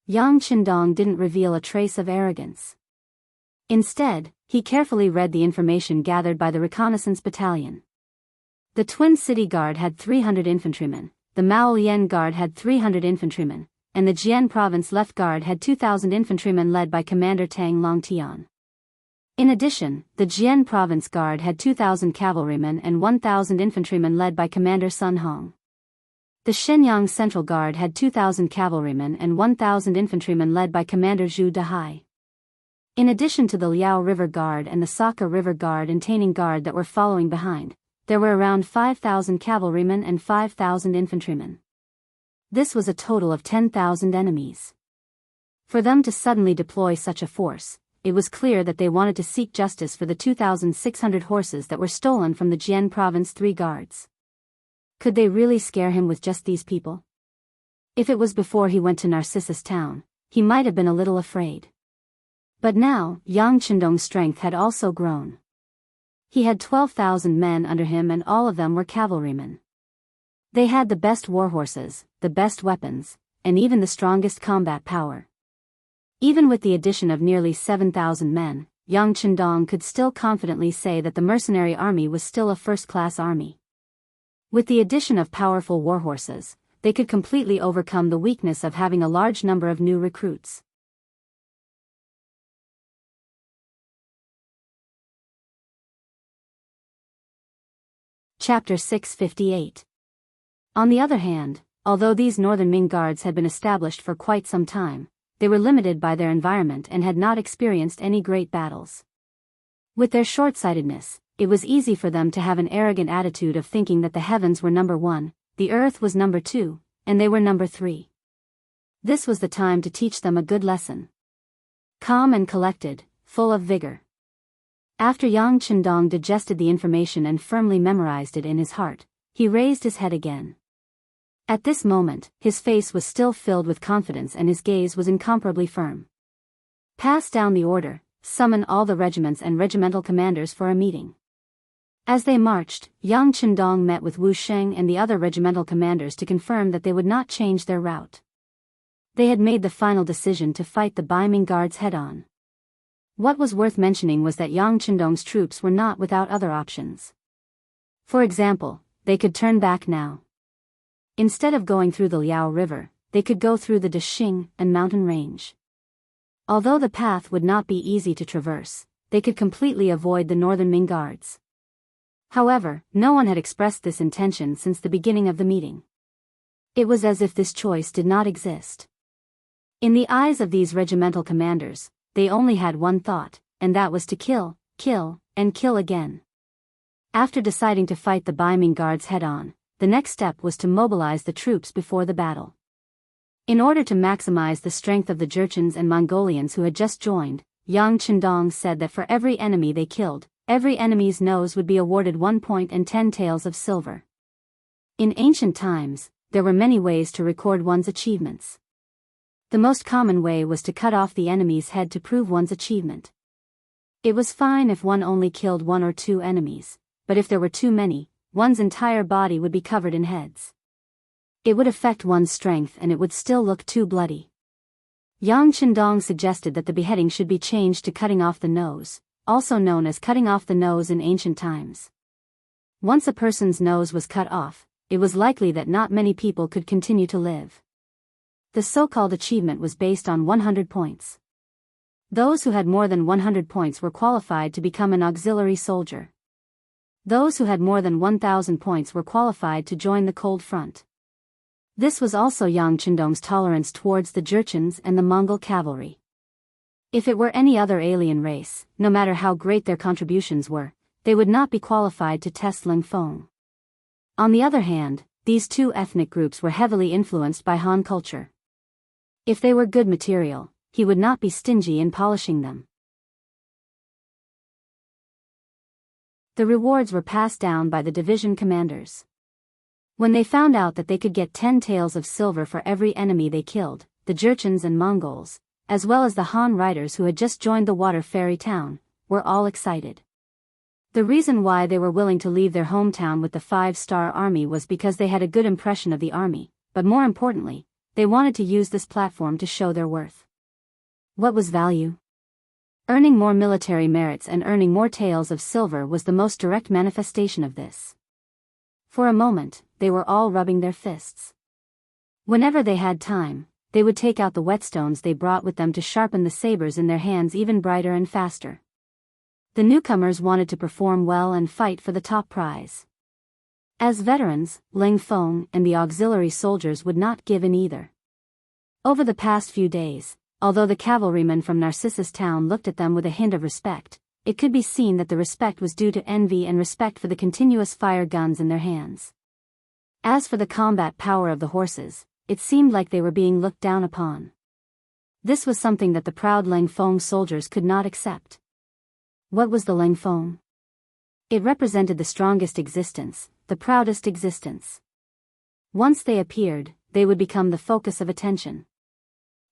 Yang Qindong didn't reveal a trace of arrogance. Instead, he carefully read the information gathered by the reconnaissance battalion. The Twin City Guard had 300 infantrymen, the Maolian Guard had 300 infantrymen, and the Jian Province Left Guard had 2,000 infantrymen led by Commander Tang Longtian. In addition, the Jian Province Guard had 2,000 cavalrymen and 1,000 infantrymen led by Commander Sun Hong. The Shenyang Central Guard had 2,000 cavalrymen and 1,000 infantrymen led by Commander Zhu Dehai. In addition to the Liao River Guard and the Saka River Guard and Taining Guard that were following behind, there were around 5,000 cavalrymen and 5,000 infantrymen. This was a total of 10,000 enemies. For them to suddenly deploy such a force, it was clear that they wanted to seek justice for the 2,600 horses that were stolen from the Jian Province 3 guards. Could they really scare him with just these people? If it was before he went to Narcissus town, he might have been a little afraid. But now, Yang Qindong's strength had also grown. He had 12,000 men under him and all of them were cavalrymen. They had the best war horses, the best weapons, and even the strongest combat power. Even with the addition of nearly 7,000 men, Yang Qindong could still confidently say that the mercenary army was still a first-class army. With the addition of powerful war horses, they could completely overcome the weakness of having a large number of new recruits. Chapter 658. On the other hand, although these northern Ming guards had been established for quite some time, they were limited by their environment and had not experienced any great battles. With their short-sightedness, it was easy for them to have an arrogant attitude of thinking that the heavens were number 1, the earth was number 2, and they were number 3. This was the time to teach them a good lesson. Calm and collected, full of vigor. After Yang Qindong digested the information and firmly memorized it in his heart, he raised his head again. At this moment, his face was still filled with confidence and his gaze was incomparably firm. Pass down the order, summon all the regiments and regimental commanders for a meeting. As they marched, Yang Chendong met with Wu Sheng and the other regimental commanders to confirm that they would not change their route. They had made the final decision to fight the Baiming guards head-on. What was worth mentioning was that Yang Chendong's troops were not without other options. For example, they could turn back now. Instead of going through the Liao River, they could go through the Dexing and mountain range. Although the path would not be easy to traverse, they could completely avoid the northern Ming guards. However, no one had expressed this intention since the beginning of the meeting. It was as if this choice did not exist. In the eyes of these regimental commanders, they only had one thought, and that was to kill, kill, and kill again. After deciding to fight the Baiming guards head-on, the next step was to mobilize the troops before the battle. In order to maximize the strength of the Jurchens and Mongolians who had just joined, Yang Chendong said that for every enemy they killed, every enemy's nose would be awarded 1 point and 10 taels of silver. In ancient times, there were many ways to record one's achievements. The most common way was to cut off the enemy's head to prove one's achievement. It was fine if one only killed 1 or 2 enemies, but if there were too many, one's entire body would be covered in heads. It would affect one's strength and it would still look too bloody. Yang Chendong suggested that the beheading should be changed to cutting off the nose, also known as cutting off the nose in ancient times. Once a person's nose was cut off, it was likely that not many people could continue to live. The so-called achievement was based on 100 points. Those who had more than 100 points were qualified to become an auxiliary soldier. Those who had more than 1,000 points were qualified to join the Cold Front. This was also Yang Chendong's tolerance towards the Jurchens and the Mongol cavalry. If it were any other alien race, no matter how great their contributions were, they would not be qualified to test Lingfeng. On the other hand, these two ethnic groups were heavily influenced by Han culture. If they were good material, he would not be stingy in polishing them. The rewards were passed down by the division commanders. When they found out that they could get 10 taels of silver for every enemy they killed, the Jurchens and Mongols, as well as the Han riders who had just joined the water ferry town, were all excited. The reason why they were willing to leave their hometown with the 5-star army was because they had a good impression of the army, but more importantly, they wanted to use this platform to show their worth. What was value? Earning more military merits and earning more taels of silver was the most direct manifestation of this. For a moment, they were all rubbing their fists. Whenever they had time, they would take out the whetstones they brought with them to sharpen the sabers in their hands even brighter and faster. The newcomers wanted to perform well and fight for the top prize. As veterans, Lingfeng and the auxiliary soldiers would not give in either. Over the past few days, although the cavalrymen from Narcissus Town looked at them with a hint of respect, it could be seen that the respect was due to envy and respect for the continuous fire guns in their hands. As for the combat power of the horses, it seemed like they were being looked down upon. This was something that the proud Lingfeng soldiers could not accept. What was the Lingfeng? It represented the strongest existence, the proudest existence. Once they appeared, they would become the focus of attention.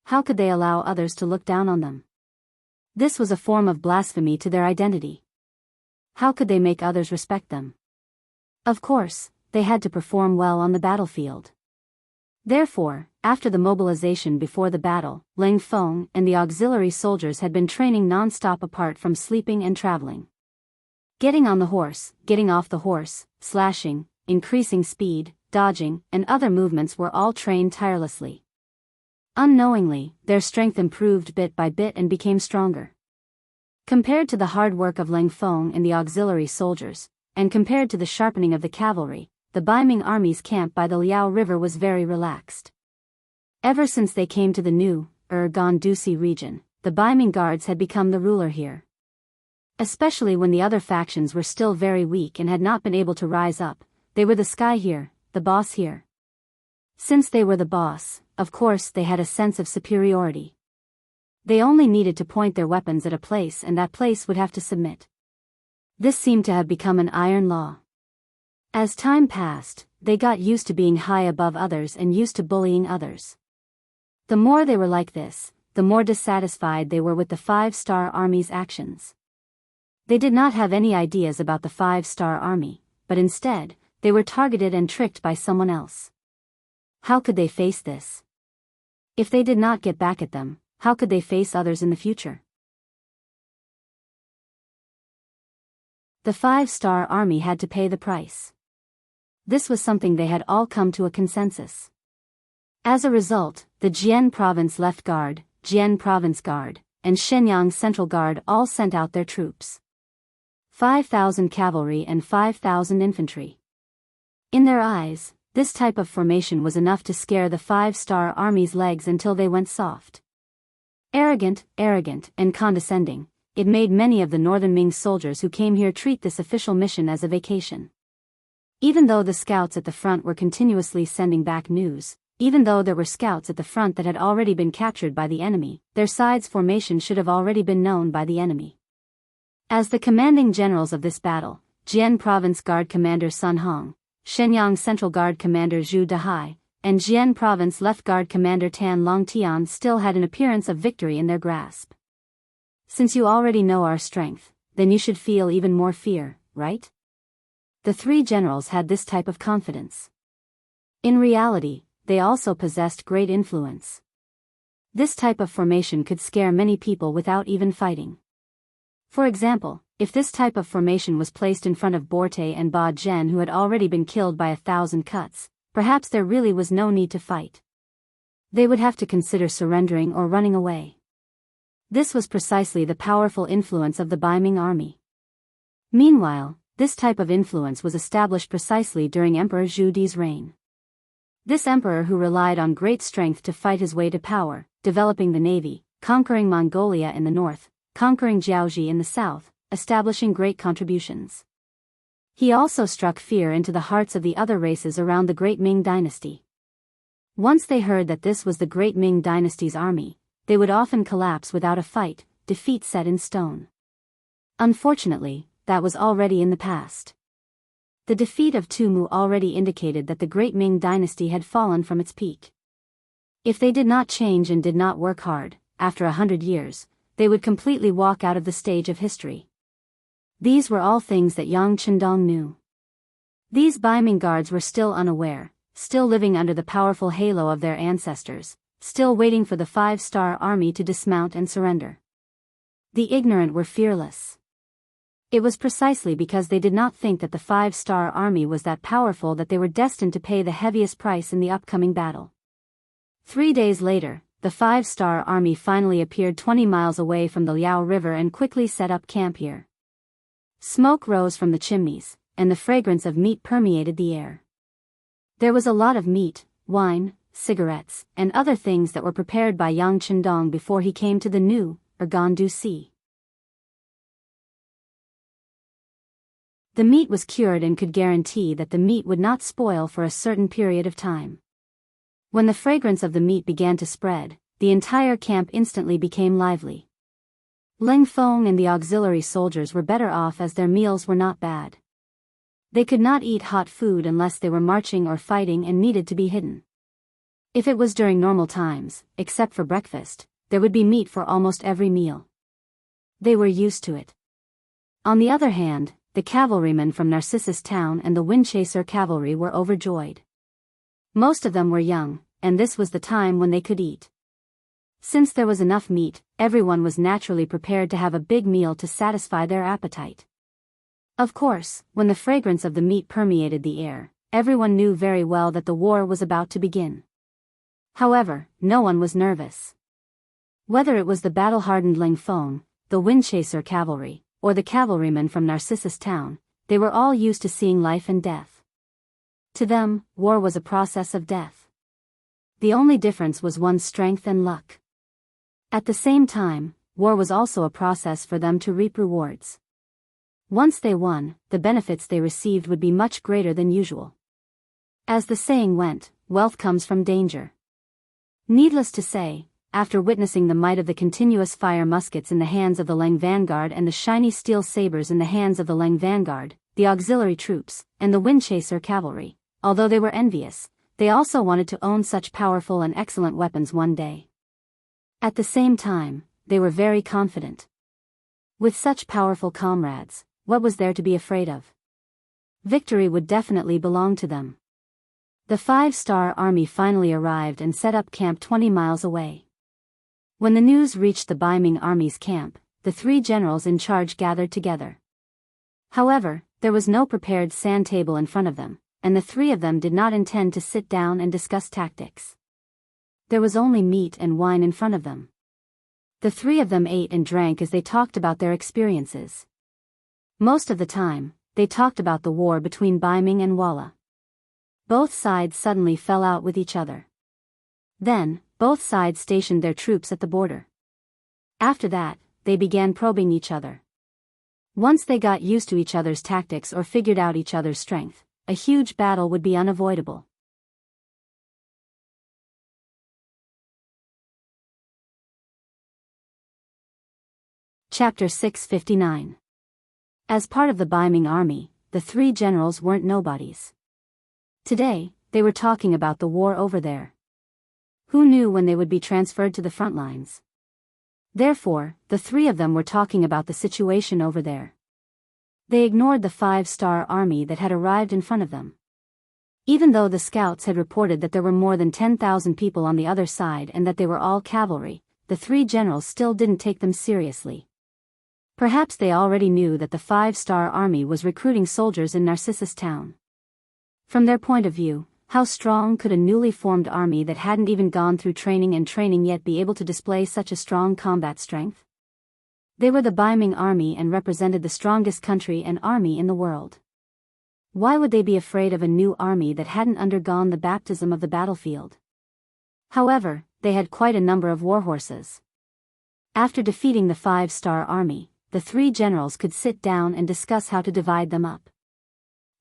How could they allow others to look down on them? This was a form of blasphemy to their identity. How could they make others respect them? Of course, they had to perform well on the battlefield. Therefore, after the mobilization before the battle, Lingfeng and the auxiliary soldiers had been training non-stop apart from sleeping and traveling. Getting on the horse, getting off the horse, slashing, increasing speed, dodging, and other movements were all trained tirelessly. Unknowingly, their strength improved bit by bit and became stronger. Compared to the hard work of Lingfeng and the auxiliary soldiers, and compared to the sharpening of the cavalry, the Baiming army's camp by the Liao River was very relaxed. Ever since they came to the new, Gandusi region, the Baiming guards had become the ruler here. Especially when the other factions were still very weak and had not been able to rise up, they were the sky here, the boss here. Since they were the boss, of course they had a sense of superiority. They only needed to point their weapons at a place and that place would have to submit. This seemed to have become an iron law. As time passed, they got used to being high above others and used to bullying others. The more they were like this, the more dissatisfied they were with the 5-star army's actions. They did not have any ideas about the 5-star army, but instead, they were targeted and tricked by someone else. How could they face this? If they did not get back at them, how could they face others in the future? The 5-star army had to pay the price. This was something they had all come to a consensus. As a result, the Jian Province Left Guard, Jian Province Guard, and Shenyang Central Guard all sent out their troops. 5,000 cavalry and 5,000 infantry. In their eyes, this type of formation was enough to scare the 5-star army's legs until they went soft. Arrogant, and condescending, it made many of the northern Ming soldiers who came here treat this official mission as a vacation. Even though the scouts at the front were continuously sending back news, even though there were scouts at the front that had already been captured by the enemy, their side's formation should have already been known by the enemy. As the commanding generals of this battle, Jian Province Guard Commander Sun Hong, Shenyang Central Guard Commander Zhu Dahai, and Jian Province Left Guard Commander Tan Longtian still had an appearance of victory in their grasp. Since you already know our strength, then you should feel even more fear, right? The three generals had this type of confidence. In reality, they also possessed great influence. This type of formation could scare many people without even fighting. For example, if this type of formation was placed in front of Borte and Ba Zhen, who had already been killed by 1,000 cuts, perhaps there really was no need to fight. They would have to consider surrendering or running away. This was precisely the powerful influence of the Baiming army. Meanwhile, this type of influence was established precisely during Emperor Zhu Di's reign. This emperor, who relied on great strength to fight his way to power, developing the navy, conquering Mongolia in the north, conquering Jiaoji in the south, establishing great contributions. He also struck fear into the hearts of the other races around the Great Ming Dynasty. Once they heard that this was the Great Ming Dynasty's army, they would often collapse without a fight, defeat set in stone. Unfortunately, that was already in the past. The defeat of Tumu already indicated that the Great Ming Dynasty had fallen from its peak. If they did not change and did not work hard, after 100 years, they would completely walk out of the stage of history. These were all things that Yang Chendong knew. These Baiming guards were still unaware, still living under the powerful halo of their ancestors, still waiting for the 5-star army to dismount and surrender. The ignorant were fearless. It was precisely because they did not think that the 5-star army was that powerful that they were destined to pay the heaviest price in the upcoming battle. 3 days later, the 5-star army finally appeared 20 miles away from the Liao River and quickly set up camp here. Smoke rose from the chimneys, and the fragrance of meat permeated the air. There was a lot of meat, wine, cigarettes, and other things that were prepared by Yang Chendong before he came to the new, Gandu Sea. The meat was cured and could guarantee that the meat would not spoil for a certain period of time. When the fragrance of the meat began to spread, the entire camp instantly became lively. Ling Feng and the auxiliary soldiers were better off as their meals were not bad. They could not eat hot food unless they were marching or fighting and needed to be hidden. If it was during normal times, except for breakfast, there would be meat for almost every meal. They were used to it. On the other hand, the cavalrymen from Narcissus Town and the Windchaser cavalry were overjoyed. Most of them were young, and this was the time when they could eat. Since there was enough meat, everyone was naturally prepared to have a big meal to satisfy their appetite. Of course, when the fragrance of the meat permeated the air, everyone knew very well that the war was about to begin. However, no one was nervous. Whether it was the battle-hardened Ling Feng, the Windchaser cavalry, or the cavalrymen from Narcissus Town, they were all used to seeing life and death. To them, war was a process of death. The only difference was one's strength and luck. At the same time, war was also a process for them to reap rewards. Once they won, the benefits they received would be much greater than usual. As the saying went, wealth comes from danger. Needless to say, after witnessing the might of the continuous fire muskets in the hands of the Leng vanguard and the shiny steel sabers in the hands of the Leng vanguard, the auxiliary troops, and the Windchaser cavalry, although they were envious, they also wanted to own such powerful and excellent weapons one day. At the same time, they were very confident. With such powerful comrades, what was there to be afraid of? Victory would definitely belong to them. The 5-star army finally arrived and set up camp 20 miles away. When the news reached the Biming army's camp, the 3 generals in charge gathered together. However, there was no prepared sand table in front of them, and the 3 of them did not intend to sit down and discuss tactics. There was only meat and wine in front of them. The 3 of them ate and drank as they talked about their experiences. Most of the time, they talked about the war between Biming and Walla. Both sides suddenly fell out with each other. Then, both sides stationed their troops at the border. After that, they began probing each other. Once they got used to each other's tactics or figured out each other's strength, a huge battle would be unavoidable. Chapter 659. As part of the Biming army, the 3 generals weren't nobodies. Today, they were talking about the war over there. Who knew when they would be transferred to the front lines? Therefore, the 3 of them were talking about the situation over there. They ignored the 5-star army that had arrived in front of them. Even though the scouts had reported that there were more than 10,000 people on the other side and that they were all cavalry, the 3 generals still didn't take them seriously. Perhaps they already knew that the 5-star army was recruiting soldiers in Narcissus town. From their point of view, how strong could a newly formed army that hadn't even gone through training yet be able to display such a strong combat strength? They were the Biming army and represented the strongest country and army in the world. Why would they be afraid of a new army that hadn't undergone the baptism of the battlefield? However, they had quite a number of warhorses. After defeating the 5-star army, the 3 generals could sit down and discuss how to divide them up.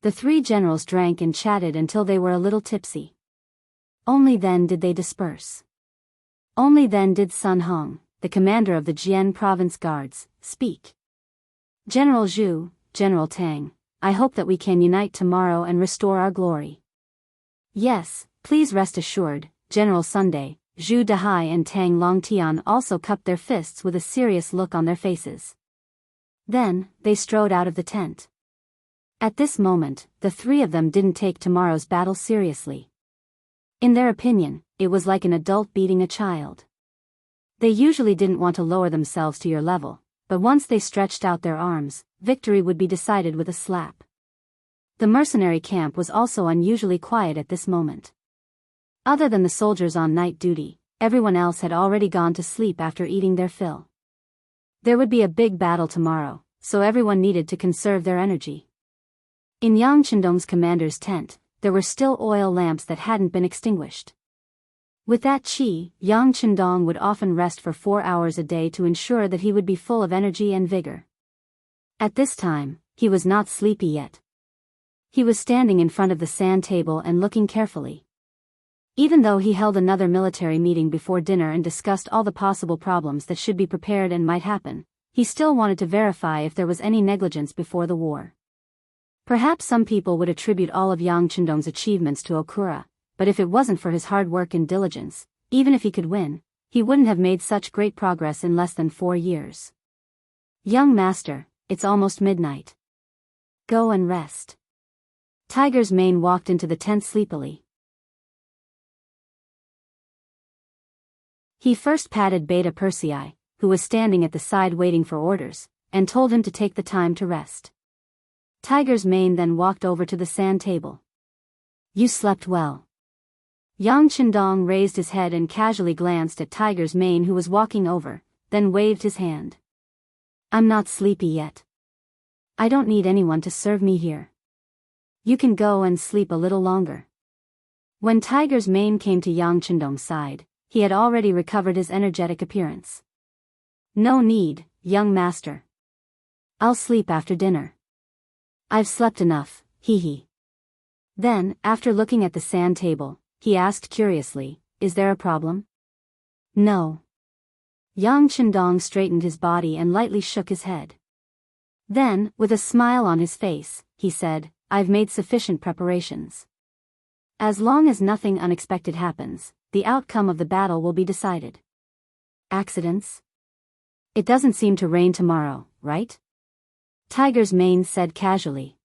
The 3 generals drank and chatted until they were a little tipsy. Only then did they disperse. Only then did Sun Hong, the commander of the Jian province guards, speak. General Zhu, General Tang, I hope that we can unite tomorrow and restore our glory. Yes, please rest assured, General Sunday. Zhu Dahai and Tang Longtian also cupped their fists with a serious look on their faces. Then, they strode out of the tent. At this moment, the 3 of them didn't take tomorrow's battle seriously. In their opinion, it was like an adult beating a child. They usually didn't want to lower themselves to your level, but once they stretched out their arms, victory would be decided with a slap. The mercenary camp was also unusually quiet at this moment. Other than the soldiers on night duty, everyone else had already gone to sleep after eating their fill. There would be a big battle tomorrow, so everyone needed to conserve their energy. In Yang Chendong's commander's tent, there were still oil lamps that hadn't been extinguished. With that chi, Yang Chendong would often rest for 4 hours a day to ensure that he would be full of energy and vigor. At this time, he was not sleepy yet. He was standing in front of the sand table and looking carefully. Even though he held another military meeting before dinner and discussed all the possible problems that should be prepared and might happen, he still wanted to verify if there was any negligence before the war. Perhaps some people would attribute all of Yang Chendong's achievements to Okura, but if it wasn't for his hard work and diligence, even if he could win, he wouldn't have made such great progress in less than 4 years. Young master, it's almost midnight. Go and rest. Tiger's Mane walked into the tent sleepily. He first patted Beta Persei, who was standing at the side waiting for orders, and told him to take the time to rest. Tiger's Mane then walked over to the sand table. You slept well. Yang Chendong raised his head and casually glanced at Tiger's Mane, who was walking over, then waved his hand. I'm not sleepy yet. I don't need anyone to serve me here. You can go and sleep a little longer. When Tiger's Mane came to Yang Chendong's side, he had already recovered his energetic appearance. No need, young master. I'll sleep after dinner. I've slept enough, hee. Then, after looking at the sand table, he asked curiously, is there a problem? No. Yang Chendong straightened his body and lightly shook his head. Then, with a smile on his face, he said, I've made sufficient preparations. As long as nothing unexpected happens, the outcome of the battle will be decided. Accidents? It doesn't seem to rain tomorrow, right? Tiger's Mane said casually.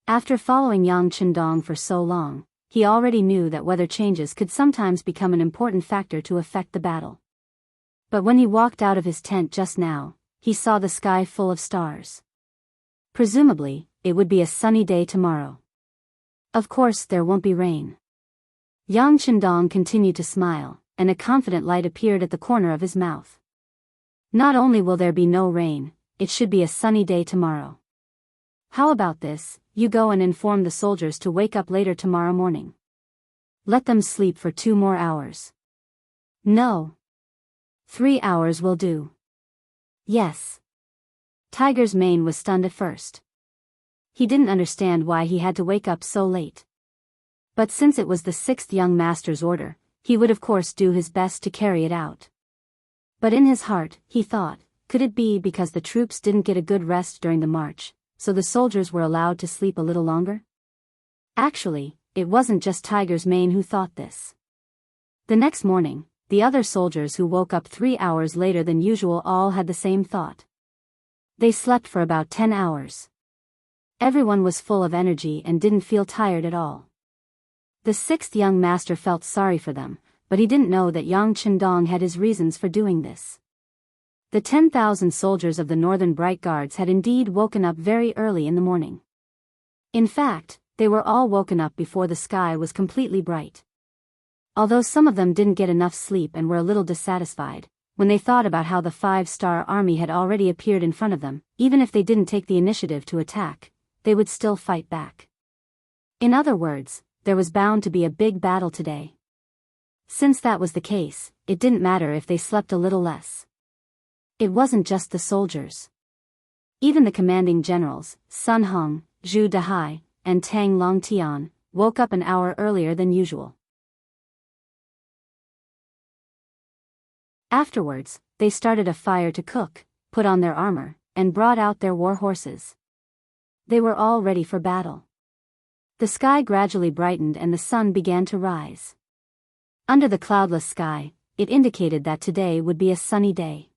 After following Yang Chendong for so long, he already knew that weather changes could sometimes become an important factor to affect the battle. But when he walked out of his tent just now, he saw the sky full of stars. Presumably, it would be a sunny day tomorrow. Of course there won't be rain. Yang Chendong continued to smile, and a confident light appeared at the corner of his mouth. Not only will there be no rain, it should be a sunny day tomorrow. How about this, you go and inform the soldiers to wake up later tomorrow morning. Let them sleep for 2 more hours. No. 3 hours will do. Yes. Tiger's Mane was stunned at first. He didn't understand why he had to wake up so late. But since it was the 6th young master's order, he would of course do his best to carry it out. But in his heart, he thought, could it be because the troops didn't get a good rest during the march, so the soldiers were allowed to sleep a little longer? Actually, it wasn't just Tiger's Mane who thought this. The next morning, the other soldiers who woke up 3 hours later than usual all had the same thought. They slept for about 10 hours. Everyone was full of energy and didn't feel tired at all. The 6th young master felt sorry for them, but he didn't know that Yang Chendong had his reasons for doing this. The 10,000 soldiers of the Northern Bright Guards had indeed woken up very early in the morning. In fact, they were all woken up before the sky was completely bright. Although some of them didn't get enough sleep and were a little dissatisfied, when they thought about how the 5-star army had already appeared in front of them, even if they didn't take the initiative to attack, they would still fight back. In other words, there was bound to be a big battle today. Since that was the case, it didn't matter if they slept a little less. It wasn't just the soldiers. Even the commanding generals, Sun Hong, Zhu Dahai, and Tang Longtian, woke up an hour earlier than usual. Afterwards, they started a fire to cook, put on their armor, and brought out their war horses. They were all ready for battle. The sky gradually brightened and the sun began to rise. Under the cloudless sky, it indicated that today would be a sunny day.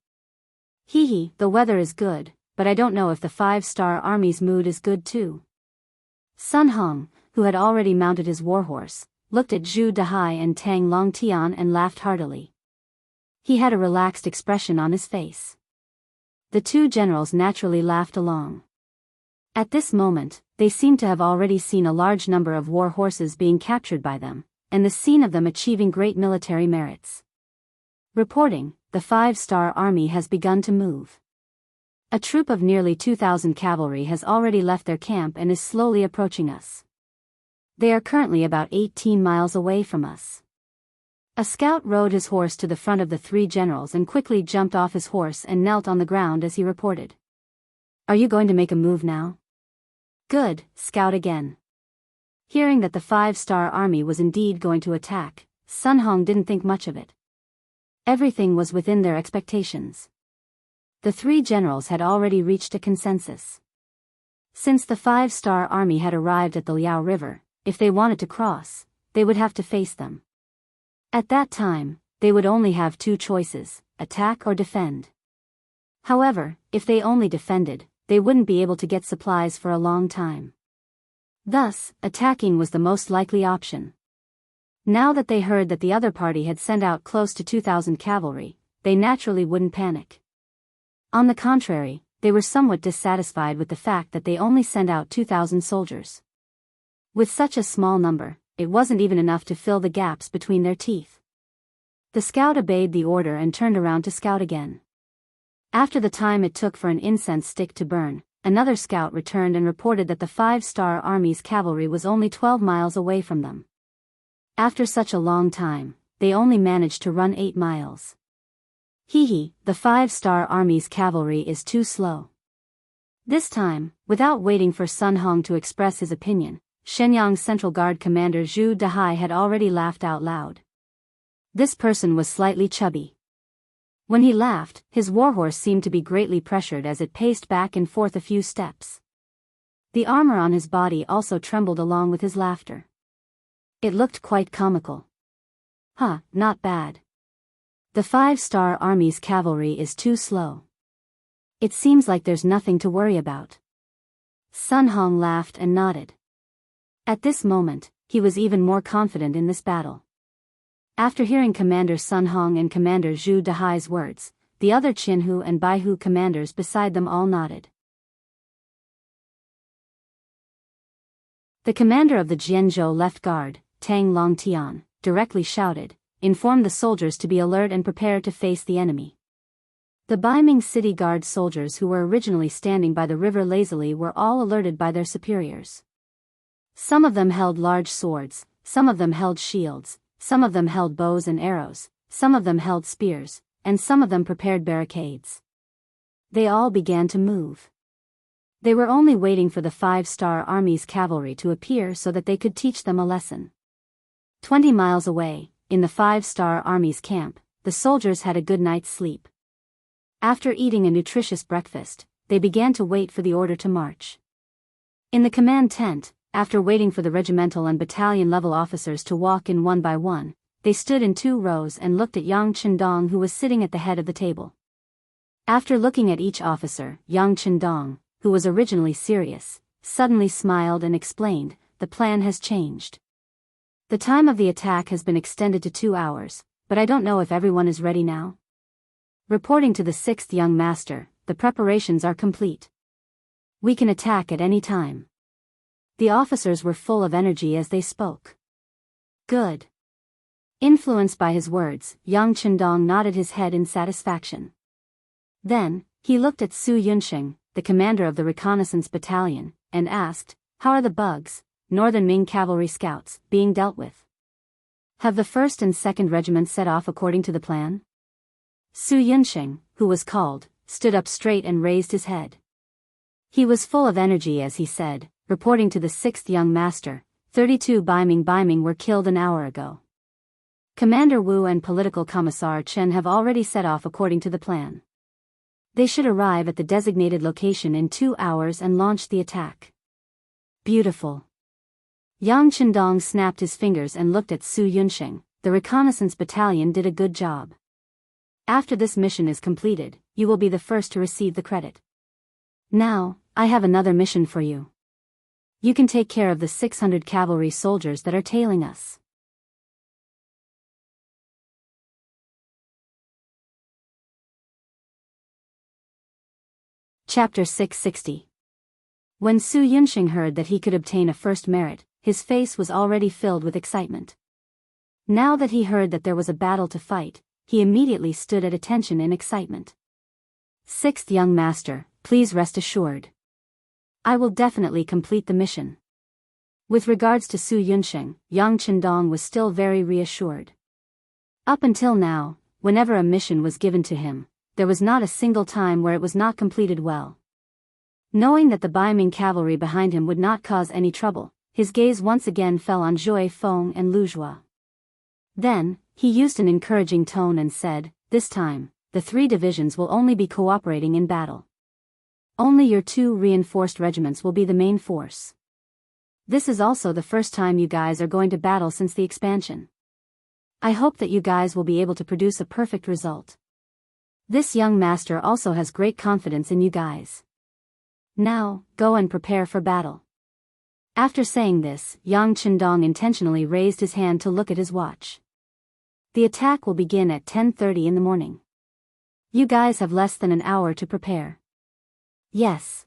Hee, the weather is good, but I don't know if the 5-star army's mood is good too. Sun Hong, who had already mounted his warhorse, looked at Zhu Dahai and Tang Longtian and laughed heartily. He had a relaxed expression on his face. The 2 generals naturally laughed along. At this moment, they seemed to have already seen a large number of war horses being captured by them, and the scene of them achieving great military merits. Reporting, the 5-star army has begun to move. A troop of nearly 2,000 cavalry has already left their camp and is slowly approaching us. They are currently about 18 miles away from us. A scout rode his horse to the front of the 3 generals and quickly jumped off his horse and knelt on the ground as he reported. Are you going to make a move now? Good, scout again. Hearing that the 5-star army was indeed going to attack, Sun Hong didn't think much of it. Everything was within their expectations. The 3 generals had already reached a consensus. Since the 5-star army had arrived at the Liao River, if they wanted to cross, they would have to face them. At that time, they would only have 2 choices, attack or defend. However, if they only defended, they wouldn't be able to get supplies for a long time. Thus, attacking was the most likely option. Now that they heard that the other party had sent out close to 2,000 cavalry, they naturally wouldn't panic. On the contrary, they were somewhat dissatisfied with the fact that they only sent out 2,000 soldiers. With such a small number, it wasn't even enough to fill the gaps between their teeth. The scout obeyed the order and turned around to scout again. After the time it took for an incense stick to burn, another scout returned and reported that the 5-star army's cavalry was only 12 miles away from them. After such a long time, they only managed to run 8 miles. The 5-star army's cavalry is too slow. This time, without waiting for Sun Hong to express his opinion, Shenyang's Central Guard commander Zhu Dahai had already laughed out loud. This person was slightly chubby. When he laughed, his warhorse seemed to be greatly pressured as it paced back and forth a few steps. The armor on his body also trembled along with his laughter. It looked quite comical. Huh, not bad. The 5-star Army's cavalry is too slow. It seems like there's nothing to worry about. Sun Hong laughed and nodded. At this moment, he was even more confident in this battle. After hearing Commander Sun Hong and Commander Zhu Dehai's words, the other Jianghu and Biyao commanders beside them all nodded. The commander of the Jianzhou left guard, Tang Longtian, directly shouted, "Inform the soldiers to be alert and prepare to face the enemy." The Baiming City Guard soldiers who were originally standing by the river lazily were all alerted by their superiors. Some of them held large swords, some of them held shields, some of them held bows and arrows, some of them held spears, and some of them prepared barricades. They all began to move. They were only waiting for the 5-star Army's cavalry to appear so that they could teach them a lesson. 20 miles away, in the 5-star Army's camp, the soldiers had a good night's sleep. After eating a nutritious breakfast, they began to wait for the order to march. In the command tent, after waiting for the regimental and battalion level officers to walk in one by one, they stood in 2 rows and looked at Yang Chendong, who was sitting at the head of the table. After looking at each officer, Yang Chendong, who was originally serious, suddenly smiled and explained, "The plan has changed. The time of the attack has been extended to 2 hours, but I don't know if everyone is ready now." Reporting to the 6th young master, "The preparations are complete. We can attack at any time." The officers were full of energy as they spoke. Good. Influenced by his words, Yang Chendong nodded his head in satisfaction. Then, he looked at Su Yunsheng, the commander of the reconnaissance battalion, and asked, "How are the Bugs, Northern Ming cavalry scouts, being dealt with? Have the 1st and 2nd regiments set off according to the plan?" Su Yunsheng, who was called, stood up straight and raised his head. He was full of energy as he said, reporting to the 6th young master, 32 Baiming were killed an hour ago. Commander Wu and Political Commissar Chen have already set off according to the plan. They should arrive at the designated location in 2 hours and launch the attack. Beautiful. Yang Chendong snapped his fingers and looked at Su Yunsheng. "The reconnaissance battalion did a good job. After this mission is completed, you will be the first to receive the credit. Now, I have another mission for you. You can take care of the 600 cavalry soldiers that are tailing us." Chapter 660. When Su Yunsheng heard that he could obtain a first merit, his face was already filled with excitement. Now that he heard that there was a battle to fight, he immediately stood at attention in excitement. "6th young master, please rest assured. I will definitely complete the mission." With regards to Su Yunsheng, Yang Chendong was still very reassured. Up until now, whenever a mission was given to him, there was not a single time where it was not completed well. Knowing that the Baiming cavalry behind him would not cause any trouble, his gaze once again fell on Zhui Feng and Lu Zhua. Then, he used an encouraging tone and said, "This time, the 3 divisions will only be cooperating in battle. Only your 2 reinforced regiments will be the main force. This is also the first time you guys are going to battle since the expansion. I hope that you guys will be able to produce a perfect result. This young master also has great confidence in you guys. Now, go and prepare for battle." After saying this, Yang Chendong intentionally raised his hand to look at his watch. "The attack will begin at 10:30 in the morning. You guys have less than an hour to prepare." "Yes."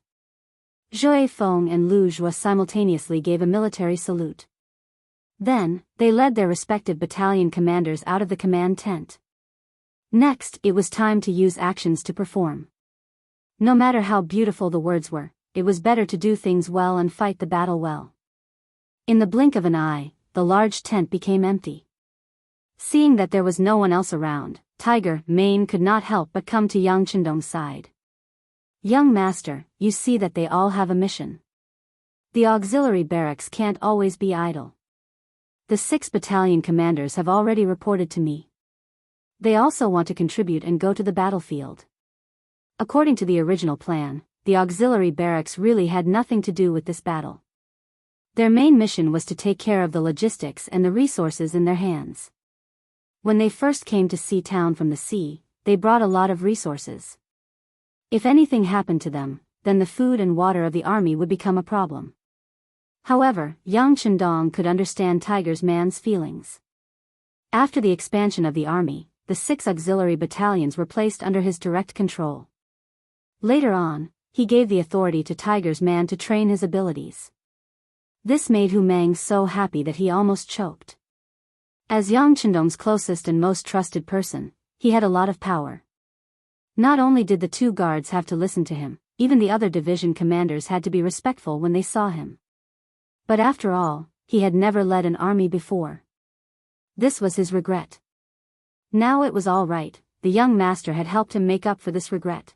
Zhui Feng and Lu Zhua simultaneously gave a military salute. Then, they led their respective battalion commanders out of the command tent. Next, it was time to use actions to perform. No matter how beautiful the words were, it was better to do things well and fight the battle well. In the blink of an eye, the large tent became empty. Seeing that there was no one else around, Tiger Mane could not help but come to Yang Chendong's side. "Young master, you see that they all have a mission. The auxiliary barracks can't always be idle. The 6 battalion commanders have already reported to me. They also want to contribute and go to the battlefield. According to the original plan, the auxiliary barracks really had nothing to do with this battle. Their main mission was to take care of the logistics and the resources in their hands. When they first came to Sea Town from the sea, they brought a lot of resources. If anything happened to them, then the food and water of the army would become a problem. However, Yang Chendong could understand Tiger's man's feelings. After the expansion of the army, the 6 auxiliary battalions were placed under his direct control. Later on, he gave the authority to Tiger's man to train his abilities. This made Hu Mang so happy that he almost choked. As Yang Chendong's closest and most trusted person, he had a lot of power. Not only did the 2 guards have to listen to him, even the other division commanders had to be respectful when they saw him. But after all, he had never led an army before. This was his regret. Now it was all right, the young master had helped him make up for this regret.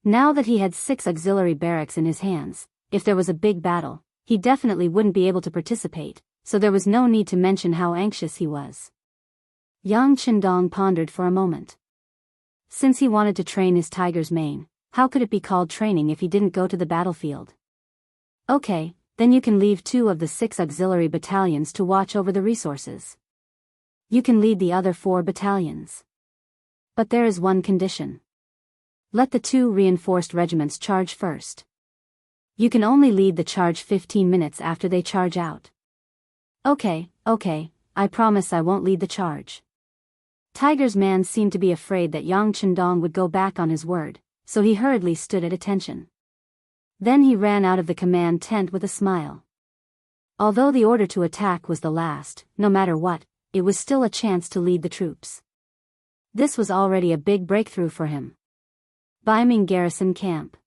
Now that he had 6 auxiliary barracks in his hands, if there was a big battle, he definitely wouldn't be able to participate, so there was no need to mention how anxious he was. Yang Chendong pondered for a moment. Since he wanted to train his tiger's mane, how could it be called training if he didn't go to the battlefield? Okay, then you can leave 2 of the 6 auxiliary battalions to watch over the resources. You can lead the other 4 battalions. But there is one condition. Let the 2 reinforced regiments charge first. You can only lead the charge 15 minutes after they charge out. Okay, I promise I won't lead the charge. Tiger's man seemed to be afraid that Yang Chendong would go back on his word, so he hurriedly stood at attention. Then he ran out of the command tent with a smile. Although the order to attack was the last, no matter what, it was still a chance to lead the troops. This was already a big breakthrough for him. Baiming garrison camp.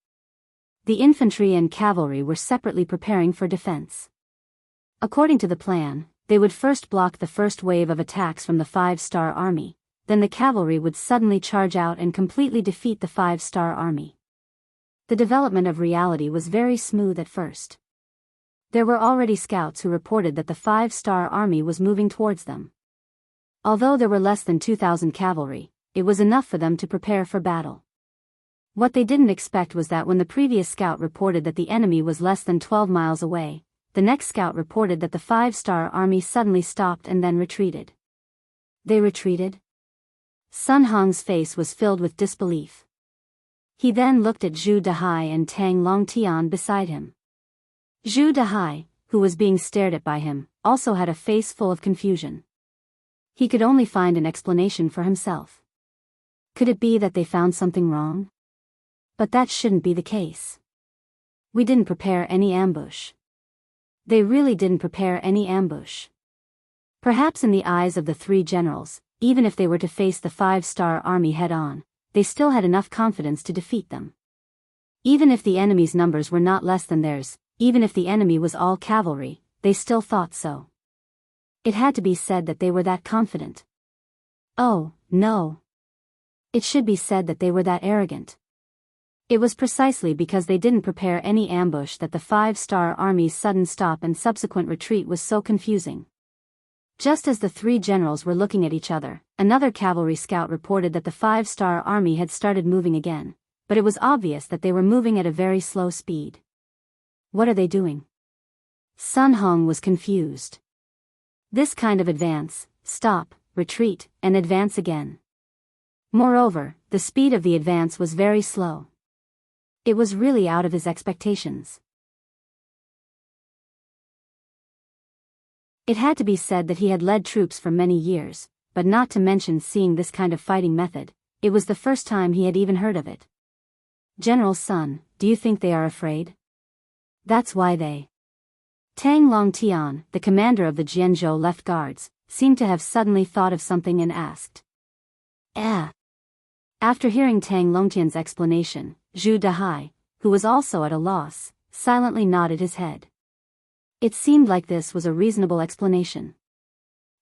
The infantry and cavalry were separately preparing for defense. According to the plan, they would first block the first wave of attacks from the 5-star army, then the cavalry would suddenly charge out and completely defeat the 5-star army. The development of reality was very smooth at first. There were already scouts who reported that the 5-star army was moving towards them. Although there were less than 2,000 cavalry, it was enough for them to prepare for battle. What they didn't expect was that when the previous scout reported that the enemy was less than 12 miles away, the next scout reported that the 5-star army suddenly stopped and then retreated. They retreated? Sun Hong's face was filled with disbelief. He then looked at Zhu Dahai and Tang Longtian beside him. Zhu Dahai, who was being stared at by him, also had a face full of confusion. He could only find an explanation for himself. Could it be that they found something wrong? But that shouldn't be the case. We didn't prepare any ambush. They really didn't prepare any ambush. Perhaps in the eyes of the 3 generals, even if they were to face the 5-star army head-on, they still had enough confidence to defeat them. Even if the enemy's numbers were not less than theirs, even if the enemy was all cavalry, they still thought so. It had to be said that they were that confident. Oh, no. It should be said that they were that arrogant. It was precisely because they didn't prepare any ambush that the 5-star army's sudden stop and subsequent retreat was so confusing. Just as the 3 generals were looking at each other, another cavalry scout reported that the 5-star army had started moving again, but it was obvious that they were moving at a very slow speed. What are they doing? Sun Hong was confused. This kind of advance, stop, retreat, and advance again. Moreover, the speed of the advance was very slow. It was really out of his expectations. It had to be said that he had led troops for many years, but not to mention seeing this kind of fighting method, it was the first time he had even heard of it. General Sun, do you think they are afraid? That's why they. Tang Longtian, the commander of the Jianghu left guards, seemed to have suddenly thought of something and asked. After hearing Tang Longtian's explanation, Zhu Dahai, who was also at a loss, silently nodded his head. It seemed like this was a reasonable explanation.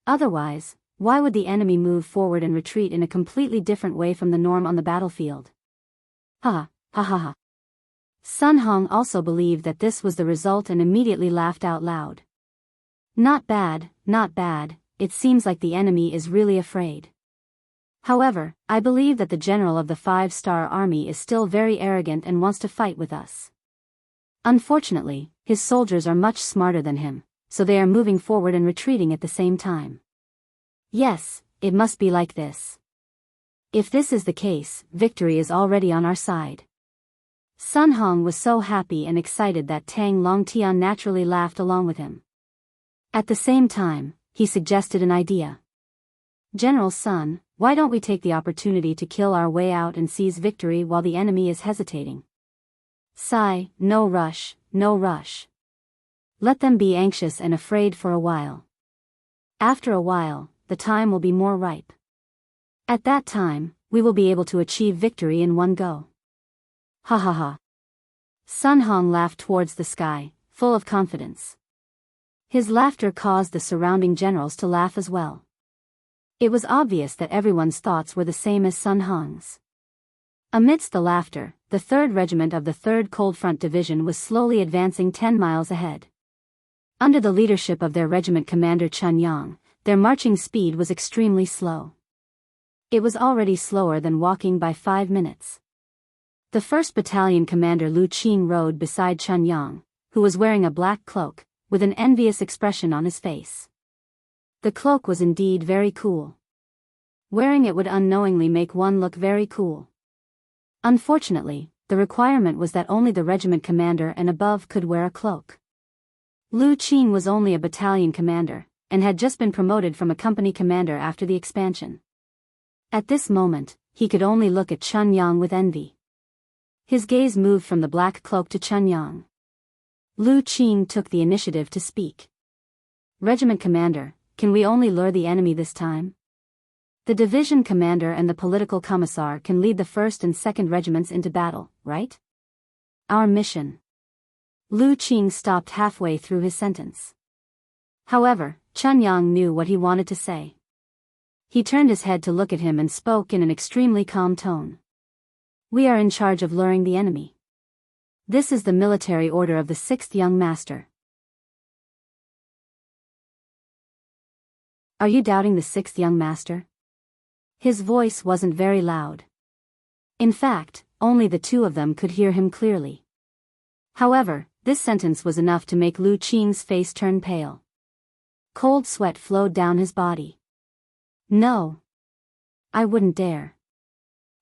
Otherwise, why would the enemy move forward and retreat in a completely different way from the norm on the battlefield? Ha ha. Sun Hong also believed that this was the result and immediately laughed out loud. Not bad, it seems like the enemy is really afraid. However, I believe that the general of the 5-star army is still very arrogant and wants to fight with us. Unfortunately, his soldiers are much smarter than him, so they are moving forward and retreating at the same time. Yes, it must be like this. If this is the case, victory is already on our side. Sun Hong was so happy and excited that Tang Longtian naturally laughed along with him. At the same time, he suggested an idea. General Sun, why don't we take the opportunity to kill our way out and seize victory while the enemy is hesitating? Sigh, no rush, no rush. Let them be anxious and afraid for a while. After a while, the time will be more ripe. At that time, we will be able to achieve victory in one go. Ha ha ha. Sun Hong laughed towards the sky, full of confidence. His laughter caused the surrounding generals to laugh as well. It was obvious that everyone's thoughts were the same as Sun Hong's. Amidst the laughter, the 3rd Regiment of the 3rd Cold Front Division was slowly advancing 10 miles ahead. Under the leadership of their regiment commander Chun Yang, their marching speed was extremely slow. It was already slower than walking by 5 minutes. The 1st Battalion commander Lu Qing rode beside Chun Yang, who was wearing a black cloak, with an envious expression on his face. The cloak was indeed very cool. Wearing it would unknowingly make one look very cool. Unfortunately, the requirement was that only the regiment commander and above could wear a cloak. Lu Qing was only a battalion commander, and had just been promoted from a company commander after the expansion. At this moment, he could only look at Chun Yang with envy. His gaze moved from the black cloak to Chun Yang. Lu Qing took the initiative to speak. Regiment commander, can we only lure the enemy this time? The division commander and the political commissar can lead the 1st and 2nd regiments into battle, right? Our mission. Lu Qing stopped halfway through his sentence. However, Chun Yang knew what he wanted to say. He turned his head to look at him and spoke in an extremely calm tone. We are in charge of luring the enemy. This is the military order of the 6th young master. Are you doubting the 6th young master? His voice wasn't very loud. In fact, only the two of them could hear him clearly. However, this sentence was enough to make Lu Qing's face turn pale. Cold sweat flowed down his body. No. I wouldn't dare.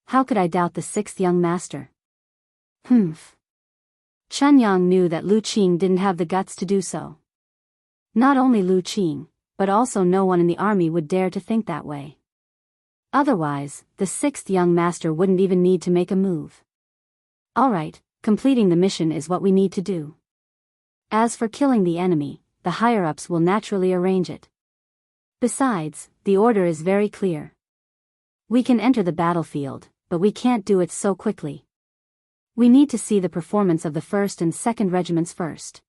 How could I doubt the 6th young master? Humph. Chun Yang knew that Lu Qing didn't have the guts to do so. Not only Lu Qing, but also no one in the army would dare to think that way. Otherwise, the 6th young master wouldn't even need to make a move. Alright, completing the mission is what we need to do. As for killing the enemy, the higher-ups will naturally arrange it. Besides, the order is very clear. We can enter the battlefield, but we can't do it so quickly. We need to see the performance of the 1st and 2nd regiments first.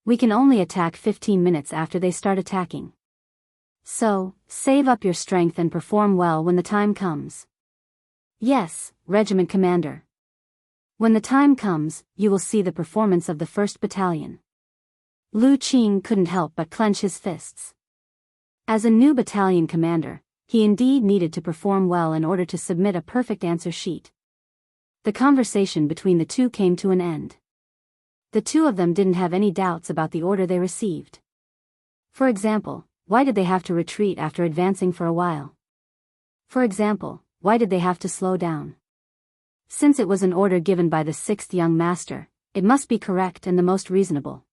We can only attack 15 minutes after they start attacking. So, save up your strength and perform well when the time comes. Yes, Regiment Commander. When the time comes, you will see the performance of the 1st Battalion. Lu Qing couldn't help but clench his fists. As a new battalion commander, he indeed needed to perform well in order to submit a perfect answer sheet. The conversation between the two came to an end. The two of them didn't have any doubts about the order they received. For example, why did they have to retreat after advancing for a while? For example, why did they have to slow down? Since it was an order given by the 6th young master, it must be correct and the most reasonable.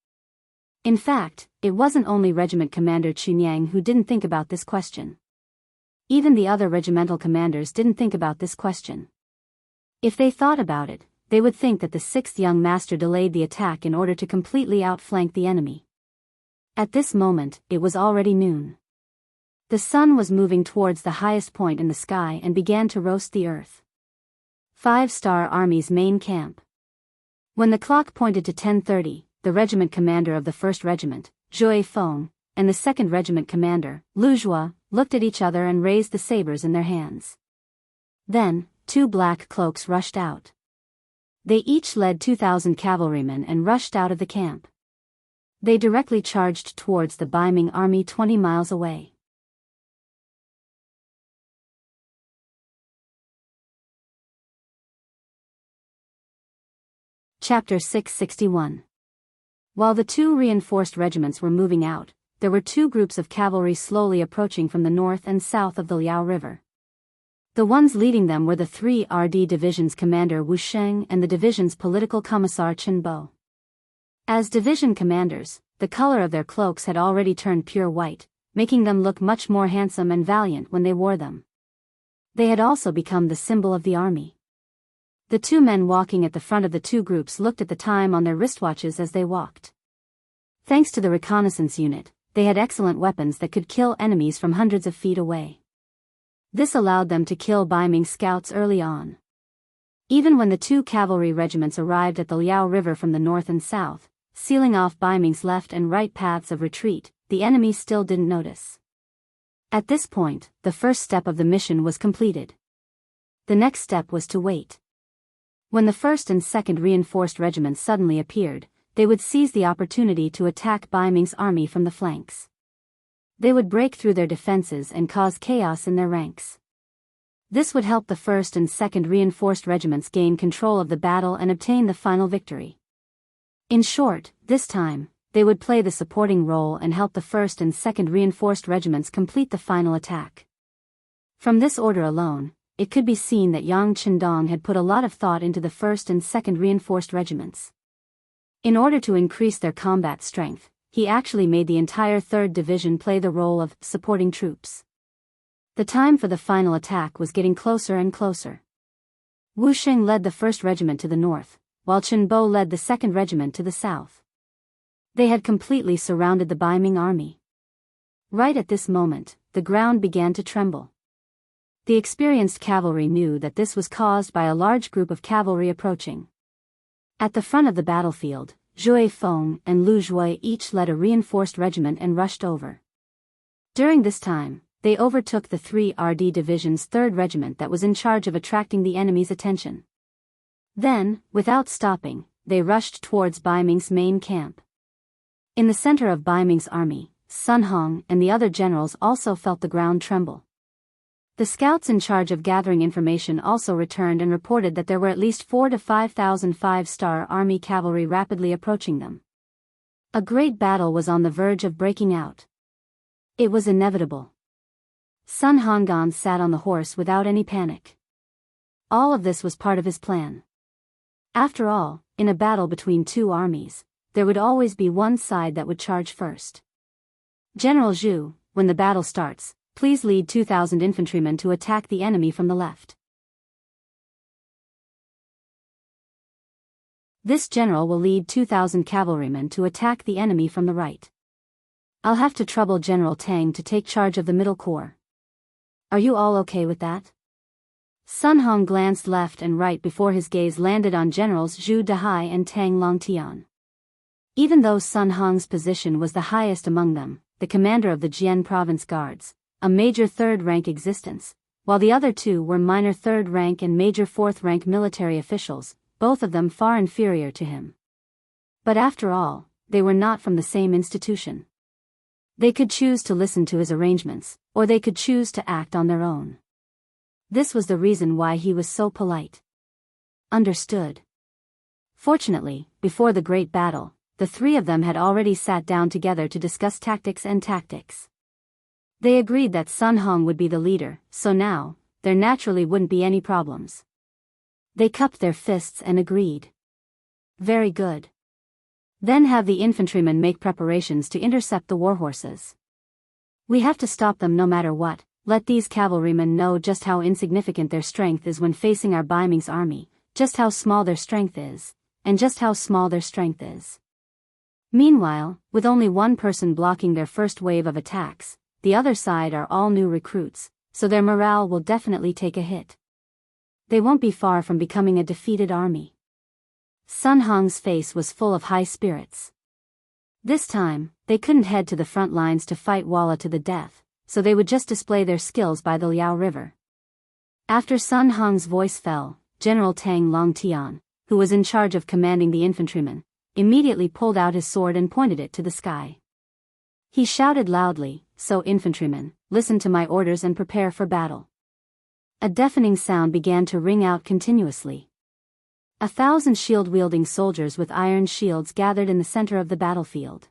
In fact, it wasn't only Regiment Commander Chunyang who didn't think about this question. Even the other regimental commanders didn't think about this question. If they thought about it, they would think that the 6th young master delayed the attack in order to completely outflank the enemy. At this moment, it was already noon. The sun was moving towards the highest point in the sky and began to roast the earth. 5-Star Army's main camp. When the clock pointed to 10:30, the regiment commander of the 1st Regiment, Zhui Feng, and the 2nd Regiment commander, Lu Zhua, looked at each other and raised the sabers in their hands. Then, 2 black cloaks rushed out. They each led 2,000 cavalrymen and rushed out of the camp. They directly charged towards the Biming army 20 miles away. Chapter 661. While the two reinforced regiments were moving out, there were two groups of cavalry slowly approaching from the north and south of the Liao River. The ones leading them were the 3rd Division's commander Wu Sheng and the division's political commissar Chen Bo. As division commanders, the color of their cloaks had already turned pure white, making them look much more handsome and valiant when they wore them. They had also become the symbol of the army. The two men walking at the front of the two groups looked at the time on their wristwatches as they walked. Thanks to the reconnaissance unit, they had excellent weapons that could kill enemies from hundreds of feet away. This allowed them to kill Baiming's scouts early on. Even when the two cavalry regiments arrived at the Liao River from the north and south, sealing off Baiming's left and right paths of retreat, the enemy still didn't notice. At this point, the first step of the mission was completed. The next step was to wait. When the 1st and 2nd reinforced regiments suddenly appeared, they would seize the opportunity to attack Baiming's army from the flanks. They would break through their defenses and cause chaos in their ranks. This would help the 1st and 2nd reinforced regiments gain control of the battle and obtain the final victory. In short, this time, they would play the supporting role and help the 1st and 2nd reinforced regiments complete the final attack. From this order alone, it could be seen that Yang Chendong had put a lot of thought into the 1st and 2nd reinforced regiments. In order to increase their combat strength, he actually made the entire 3rd Division play the role of supporting troops. The time for the final attack was getting closer and closer. Wu Sheng led the 1st Regiment to the north, while Chen Bo led the 2nd Regiment to the south. They had completely surrounded the Baiming army. Right at this moment, the ground began to tremble. The experienced cavalry knew that this was caused by a large group of cavalry approaching. At the front of the battlefield, Zhui Feng and Lu Zhui each led a reinforced regiment and rushed over. During this time, they overtook the 3rd Division's 3rd Regiment that was in charge of attracting the enemy's attention. Then, without stopping, they rushed towards Baiming's main camp. In the center of Baiming's army, Sun Hong and the other generals also felt the ground tremble. The scouts in charge of gathering information also returned and reported that there were at least 4,000 to 5,000 5-star army cavalry rapidly approaching them. A great battle was on the verge of breaking out. It was inevitable. Sun Honggan sat on the horse without any panic. All of this was part of his plan. After all, in a battle between two armies, there would always be one side that would charge first. General Zhu, when the battle starts, please lead 2,000 infantrymen to attack the enemy from the left. This general will lead 2,000 cavalrymen to attack the enemy from the right. I'll have to trouble General Tang to take charge of the middle corps. Are you all okay with that? Sun Hong glanced left and right before his gaze landed on Generals Zhu Dehai and Tang Longtian. Even though Sun Hong's position was the highest among them, the commander of the Jian Province Guards, a major 3rd rank existence, while the other two were minor 3rd rank and major 4th rank military officials, both of them far inferior to him. But after all, they were not from the same institution. They could choose to listen to his arrangements, or they could choose to act on their own. This was the reason why he was so polite. Understood. Fortunately, before the great battle, the three of them had already sat down together to discuss tactics and tactics. They agreed that Sun Hong would be the leader, so now, there naturally wouldn't be any problems. They cupped their fists and agreed. Very good. Then have the infantrymen make preparations to intercept the warhorses. We have to stop them no matter what. Let these cavalrymen know just how insignificant their strength is when facing our Baiming's army, just how small their strength is, and just how small their strength is. Meanwhile, with only one person blocking their first wave of attacks, the other side are all new recruits, so their morale will definitely take a hit. They won't be far from becoming a defeated army. Sun Hong's face was full of high spirits. This time, they couldn't head to the front lines to fight Walla to the death, so they would just display their skills by the Liao River. After Sun Hong's voice fell, General Tang Longtian, who was in charge of commanding the infantrymen, immediately pulled out his sword and pointed it to the sky. He shouted loudly, "So infantrymen, listen to my orders and prepare for battle." A deafening sound began to ring out continuously. 1,000 shield-wielding soldiers with iron shields gathered in the center of the battlefield.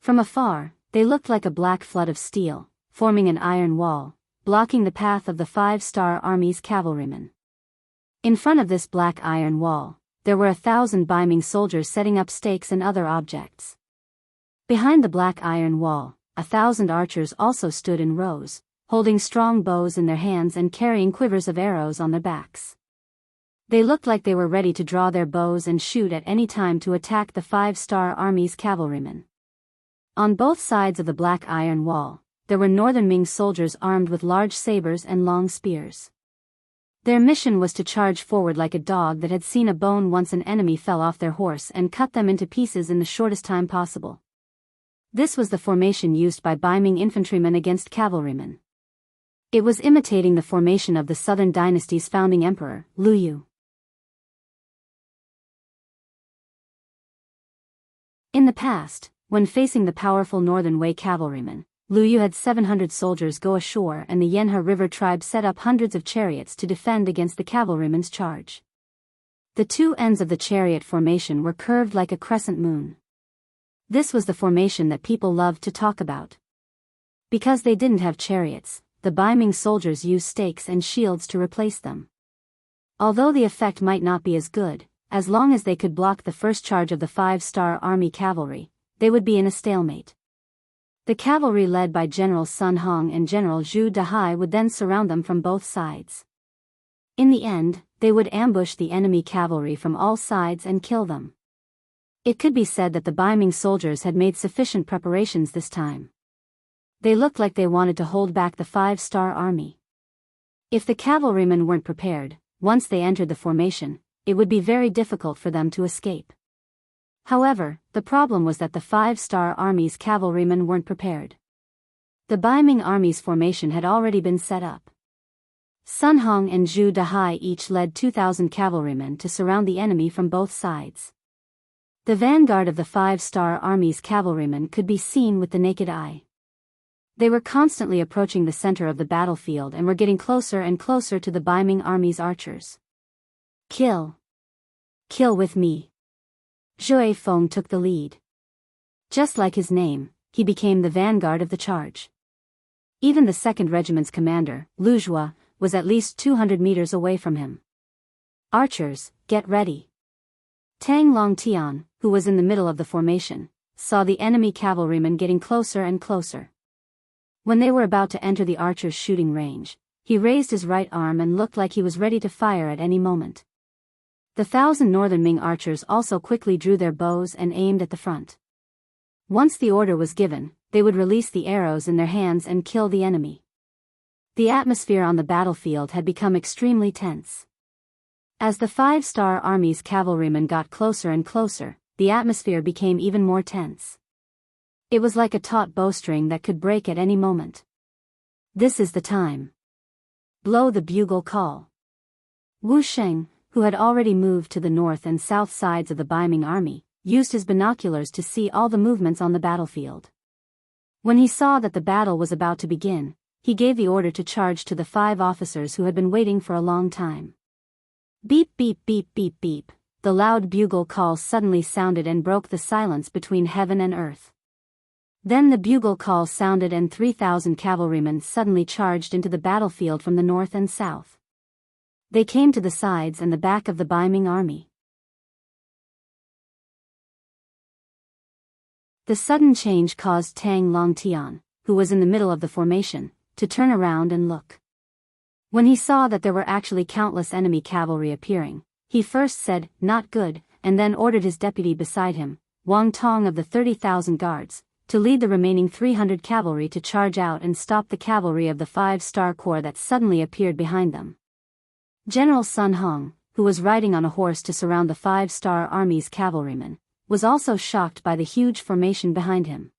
From afar, they looked like a black flood of steel, forming an iron wall, blocking the path of the 5-star Army's cavalrymen. In front of this black iron wall, there were 1,000 Biming soldiers setting up stakes and other objects. Behind the black iron wall, 1,000 archers also stood in rows, holding strong bows in their hands and carrying quivers of arrows on their backs. They looked like they were ready to draw their bows and shoot at any time to attack the 5-star Army's cavalrymen. On both sides of the black iron wall, there were northern Ming soldiers armed with large sabers and long spears. Their mission was to charge forward like a dog that had seen a bone once an enemy fell off their horse and cut them into pieces in the shortest time possible. This was the formation used by Biming infantrymen against cavalrymen. It was imitating the formation of the Southern Dynasty's founding emperor, Liu Yu. In the past, when facing the powerful Northern Wei cavalrymen, Liu Yu had 700 soldiers go ashore and the Yanhe River tribe set up hundreds of chariots to defend against the cavalrymen's charge. The two ends of the chariot formation were curved like a crescent moon. This was the formation that people loved to talk about. Because they didn't have chariots, the Biming soldiers used stakes and shields to replace them. Although the effect might not be as good, as long as they could block the first charge of the 5-star Army cavalry, they would be in a stalemate. The cavalry led by General Sun Hong and General Zhu Dahai would then surround them from both sides. In the end, they would ambush the enemy cavalry from all sides and kill them. It could be said that the Biming soldiers had made sufficient preparations this time. They looked like they wanted to hold back the 5-star Army. If the cavalrymen weren't prepared, once they entered the formation, it would be very difficult for them to escape. However, the problem was that the 5-star Army's cavalrymen weren't prepared. The Biming Army's formation had already been set up. Sun Hong and Zhu Dahai each led 2,000 cavalrymen to surround the enemy from both sides. The vanguard of the 5-star Army's cavalrymen could be seen with the naked eye. They were constantly approaching the center of the battlefield and were getting closer and closer to the Biming Army's archers. Kill! Kill with me! Zhui Feng took the lead. Just like his name, he became the vanguard of the charge. Even the 2nd Regiment's commander, Lu Zhua, was at least 200 meters away from him. Archers, get ready. Tang Longtian, who was in the middle of the formation, saw the enemy cavalrymen getting closer and closer. When they were about to enter the archers' shooting range, he raised his right arm and looked like he was ready to fire at any moment. The 1,000 Northern Ming archers also quickly drew their bows and aimed at the front. Once the order was given, they would release the arrows in their hands and kill the enemy. The atmosphere on the battlefield had become extremely tense. As the 5-star Army's cavalrymen got closer and closer, the atmosphere became even more tense. It was like a taut bowstring that could break at any moment. This is the time. Blow the bugle call. Wu Sheng, who had already moved to the north and south sides of the Biming Army, used his binoculars to see all the movements on the battlefield. When he saw that the battle was about to begin, he gave the order to charge to the 5 officers who had been waiting for a long time. Beep beep beep beep beep, the loud bugle call suddenly sounded and broke the silence between heaven and earth. Then the bugle call sounded and 3,000 cavalrymen suddenly charged into the battlefield from the north and south. They came to the sides and the back of the Biming Army. The sudden change caused Tang Longtian, who was in the middle of the formation, to turn around and look. When he saw that there were actually countless enemy cavalry appearing, he first said, "Not good," and then ordered his deputy beside him, Wang Tong of the 30,000 guards, to lead the remaining 300 cavalry to charge out and stop the cavalry of the 5-star corps that suddenly appeared behind them. General Sun Hong, who was riding on a horse to surround the 5-star Army's cavalrymen, was also shocked by the huge formation behind him.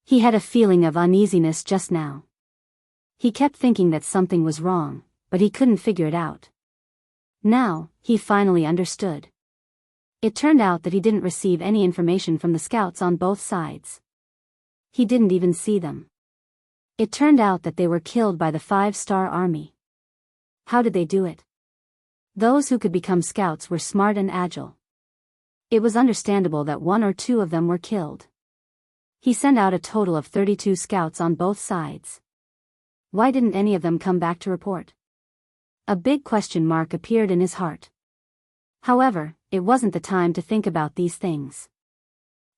He had a feeling of uneasiness just now. He kept thinking that something was wrong, but he couldn't figure it out. Now, he finally understood. It turned out that he didn't receive any information from the scouts on both sides. He didn't even see them. It turned out that they were killed by the 5-star Army. How did they do it? Those who could become scouts were smart and agile. It was understandable that one or two of them were killed. He sent out a total of 32 scouts on both sides. Why didn't any of them come back to report? A big question mark appeared in his heart. However, it wasn't the time to think about these things.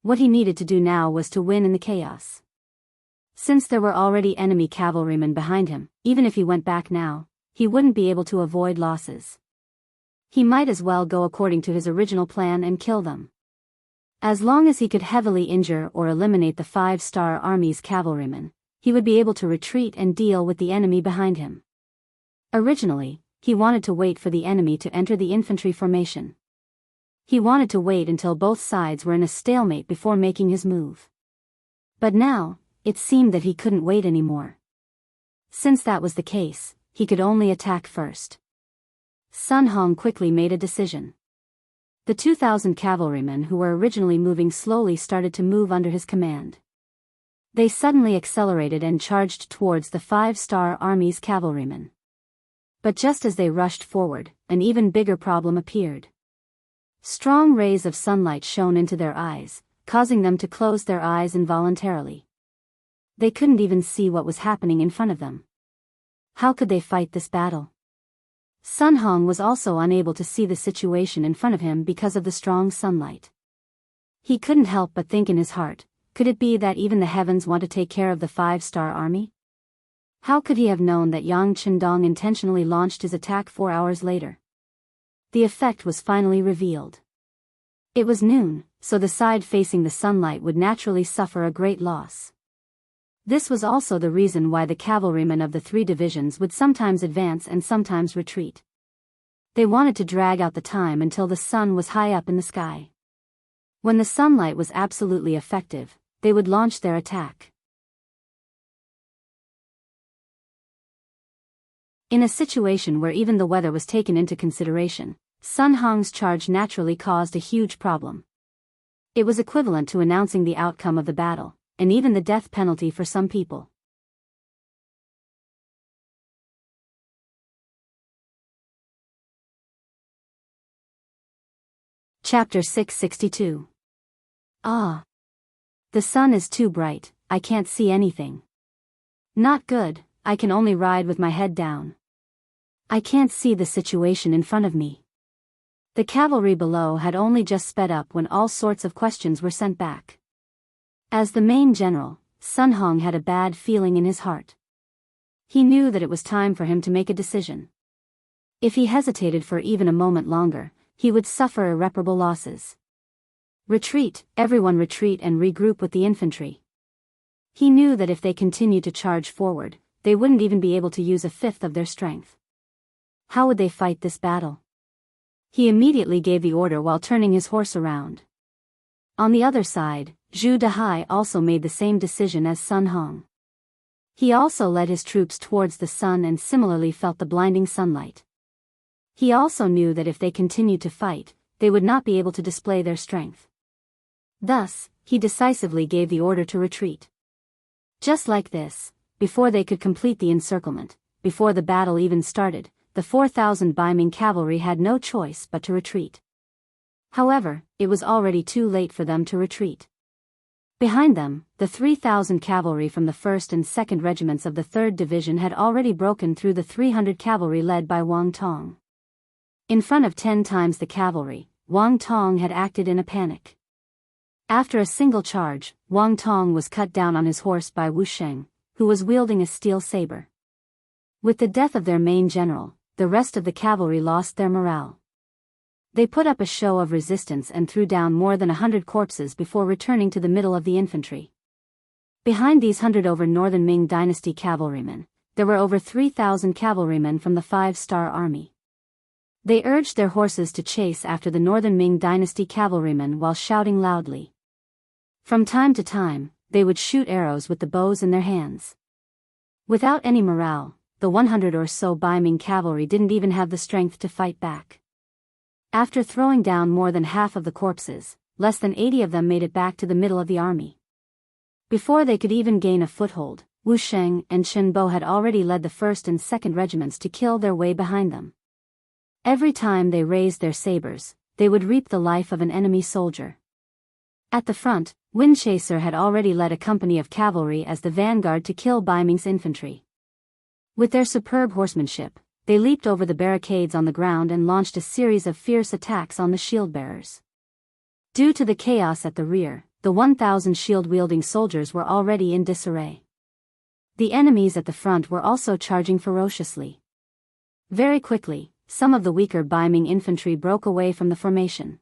What he needed to do now was to win in the chaos. Since there were already enemy cavalrymen behind him, even if he went back now, he wouldn't be able to avoid losses. He might as well go according to his original plan and kill them. As long as he could heavily injure or eliminate the 5-star army's cavalrymen, he would be able to retreat and deal with the enemy behind him. Originally, he wanted to wait for the enemy to enter the infantry formation. He wanted to wait until both sides were in a stalemate before making his move. But now, it seemed that he couldn't wait anymore. Since that was the case, he could only attack first. Sun Hong quickly made a decision. The 2,000 cavalrymen who were originally moving slowly started to move under his command. They suddenly accelerated and charged towards the 5-star army's cavalrymen. But just as they rushed forward, an even bigger problem appeared. Strong rays of sunlight shone into their eyes, causing them to close their eyes involuntarily. They couldn't even see what was happening in front of them. How could they fight this battle? Sun Hong was also unable to see the situation in front of him because of the strong sunlight. He couldn't help but think in his heart, could it be that even the heavens want to take care of the 5-star army? How could he have known that Yang Chendong intentionally launched his attack 4 hours later? The effect was finally revealed. It was noon, so the side facing the sunlight would naturally suffer a great loss. This was also the reason why the cavalrymen of the 3 divisions would sometimes advance and sometimes retreat. They wanted to drag out the time until the sun was high up in the sky. When the sunlight was absolutely effective, they would launch their attack. In a situation where even the weather was taken into consideration, Sun Hong's charge naturally caused a huge problem. It was equivalent to announcing the outcome of the battle, and even the death penalty for some people. Chapter 662. Ah! The sun is too bright, I can't see anything. Not good, I can only ride with my head down. I can't see the situation in front of me. The cavalry below had only just sped up when all sorts of questions were sent back. As the main general, Sun Hong had a bad feeling in his heart. He knew that it was time for him to make a decision. If he hesitated for even a moment longer, he would suffer irreparable losses. Retreat, everyone retreat and regroup with the infantry. He knew that if they continued to charge forward, they wouldn't even be able to use a fifth of their strength. How would they fight this battle? He immediately gave the order while turning his horse around. On the other side, Zhu Dehai also made the same decision as Sun Hong. He also led his troops towards the sun and similarly felt the blinding sunlight. He also knew that if they continued to fight, they would not be able to display their strength. Thus, he decisively gave the order to retreat. Just like this, before they could complete the encirclement, before the battle even started, the 4,000 Baiming cavalry had no choice but to retreat. However, it was already too late for them to retreat. Behind them, the 3,000 cavalry from the 1st and 2nd regiments of the 3rd Division had already broken through the 300 cavalry led by Wang Tong. In front of 10 times the cavalry, Wang Tong had acted in a panic. After a single charge, Wang Tong was cut down on his horse by Wu Sheng, who was wielding a steel saber. With the death of their main general, the rest of the cavalry lost their morale. They put up a show of resistance and threw down more than 100 corpses before returning to the middle of the infantry. Behind these 100 over Northern Ming Dynasty cavalrymen, there were over 3,000 cavalrymen from the 5-star army. They urged their horses to chase after the Northern Ming Dynasty cavalrymen while shouting loudly. From time to time, they would shoot arrows with the bows in their hands. Without any morale, the 100 or so Baiming cavalry didn't even have the strength to fight back. After throwing down more than half of the corpses, less than 80 of them made it back to the middle of the army. Before they could even gain a foothold, Wu Sheng and Chen Bo had already led the 1st and 2nd regiments to kill their way behind them. Every time they raised their sabers, they would reap the life of an enemy soldier. At the front, Windchaser had already led a company of cavalry as the vanguard to kill Baiming's infantry. With their superb horsemanship, they leaped over the barricades on the ground and launched a series of fierce attacks on the shield-bearers. Due to the chaos at the rear, the 1,000 shield-wielding soldiers were already in disarray. The enemies at the front were also charging ferociously. Very quickly, some of the weaker Baiming infantry broke away from the formation.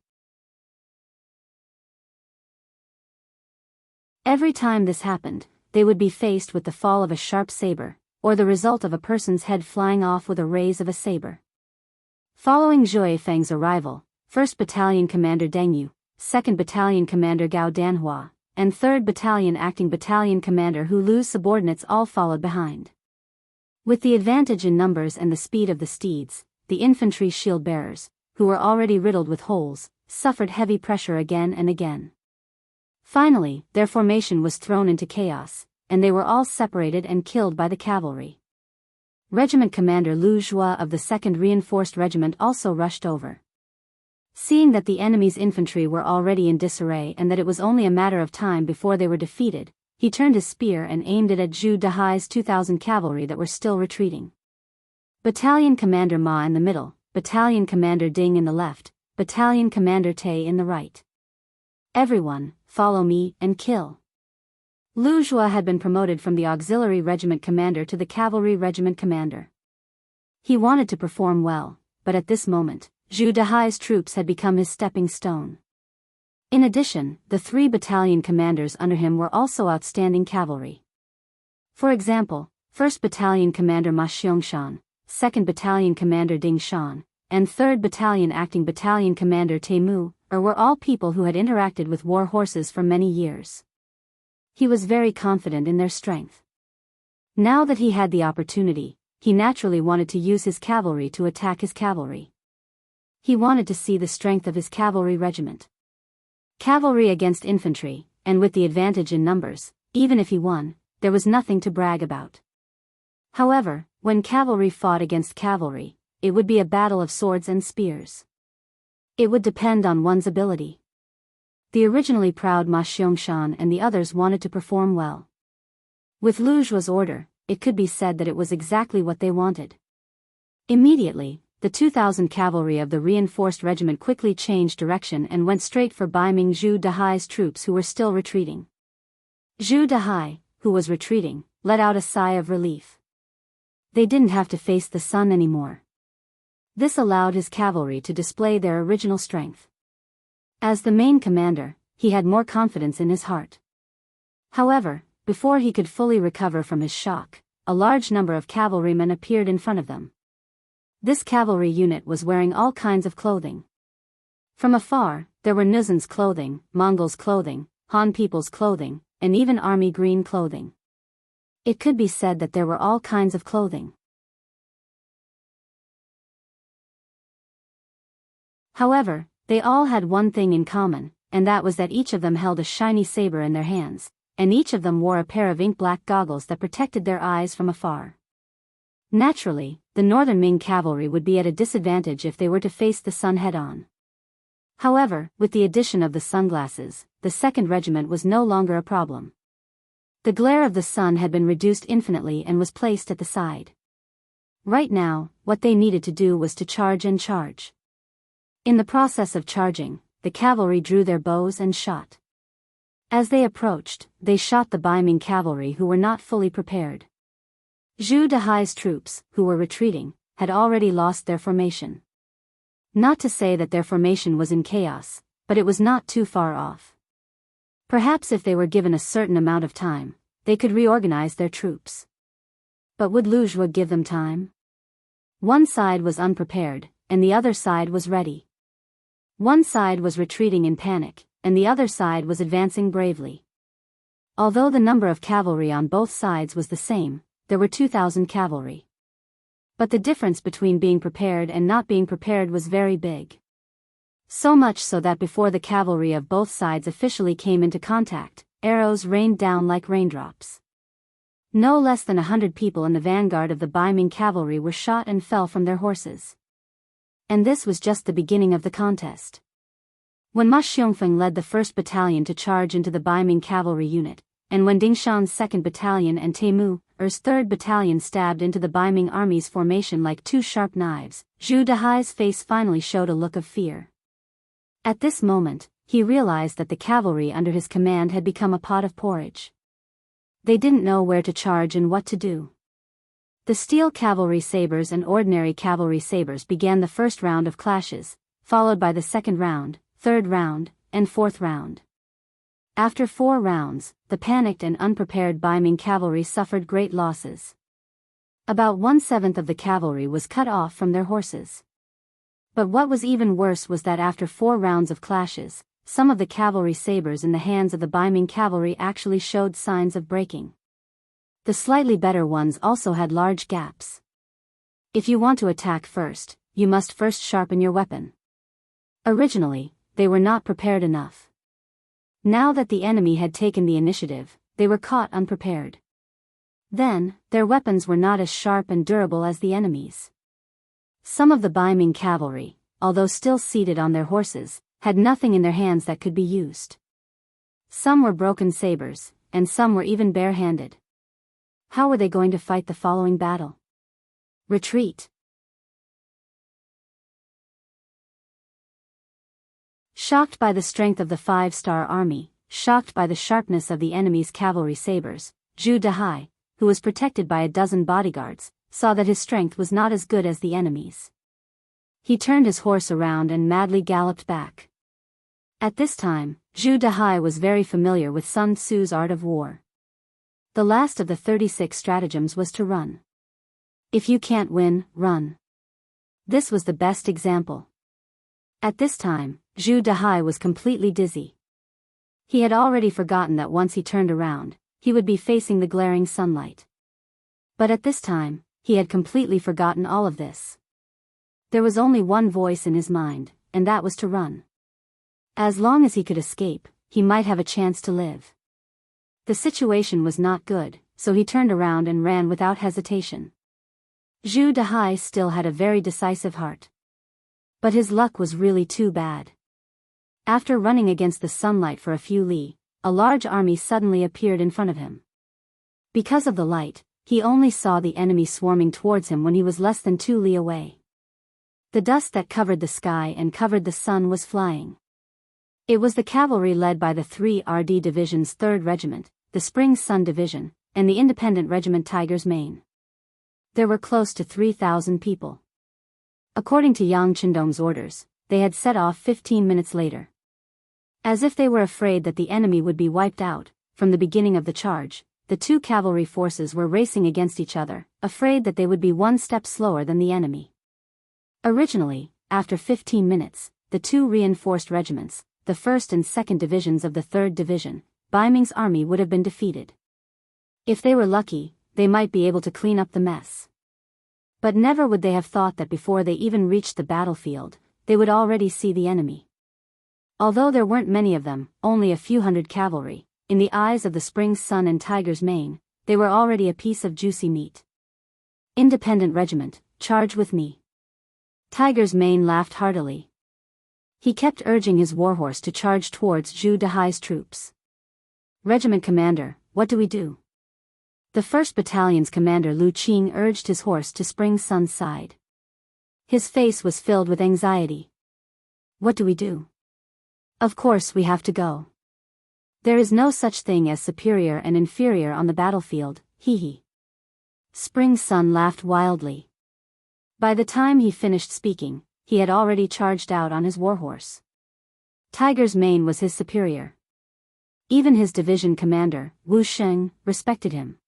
Every time this happened, they would be faced with the fall of a sharp saber, or the result of a person's head flying off with a raise of a saber. Following Zhui Feng's arrival, 1st Battalion Commander Deng Yu, 2nd Battalion Commander Gao Danhua, and 3rd Battalion Acting Battalion Commander Hu Lu's subordinates all followed behind. With the advantage in numbers and the speed of the steeds, the infantry shield-bearers, who were already riddled with holes, suffered heavy pressure again and again. Finally, their formation was thrown into chaos, and they were all separated and killed by the cavalry. Regiment Commander Lu Zhua of the 2nd Reinforced Regiment also rushed over. Seeing that the enemy's infantry were already in disarray and that it was only a matter of time before they were defeated, he turned his spear and aimed it at Zhu Dahai's 2,000 cavalry that were still retreating. Battalion Commander Ma in the middle, Battalion Commander Ding in the left, Battalion Commander Tay in the right. Everyone, follow me and kill. Lu Zhua had been promoted from the Auxiliary Regiment Commander to the Cavalry Regiment Commander. He wanted to perform well, but at this moment, Zhu Dahai's troops had become his stepping stone. In addition, the 3 battalion commanders under him were also outstanding cavalry. For example, 1st Battalion Commander Ma Xiangshan, 2nd Battalion Commander Ding Shan, and 3rd Battalion Acting Battalion Commander Teimu, were all people who had interacted with war horses for many years. He was very confident in their strength. Now that he had the opportunity, he naturally wanted to use his cavalry to attack his cavalry. He wanted to see the strength of his cavalry regiment. Cavalry against infantry, and with the advantage in numbers, even if he won, there was nothing to brag about. However, when cavalry fought against cavalry, it would be a battle of swords and spears. It would depend on one's ability. The originally proud Ma Xiangshan and the others wanted to perform well. With Lu Zhua's order, it could be said that it was exactly what they wanted. Immediately, the 2,000 cavalry of the reinforced regiment quickly changed direction and went straight for Baiming Zhu Dahai's troops who were still retreating. Zhu Dahai, who was retreating, let out a sigh of relief. They didn't have to face the sun anymore. This allowed his cavalry to display their original strength. As the main commander, he had more confidence in his heart. However, before he could fully recover from his shock, a large number of cavalrymen appeared in front of them. This cavalry unit was wearing all kinds of clothing. From afar, there were Nuzan's clothing, Mongols' clothing, Han people's clothing, and even army green clothing. It could be said that there were all kinds of clothing. However, they all had one thing in common, and that was that each of them held a shiny saber in their hands, and each of them wore a pair of ink-black goggles that protected their eyes from afar. Naturally, the Northern Ming cavalry would be at a disadvantage if they were to face the sun head-on. However, with the addition of the sunglasses, the 2nd Regiment was no longer a problem. The glare of the sun had been reduced infinitely and was placed at the side. Right now, what they needed to do was to charge and charge. In the process of charging, the cavalry drew their bows and shot. As they approached, they shot the Baiming cavalry who were not fully prepared. Zhu Dahai's troops, who were retreating, had already lost their formation. Not to say that their formation was in chaos, but it was not too far off. Perhaps if they were given a certain amount of time, they could reorganize their troops. But would Lu Zhua give them time? One side was unprepared, and the other side was ready. One side was retreating in panic, and the other side was advancing bravely. Although the number of cavalry on both sides was the same, there were 2,000 cavalry. But the difference between being prepared and not being prepared was very big. So much so that before the cavalry of both sides officially came into contact, arrows rained down like raindrops. No less than 100 people in the vanguard of the Baiming cavalry were shot and fell from their horses. And this was just the beginning of the contest. When Ma Xiongfeng led the 1st Battalion to charge into the Baiming cavalry unit, and when Ding Shan's 2nd Battalion and Taimu Er's 3rd Battalion stabbed into the Baiming army's formation like two sharp knives, Zhu Dehai's face finally showed a look of fear. At this moment, he realized that the cavalry under his command had become a pot of porridge. They didn't know where to charge and what to do. The steel cavalry sabers and ordinary cavalry sabers began the first round of clashes, followed by the second round, third round, and fourth round. After 4 rounds, the panicked and unprepared Baiming cavalry suffered great losses. About 1/7 of the cavalry was cut off from their horses. But what was even worse was that after 4 rounds of clashes, some of the cavalry sabers in the hands of the Baiming cavalry actually showed signs of breaking. The slightly better ones also had large gaps. If you want to attack first, you must first sharpen your weapon. Originally, they were not prepared enough. Now that the enemy had taken the initiative, they were caught unprepared. Then, their weapons were not as sharp and durable as the enemy's. Some of the Baiming cavalry, although still seated on their horses, had nothing in their hands that could be used. Some were broken sabers, and some were even bare-handed. How were they going to fight the following battle? Retreat. Shocked by the strength of the 5-star army, shocked by the sharpness of the enemy's cavalry sabers, Zhu Dehai, who was protected by a dozen bodyguards, saw that his strength was not as good as the enemy's. He turned his horse around and madly galloped back. At this time, Zhu Dehai was very familiar with Sun Tzu's art of war. The last of the 36 stratagems was to run. If you can't win, run. This was the best example. At this time, Zhu Dehai was completely dizzy. He had already forgotten that once he turned around, he would be facing the glaring sunlight. But at this time, he had completely forgotten all of this. There was only one voice in his mind, and that was to run. As long as he could escape, he might have a chance to live. The situation was not good, so he turned around and ran without hesitation. Zhu Dehai still had a very decisive heart. But his luck was really too bad. After running against the sunlight for a few li, a large army suddenly appeared in front of him. Because of the light, he only saw the enemy swarming towards him when he was less than 2 li away. The dust that covered the sky and covered the sun was flying. It was the cavalry led by the 3rd Division's 3rd Regiment, the Spring Sun Division, and the Independent Regiment Tiger's Mane. There were close to 3,000 people. According to Yang Qindong's orders, they had set off 15 minutes later. As if they were afraid that the enemy would be wiped out, from the beginning of the charge, the two cavalry forces were racing against each other, afraid that they would be one step slower than the enemy. Originally, after 15 minutes, the two reinforced regiments, the 1st and 2nd Divisions of the 3rd Division, Baiming's army would have been defeated. If they were lucky, they might be able to clean up the mess. But never would they have thought that before they even reached the battlefield, they would already see the enemy. Although there weren't many of them, only a few hundred cavalry, in the eyes of the Spring Sun and Tiger's Mane, they were already a piece of juicy meat. Independent Regiment, charge with me. Tiger's Mane laughed heartily. He kept urging his warhorse to charge towards Zhu Dehai's troops. Regiment commander, what do we do? The 1st Battalion's commander Lu Qing urged his horse to Spring Sun's side. His face was filled with anxiety. What do we do? Of course we have to go. There is no such thing as superior and inferior on the battlefield, hee. Spring Sun laughed wildly. By the time he finished speaking, he had already charged out on his warhorse. Tiger's Mane was his superior. Even his division commander, Wu Sheng, respected him.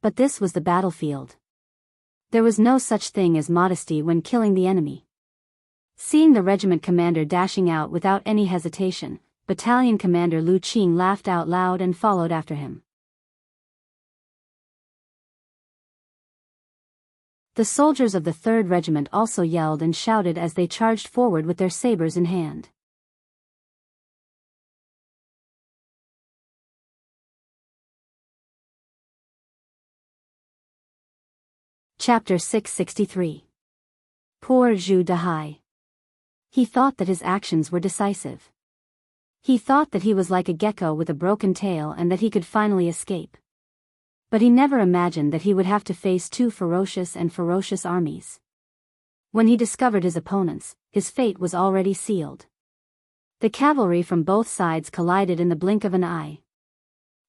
But this was the battlefield. There was no such thing as modesty when killing the enemy. Seeing the regiment commander dashing out without any hesitation, battalion commander Lu Qing laughed out loud and followed after him. The soldiers of the 3rd Regiment also yelled and shouted as they charged forward with their sabers in hand. Chapter 663. Poor Zhu Dahai. He thought that his actions were decisive. He thought that he was like a gecko with a broken tail and that he could finally escape. But he never imagined that he would have to face two ferocious armies. When he discovered his opponents, his fate was already sealed. The cavalry from both sides collided in the blink of an eye.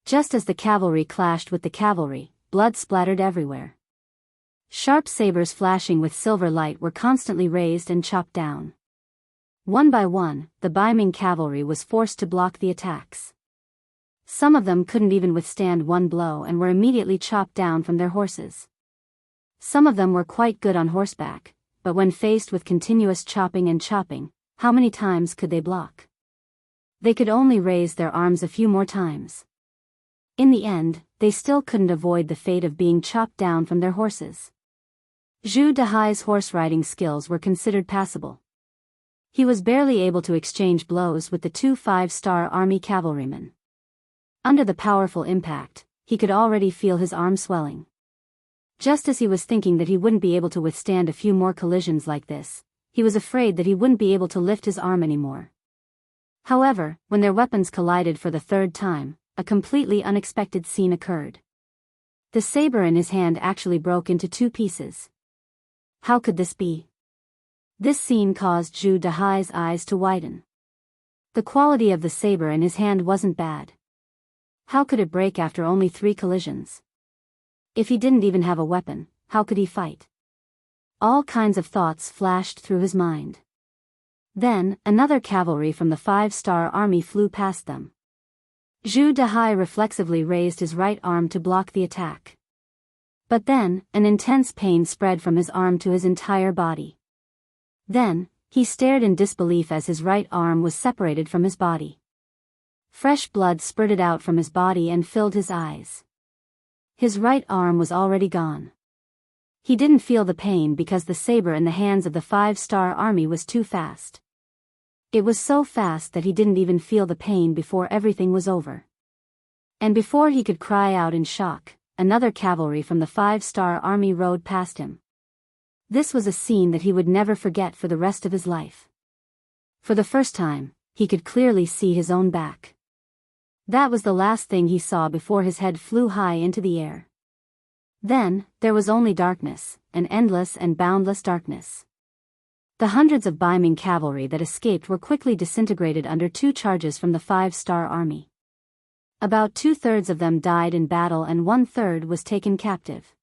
Just as the cavalry clashed with the cavalry, blood splattered everywhere. Sharp sabers flashing with silver light were constantly raised and chopped down. One by one, the Biming cavalry was forced to block the attacks. Some of them couldn't even withstand one blow and were immediately chopped down from their horses. Some of them were quite good on horseback, but when faced with continuous chopping and chopping, how many times could they block? They could only raise their arms a few more times. In the end, they still couldn't avoid the fate of being chopped down from their horses. Zhu Dahai's horse riding skills were considered passable. He was barely able to exchange blows with the two 5-star army cavalrymen. Under the powerful impact, he could already feel his arm swelling. Just as he was thinking that he wouldn't be able to withstand a few more collisions like this, he was afraid that he wouldn't be able to lift his arm anymore. However, when their weapons collided for the third time, a completely unexpected scene occurred. The saber in his hand actually broke into two pieces. How could this be? This scene caused Zhu Dahai's eyes to widen. The quality of the saber in his hand wasn't bad. How could it break after only 3 collisions? If he didn't even have a weapon, how could he fight? All kinds of thoughts flashed through his mind. Then, another cavalry from the 5-star army flew past them. Zhu Dahai reflexively raised his right arm to block the attack. But then, an intense pain spread from his arm to his entire body. Then, he stared in disbelief as his right arm was separated from his body. Fresh blood spurted out from his body and filled his eyes. His right arm was already gone. He didn't feel the pain because the saber in the hands of the 5-star army was too fast. It was so fast that he didn't even feel the pain before everything was over. And before he could cry out in shock, another cavalry from the 5-star army rode past him. This was a scene that he would never forget for the rest of his life. For the first time, he could clearly see his own back. That was the last thing he saw before his head flew high into the air. Then, there was only darkness, an endless and boundless darkness. The hundreds of Biming cavalry that escaped were quickly disintegrated under 2 charges from the 5-star army. About 2/3 of them died in battle and 1/3 was taken captive.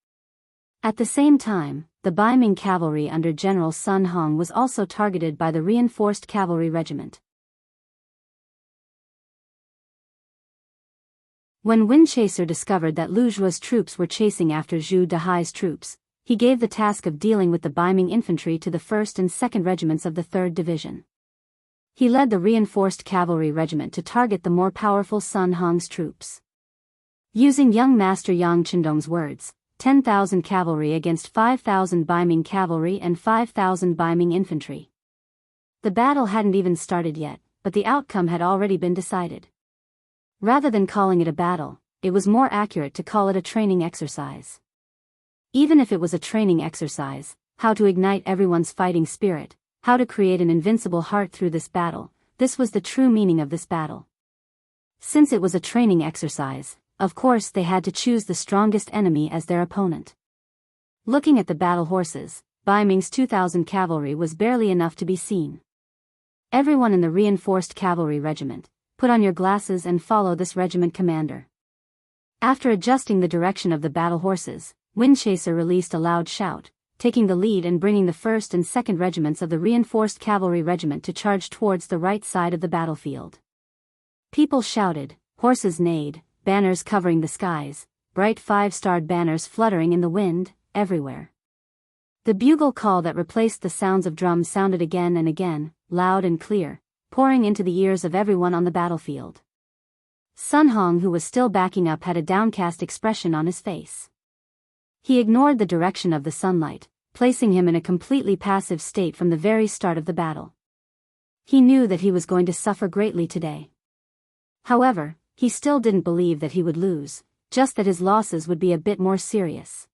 At the same time, the Biming cavalry under General Sun Hong was also targeted by the reinforced cavalry regiment. When Windchaser discovered that Lu Zhuo's troops were chasing after Zhu Dahai's troops, he gave the task of dealing with the Biming infantry to the 1st and 2nd regiments of the 3rd Division. He led the reinforced cavalry regiment to target the more powerful Sun Hong's troops. Using young Master Yang Chendong's words, 10,000 cavalry against 5,000 Biming cavalry and 5,000 Biming infantry. The battle hadn't even started yet, but the outcome had already been decided. Rather than calling it a battle, it was more accurate to call it a training exercise. Even if it was a training exercise, how to ignite everyone's fighting spirit, how to create an invincible heart through this battle, this was the true meaning of this battle. Since it was a training exercise, of course they had to choose the strongest enemy as their opponent. Looking at the battle horses, Biming's 2,000 cavalry was barely enough to be seen. Everyone in the reinforced cavalry regiment, put on your glasses and follow this regiment commander. After adjusting the direction of the battle horses, Windchaser released a loud shout, taking the lead and bringing the 1st and 2nd regiments of the reinforced cavalry regiment to charge towards the right side of the battlefield. People shouted, horses neighed, banners covering the skies, bright 5-starred banners fluttering in the wind, everywhere. The bugle call that replaced the sounds of drums sounded again and again, loud and clear, pouring into the ears of everyone on the battlefield. Sun Hong, who was still backing up, had a downcast expression on his face. He ignored the direction of the sunlight, placing him in a completely passive state from the very start of the battle. He knew that he was going to suffer greatly today. However, he still didn't believe that he would lose, just that his losses would be a bit more serious.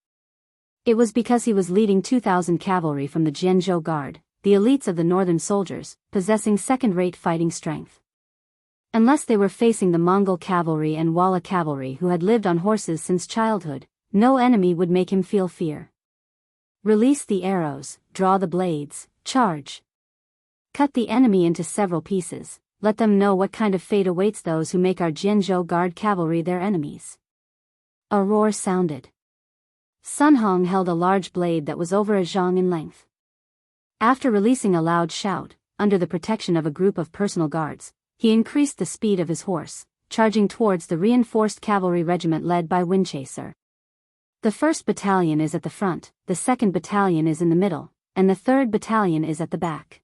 It was because he was leading 2,000 cavalry from the Jianghu Guard, the elites of the northern soldiers, possessing second-rate fighting strength. Unless they were facing the Mongol cavalry and Walla cavalry who had lived on horses since childhood, no enemy would make him feel fear. Release the arrows, draw the blades, charge. Cut the enemy into several pieces, let them know what kind of fate awaits those who make our Jianghu Guard cavalry their enemies. A roar sounded. Sun Hong held a large blade that was over a zhang in length. After releasing a loud shout, under the protection of a group of personal guards, he increased the speed of his horse, charging towards the reinforced cavalry regiment led by Windchaser. The 1st Battalion is at the front, the 2nd Battalion is in the middle, and the 3rd Battalion is at the back.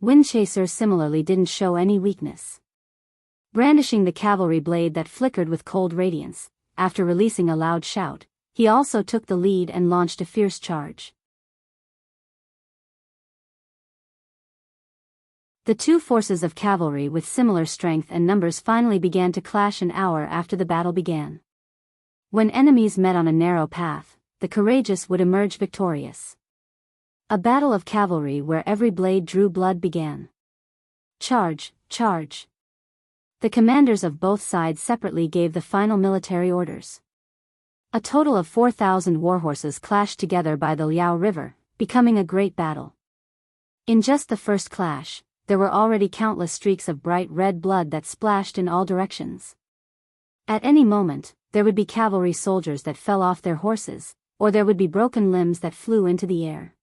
Windchaser similarly didn't show any weakness. Brandishing the cavalry blade that flickered with cold radiance, after releasing a loud shout, he also took the lead and launched a fierce charge. The two forces of cavalry with similar strength and numbers finally began to clash an hour after the battle began. When enemies met on a narrow path, the courageous would emerge victorious. A battle of cavalry where every blade drew blood began. Charge, charge. The commanders of both sides separately gave the final military orders. A total of 4,000 warhorses clashed together by the Liao River, becoming a great battle. In just the first clash, there were already countless streaks of bright red blood that splashed in all directions. At any moment, there would be cavalry soldiers that fell off their horses, or there would be broken limbs that flew into the air.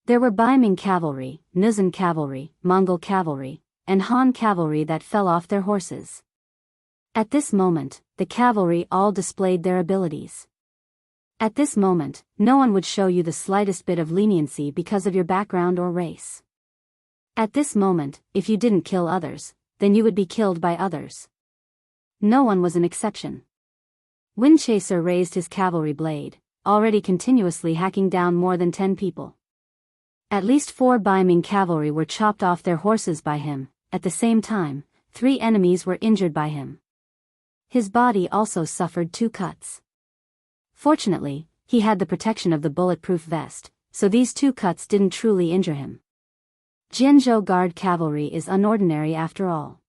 There were Baiming cavalry, Nuzan cavalry, Mongol cavalry, and Han cavalry that fell off their horses. At this moment, the cavalry all displayed their abilities. At this moment, no one would show you the slightest bit of leniency because of your background or race. At this moment, if you didn't kill others, then you would be killed by others. No one was an exception. Windchaser raised his cavalry blade, already continuously hacking down more than 10 people. At least 4 Baiming cavalry were chopped off their horses by him. At the same time, 3 enemies were injured by him. His body also suffered 2 cuts. Fortunately, he had the protection of the bulletproof vest, so these 2 cuts didn't truly injure him. Jianghu Guard cavalry is unordinary after all.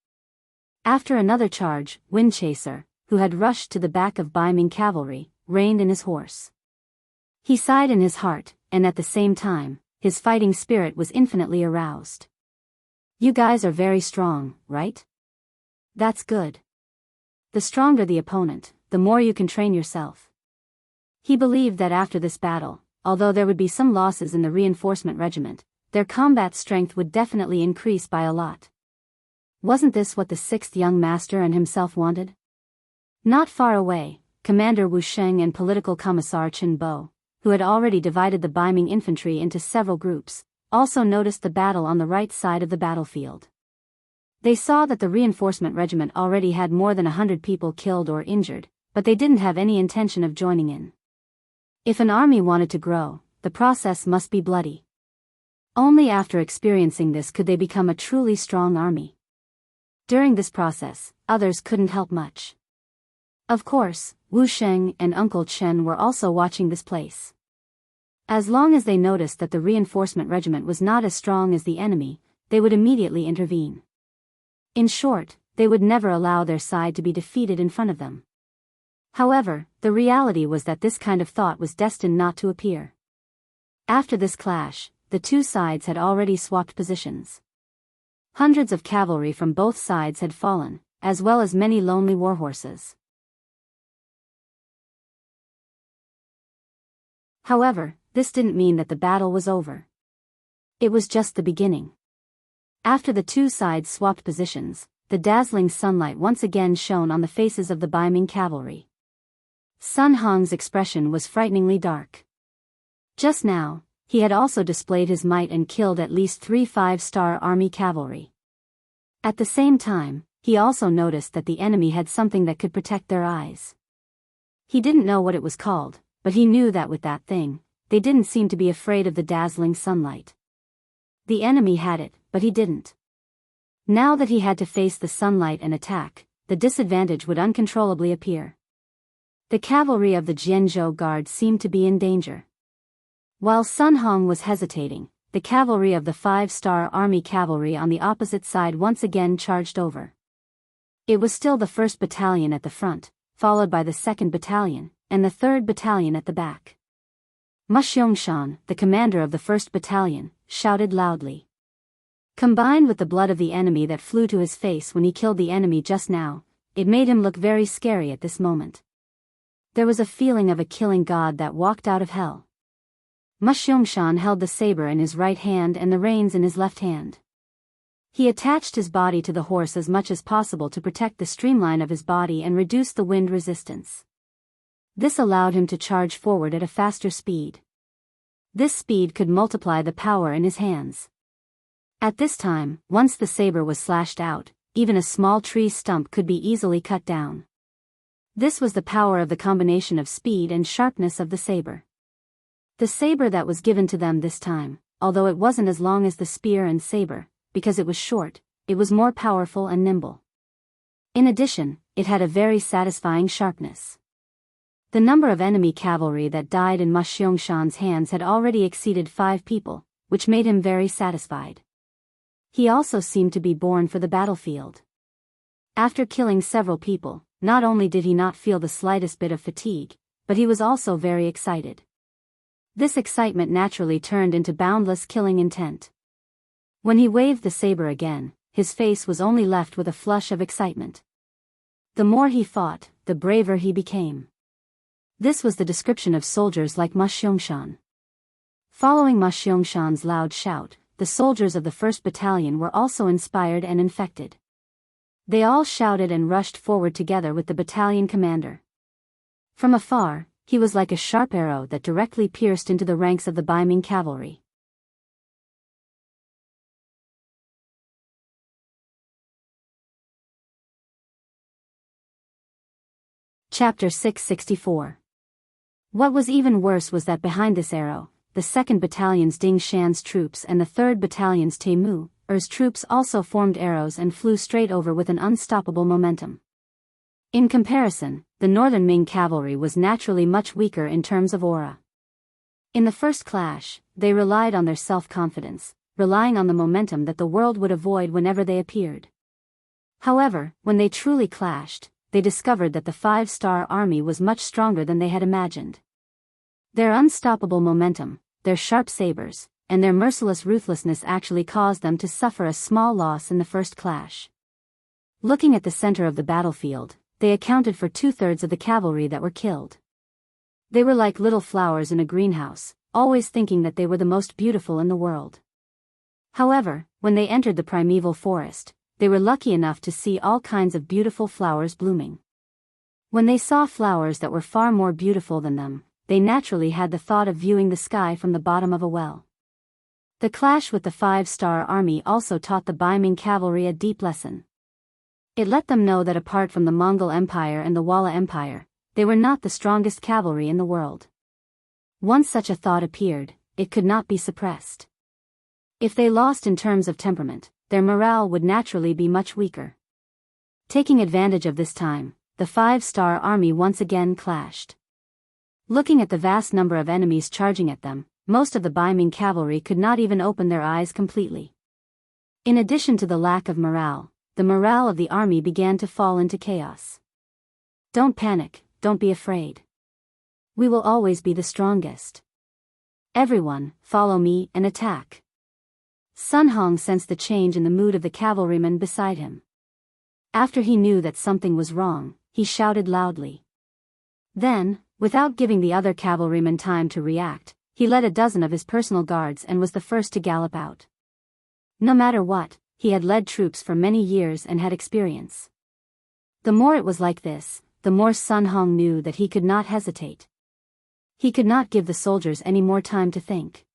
After another charge, Windchaser, who had rushed to the back of Baiming cavalry, reined in his horse. He sighed in his heart, and at the same time, his fighting spirit was infinitely aroused. You guys are very strong, right? That's good. The stronger the opponent, the more you can train yourself. He believed that after this battle, although there would be some losses in the reinforcement regiment, their combat strength would definitely increase by a lot. Wasn't this what the 6th young master and himself wanted? Not far away, Commander Wu Sheng and Political Commissar Chen Bo, who had already divided the Baiming infantry into several groups, also noticed the battle on the right side of the battlefield. They saw that the reinforcement regiment already had more than 100 people killed or injured, but they didn't have any intention of joining in. If an army wanted to grow, the process must be bloody. Only after experiencing this could they become a truly strong army. During this process, others couldn't help much. Of course, Wu Sheng and Uncle Chen were also watching this place. As long as they noticed that the reinforcement regiment was not as strong as the enemy, they would immediately intervene. In short, they would never allow their side to be defeated in front of them. However, the reality was that this kind of thought was destined not to appear. After this clash, the two sides had already swapped positions. Hundreds of cavalry from both sides had fallen, as well as many lonely warhorses. However, this didn't mean that the battle was over. It was just the beginning. After the two sides swapped positions, the dazzling sunlight once again shone on the faces of the Baiming cavalry. Sun Hong's expression was frighteningly dark. Just now, he had also displayed his might and killed at least 3 5-star army cavalry. At the same time, he also noticed that the enemy had something that could protect their eyes. He didn't know what it was called, but he knew that with that thing, they didn't seem to be afraid of the dazzling sunlight. The enemy had it, but he didn't. Now that he had to face the sunlight and attack, the disadvantage would uncontrollably appear. The cavalry of the Jianghu guard seemed to be in danger. While Sun Hong was hesitating, the cavalry of the 5-star army cavalry on the opposite side once again charged over. It was still the 1st Battalion at the front, followed by the 2nd Battalion, and the 3rd Battalion at the back. Ma Xiangshan, the commander of the 1st Battalion, shouted loudly. Combined with the blood of the enemy that flew to his face when he killed the enemy just now, it made him look very scary at this moment. There was a feeling of a killing god that walked out of hell. Ma Xiangshan held the saber in his right hand and the reins in his left hand. He attached his body to the horse as much as possible to protect the streamline of his body and reduce the wind resistance. This allowed him to charge forward at a faster speed. This speed could multiply the power in his hands. At this time, once the saber was slashed out, even a small tree stump could be easily cut down. This was the power of the combination of speed and sharpness of the saber. The saber that was given to them this time, although it wasn't as long as the spear and saber, because it was short, it was more powerful and nimble. In addition, it had a very satisfying sharpness. The number of enemy cavalry that died in Ma Xiangshan's hands had already exceeded 5 people, which made him very satisfied. He also seemed to be born for the battlefield. After killing several people, not only did he not feel the slightest bit of fatigue, but he was also very excited. This excitement naturally turned into boundless killing intent. When he waved the saber again, his face was only left with a flush of excitement. The more he fought, the braver he became. This was the description of soldiers like Ma Xiangshan. Following Ma Xiangshan's loud shout, the soldiers of the 1st Battalion were also inspired and infected. They all shouted and rushed forward together with the battalion commander. From afar, he was like a sharp arrow that directly pierced into the ranks of the Biming cavalry. Chapter 664. What was even worse was that behind this arrow, the 2nd Battalion's Ding Shan's troops and the 3rd Battalion's Teimu Er's troops also formed arrows and flew straight over with an unstoppable momentum. In comparison, the Northern Ming cavalry was naturally much weaker in terms of aura. In the first clash, they relied on their self-confidence, relying on the momentum that the world would avoid whenever they appeared. However, when they truly clashed, they discovered that the 5-star army was much stronger than they had imagined. Their unstoppable momentum, their sharp sabers, and their merciless ruthlessness actually caused them to suffer a small loss in the first clash. Looking at the center of the battlefield, they accounted for 2/3 of the cavalry that were killed. They were like little flowers in a greenhouse, always thinking that they were the most beautiful in the world. However, when they entered the primeval forest, they were lucky enough to see all kinds of beautiful flowers blooming. When they saw flowers that were far more beautiful than them, they naturally had the thought of viewing the sky from the bottom of a well. The clash with the 5-star army also taught the Biming cavalry a deep lesson. It let them know that apart from the Mongol Empire and the Wala Empire, they were not the strongest cavalry in the world. Once such a thought appeared, it could not be suppressed. If they lost in terms of temperament, their morale would naturally be much weaker. Taking advantage of this time, the 5-star army once again clashed. Looking at the vast number of enemies charging at them, most of the Biming cavalry could not even open their eyes completely. In addition to the lack of morale, the morale of the army began to fall into chaos. Don't panic, don't be afraid. We will always be the strongest. Everyone, follow me and attack. Sun Hong sensed the change in the mood of the cavalryman beside him. After he knew that something was wrong, he shouted loudly. Then, without giving the other cavalrymen time to react, he led a dozen of his personal guards and was the first to gallop out. No matter what, he had led troops for many years and had experience. The more it was like this, the more Sun Hong knew that he could not hesitate. He could not give the soldiers any more time to think.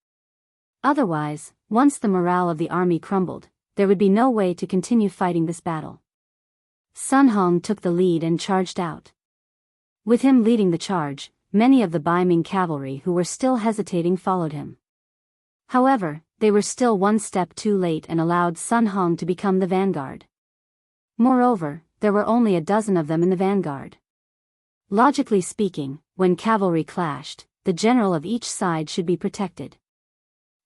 Otherwise, once the morale of the army crumbled, there would be no way to continue fighting this battle. Sun Hong took the lead and charged out. With him leading the charge, many of the Biming cavalry who were still hesitating followed him. However, they were still one step too late and allowed Sun Hong to become the vanguard. Moreover, there were only a dozen of them in the vanguard. Logically speaking, when cavalry clashed, the general of each side should be protected.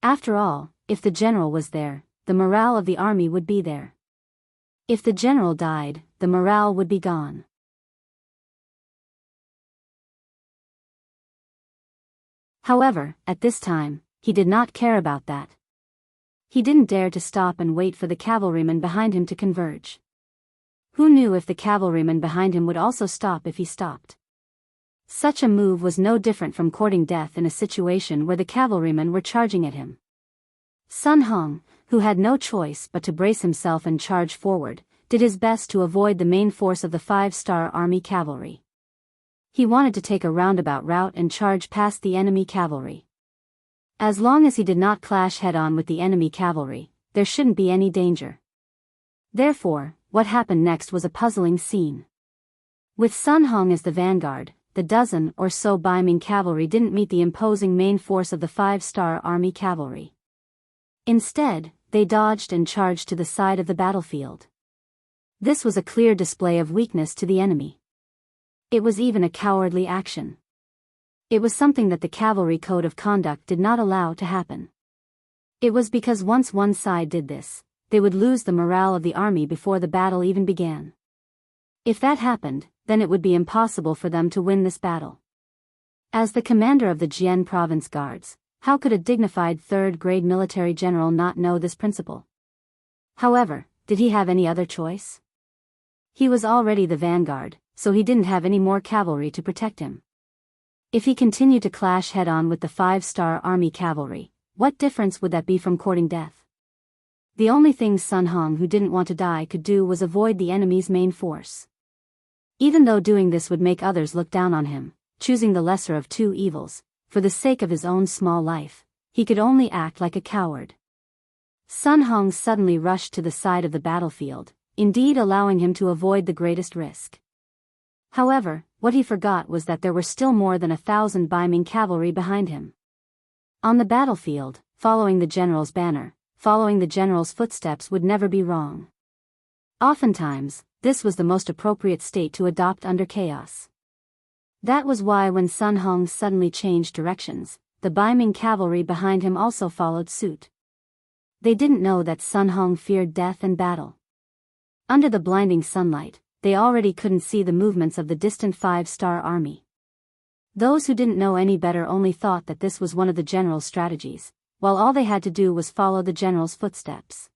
After all, if the general was there, the morale of the army would be there. If the general died, the morale would be gone. However, at this time, he did not care about that. He didn't dare to stop and wait for the cavalrymen behind him to converge. Who knew if the cavalrymen behind him would also stop if he stopped? Such a move was no different from courting death in a situation where the cavalrymen were charging at him. Sun Hong, who had no choice but to brace himself and charge forward, did his best to avoid the main force of the 5-star army cavalry. He wanted to take a roundabout route and charge past the enemy cavalry. As long as he did not clash head-on with the enemy cavalry, there shouldn't be any danger. Therefore, what happened next was a puzzling scene. With Sun Hong as the vanguard, the dozen or so Biming cavalry didn't meet the imposing main force of the 5-star army cavalry. Instead, they dodged and charged to the side of the battlefield. This was a clear display of weakness to the enemy. It was even a cowardly action. It was something that the cavalry code of conduct did not allow to happen. It was because once one side did this, they would lose the morale of the army before the battle even began. If that happened, then it would be impossible for them to win this battle. As the commander of the Jian province guards, how could a dignified third-grade military general not know this principle? However, did he have any other choice? He was already the vanguard, so he didn't have any more cavalry to protect him. If he continued to clash head-on with the 5-star army cavalry, what difference would that be from courting death? The only thing Sun Hong, who didn't want to die, could do was avoid the enemy's main force. Even though doing this would make others look down on him, choosing the lesser of two evils, for the sake of his own small life, he could only act like a coward. Sun Hong suddenly rushed to the side of the battlefield, indeed allowing him to avoid the greatest risk. However, what he forgot was that there were still more than 1,000 Biming cavalry behind him. On the battlefield, following the general's banner, following the general's footsteps would never be wrong. Oftentimes, this was the most appropriate state to adopt under chaos. That was why when Sun Hong suddenly changed directions, the Biming cavalry behind him also followed suit. They didn't know that Sun Hong feared death and battle. Under the blinding sunlight, they already couldn't see the movements of the distant 5-star army. Those who didn't know any better only thought that this was one of the general's strategies, while all they had to do was follow the general's footsteps.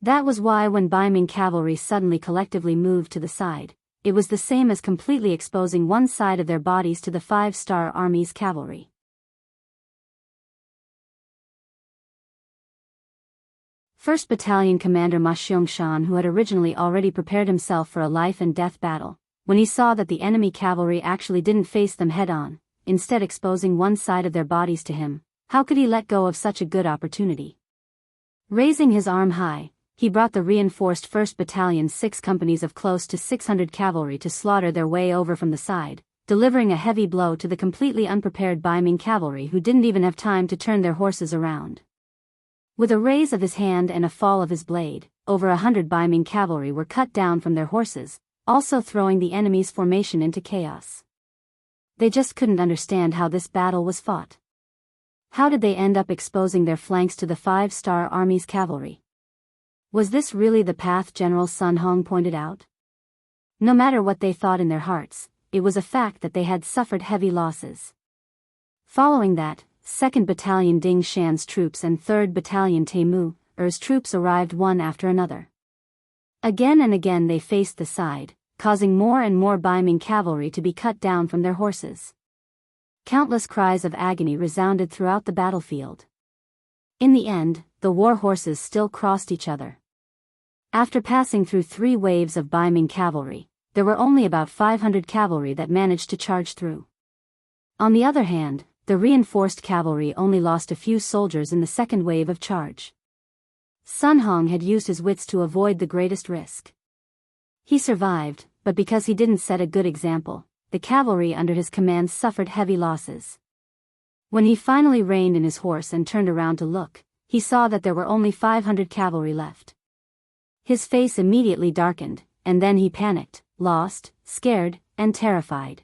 That was why when Biming cavalry suddenly collectively moved to the side, it was the same as completely exposing one side of their bodies to the 5-star army's cavalry. First Battalion Commander Ma Xiangshan, who had originally already prepared himself for a life-and-death battle, when he saw that the enemy cavalry actually didn't face them head-on, instead exposing one side of their bodies to him, how could he let go of such a good opportunity? Raising his arm high, he brought the reinforced 1st Battalion 6 companies of close to 600 cavalry to slaughter their way over from the side, delivering a heavy blow to the completely unprepared Biming cavalry who didn't even have time to turn their horses around. With a raise of his hand and a fall of his blade, over 100 Biming cavalry were cut down from their horses, also throwing the enemy's formation into chaos. They just couldn't understand how this battle was fought. How did they end up exposing their flanks to the 5-star army's cavalry? Was this really the path General Sun Hong pointed out? No matter what they thought in their hearts, it was a fact that they had suffered heavy losses. Following that, 2nd Battalion Ding Shan's troops and 3rd Battalion Taimu Er's troops arrived one after another. Again and again they faced the side, causing more and more Biming cavalry to be cut down from their horses. Countless cries of agony resounded throughout the battlefield. In the end, the war horses still crossed each other. After passing through 3 waves of Biming cavalry, there were only about 500 cavalry that managed to charge through. On the other hand, the reinforced cavalry only lost a few soldiers in the second wave of charge. Sun Hong had used his wits to avoid the greatest risk. He survived, but because he didn't set a good example, the cavalry under his command suffered heavy losses. When he finally reined in his horse and turned around to look, he saw that there were only 500 cavalry left. His face immediately darkened, and then he panicked, lost, scared, and terrified.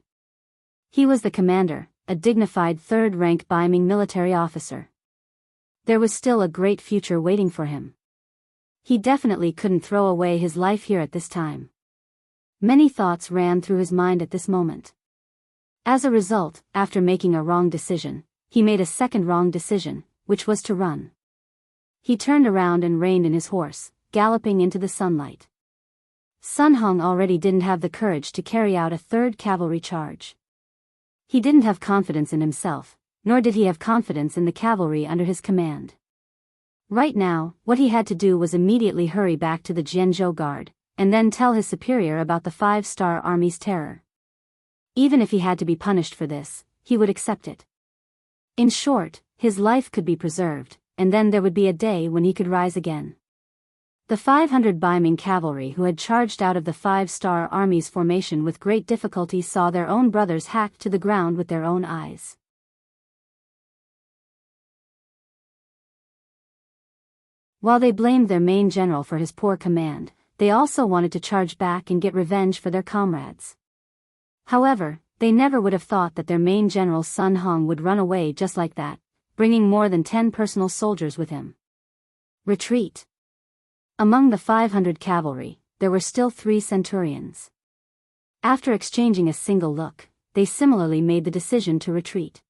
He was the commander, a dignified third-rank Biming military officer. There was still a great future waiting for him. He definitely couldn't throw away his life here at this time. Many thoughts ran through his mind at this moment. As a result, after making a wrong decision, he made a second wrong decision, which was to run. He turned around and reined in his horse, galloping into the sunlight. Sun Hong already didn't have the courage to carry out a third cavalry charge. He didn't have confidence in himself, nor did he have confidence in the cavalry under his command. Right now, what he had to do was immediately hurry back to the Jianghu Guard, and then tell his superior about the 5-star Army's terror. Even if he had to be punished for this, he would accept it. In short, his life could be preserved, and then there would be a day when he could rise again. The 500 Biming cavalry who had charged out of the 5-star Army's formation with great difficulty saw their own brothers hacked to the ground with their own eyes. While they blamed their main general for his poor command, they also wanted to charge back and get revenge for their comrades. However, they never would have thought that their main general Sun Hong would run away just like that, bringing more than 10 personal soldiers with him. Retreat. Among the 500 cavalry, there were still 3 centurions. After exchanging a single look, they similarly made the decision to retreat.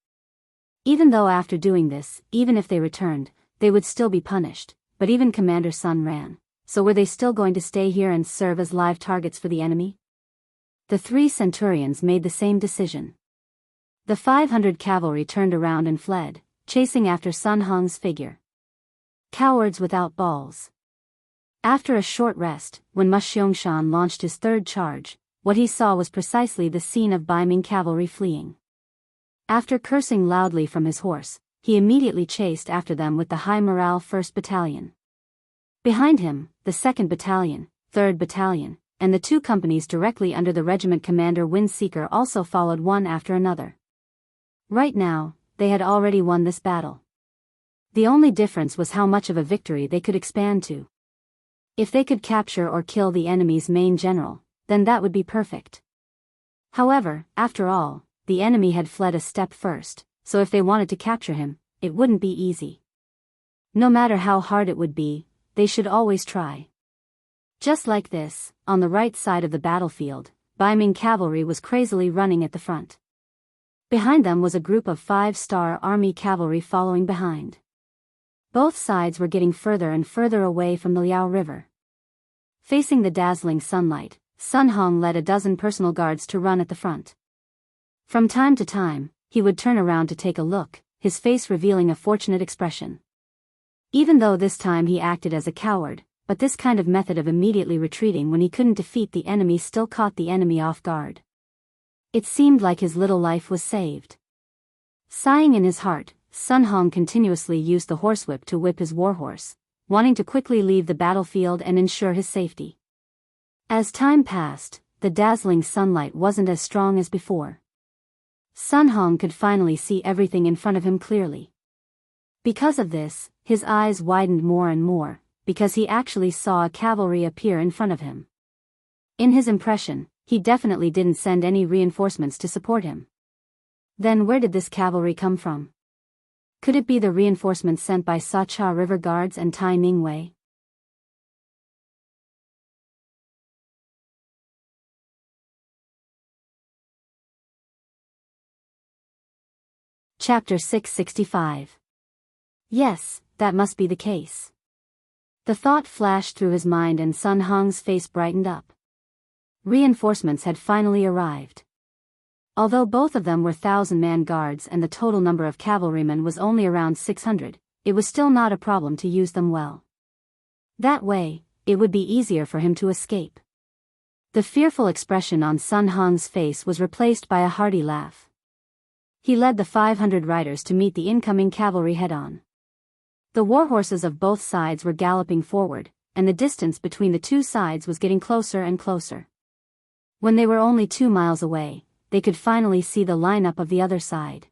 Even though after doing this, even if they returned, they would still be punished, but even Commander Sun ran, so were they still going to stay here and serve as live targets for the enemy? The 3 centurions made the same decision. The 500 cavalry turned around and fled, chasing after Sun Hong's figure. Cowards without balls. After a short rest, when Ma Xiangshan launched his third charge, what he saw was precisely the scene of Biming cavalry fleeing. After cursing loudly from his horse, he immediately chased after them with the high morale 1st Battalion. Behind him, the 2nd Battalion, 3rd Battalion, and the 2 companies directly under the regiment commander Windseeker also followed one after another. Right now, they had already won this battle. The only difference was how much of a victory they could expand to. If they could capture or kill the enemy's main general, then that would be perfect. However, after all, the enemy had fled a step first, so if they wanted to capture him, it wouldn't be easy. No matter how hard it would be, they should always try. Just like this, on the right side of the battlefield, Biming cavalry was crazily running at the front. Behind them was a group of 5-star Army cavalry following behind. Both sides were getting further and further away from the Liao River. Facing the dazzling sunlight, Sun Hong led a dozen personal guards to run at the front. From time to time, he would turn around to take a look, his face revealing a fortunate expression. Even though this time he acted as a coward, but this kind of method of immediately retreating when he couldn't defeat the enemy still caught the enemy off guard. It seemed like his little life was saved. Sighing in his heart, Sun Hong continuously used the horsewhip to whip his warhorse, wanting to quickly leave the battlefield and ensure his safety. As time passed, the dazzling sunlight wasn't as strong as before. Sun Hong could finally see everything in front of him clearly. Because of this, his eyes widened more and more, because he actually saw a cavalry appear in front of him. In his impression, he definitely didn't send any reinforcements to support him. Then where did this cavalry come from? Could it be the reinforcements sent by Sacha River Guards and Tai Ningwei? Chapter 665. Yes, that must be the case. The thought flashed through his mind and Sun Hong's face brightened up. Reinforcements had finally arrived. Although both of them were 1,000-man guards and the total number of cavalrymen was only around 600, it was still not a problem to use them well. That way, it would be easier for him to escape. The fearful expression on Sun Hong's face was replaced by a hearty laugh. He led the 500 riders to meet the incoming cavalry head-on. The warhorses of both sides were galloping forward, and the distance between the two sides was getting closer and closer. When they were only 2 miles away, they could finally see the lineup of the other side.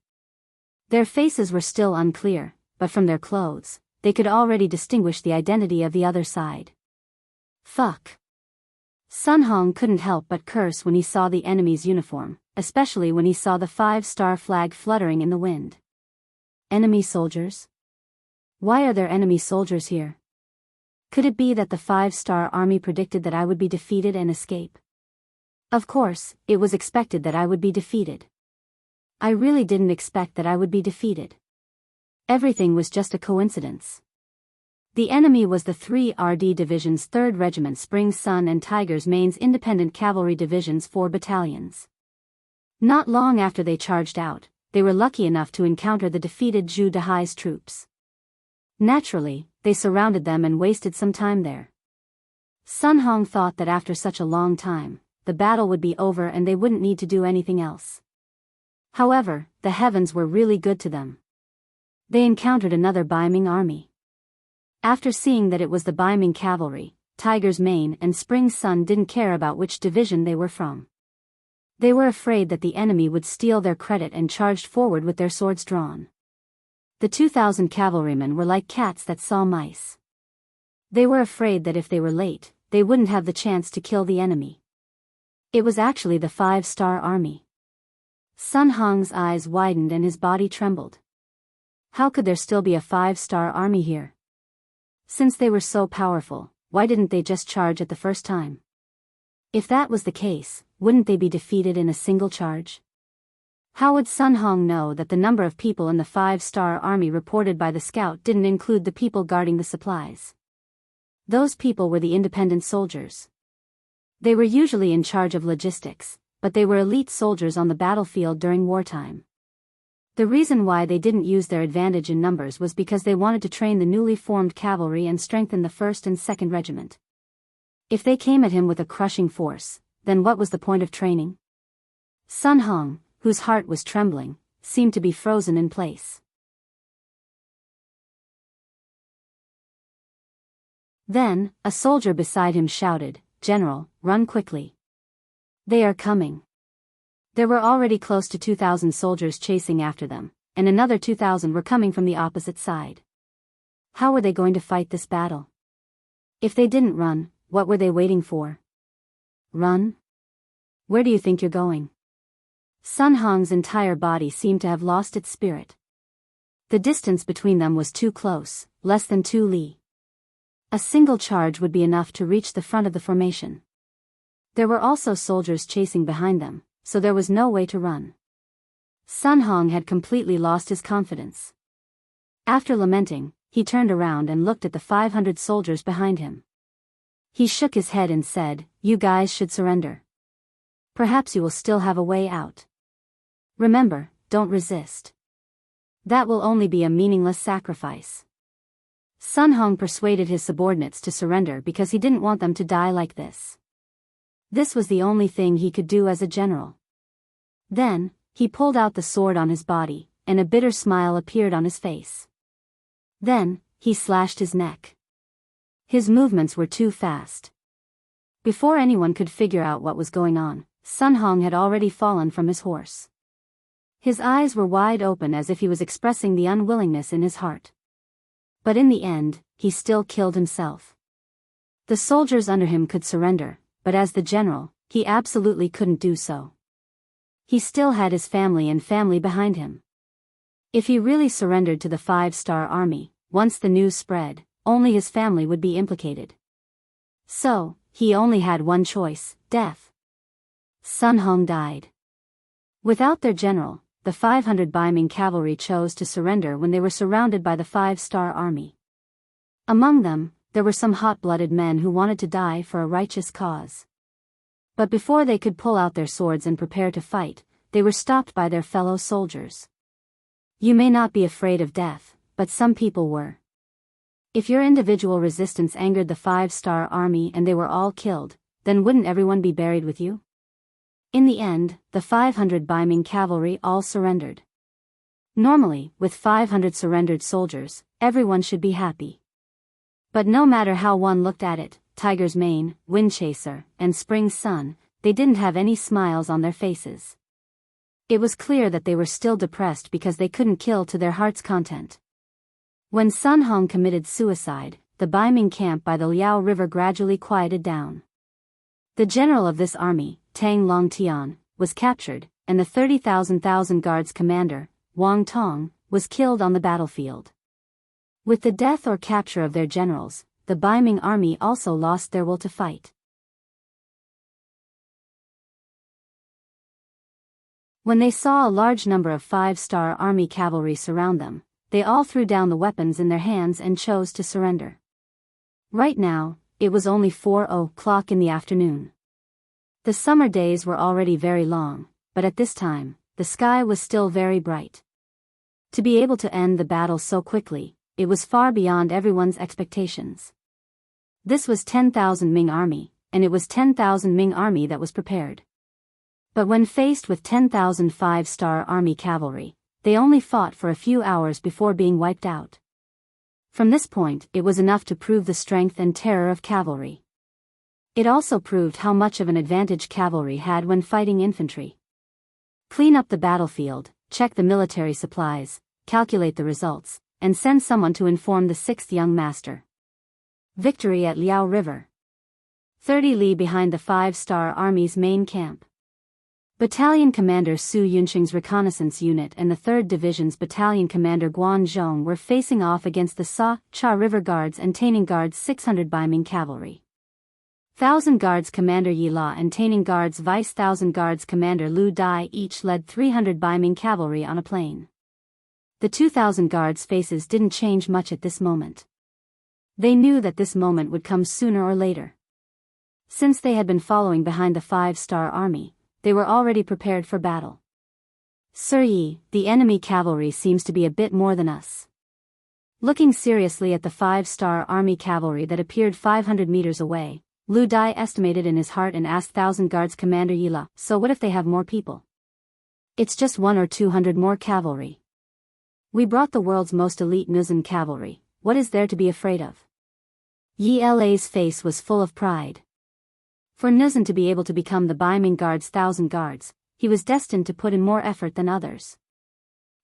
Their faces were still unclear, but from their clothes, they could already distinguish the identity of the other side. Fuck. Sun Hong couldn't help but curse when he saw the enemy's uniform, especially when he saw the 5-star flag fluttering in the wind. Enemy soldiers? Why are there enemy soldiers here? Could it be that the 5-star army predicted that I would be defeated and escape? Of course, it was expected that I would be defeated. I really didn't expect that I would be defeated. Everything was just a coincidence. The enemy was the 3RD Division's 3rd Regiment Spring Sun and Tiger's Mane's Independent Cavalry Division's 4 battalions. Not long after they charged out, they were lucky enough to encounter the defeated Zhu Dahai's troops. Naturally, they surrounded them and wasted some time there. Sun Hong thought that after such a long time, the battle would be over and they wouldn't need to do anything else. However, the heavens were really good to them. They encountered another Biming army. After seeing that it was the Biming cavalry, Tiger's Mane and Spring Sun didn't care about which division they were from. They were afraid that the enemy would steal their credit and charged forward with their swords drawn. The 2,000 cavalrymen were like cats that saw mice. They were afraid that if they were late, they wouldn't have the chance to kill the enemy. It was actually the 5-star army. Sun Hong's eyes widened and his body trembled. How could there still be a 5-star army here? Since they were so powerful, why didn't they just charge at the first time? If that was the case, wouldn't they be defeated in a single charge? How would Sun Hong know that the number of people in the 5-star army reported by the scout didn't include the people guarding the supplies? Those people were the independent soldiers. They were usually in charge of logistics, but they were elite soldiers on the battlefield during wartime. The reason why they didn't use their advantage in numbers was because they wanted to train the newly formed cavalry and strengthen the 1st and 2nd Regiment. If they came at him with a crushing force, then what was the point of training? Sun Hong, whose heart was trembling, seemed to be frozen in place. Then, a soldier beside him shouted, "General, run quickly. They are coming." There were already close to 2,000 soldiers chasing after them, and another 2,000 were coming from the opposite side. How were they going to fight this battle? If they didn't run, what were they waiting for? Run? Where do you think you're going? Sun Hong's entire body seemed to have lost its spirit. The distance between them was too close, less than 2 li. A single charge would be enough to reach the front of the formation. There were also soldiers chasing behind them, so there was no way to run. Sun Hong had completely lost his confidence. After lamenting, he turned around and looked at the 500 soldiers behind him. He shook his head and said, "You guys should surrender. Perhaps you will still have a way out. Remember, don't resist. That will only be a meaningless sacrifice." Sun Hong persuaded his subordinates to surrender because he didn't want them to die like this. This was the only thing he could do as a general. Then, he pulled out the sword on his body, and a bitter smile appeared on his face. Then, he slashed his neck. His movements were too fast. Before anyone could figure out what was going on, Sun Hong had already fallen from his horse. His eyes were wide open as if he was expressing the unwillingness in his heart. But in the end, he still killed himself. The soldiers under him could surrender, but as the general, he absolutely couldn't do so. He still had his family and family behind him. If he really surrendered to the 5-star army, once the news spread, only his family would be implicated. So, he only had one choice, death. Sun Hong died. Without their general, the 500 Biming cavalry chose to surrender when they were surrounded by the 5-star army. Among them, there were some hot-blooded men who wanted to die for a righteous cause. But before they could pull out their swords and prepare to fight, they were stopped by their fellow soldiers. You may not be afraid of death, but some people were. If your individual resistance angered the 5-star army and they were all killed, then wouldn't everyone be buried with you? In the end, the 500 Biming cavalry all surrendered. Normally, with 500 surrendered soldiers, everyone should be happy. But no matter how one looked at it, Tiger's Mane, Windchaser, and Spring Sun, they didn't have any smiles on their faces. It was clear that they were still depressed because they couldn't kill to their heart's content. When Sun Hong committed suicide, the Biming camp by the Liao River gradually quieted down. The general of this army, Tang Longtian, was captured, and the 30,000 guards commander, Wang Tong, was killed on the battlefield. With the death or capture of their generals, the Baiming army also lost their will to fight. When they saw a large number of 5-star army cavalry surround them, they all threw down the weapons in their hands and chose to surrender. Right now, it was only 4:00 in the afternoon. The summer days were already very long, but at this time, the sky was still very bright. To be able to end the battle so quickly, it was far beyond everyone's expectations. This was 10,000 Ming army, and it was 10,000 Ming army that was prepared. But when faced with 10,000 5-star army cavalry, they only fought for a few hours before being wiped out. From this point, it was enough to prove the strength and terror of cavalry. It also proved how much of an advantage cavalry had when fighting infantry. Clean up the battlefield, check the military supplies, calculate the results, and send someone to inform the 6th young master. Victory at Liao River. 30 li behind the 5-star army's main camp. Battalion Commander Su Yunqing's reconnaissance unit and the 3rd Division's Battalion Commander Guan Zhong were facing off against the Cha River Guards and Taining Guards 600 Baiming Cavalry. 1,000 Guards Commander Yi La and Taining Guards Vice 1,000 Guards Commander Lu Dai each led 300 Baiming Cavalry on a plain. The 2,000 Guards' faces didn't change much at this moment. They knew that this moment would come sooner or later. Since they had been following behind the 5-star army, they were already prepared for battle. Sir Yi, the enemy cavalry seems to be a bit more than us. Looking seriously at the 5-star army cavalry that appeared 500 meters away, Lu Dai estimated in his heart and asked 1,000 Guards Commander Yi La, so what if they have more people? It's just 100 or 200 more cavalry. We brought the world's most elite Nuzan cavalry, what is there to be afraid of? Yi La's face was full of pride. For Nuzan to be able to become the Baiming Guard's 1,000 guards, he was destined to put in more effort than others.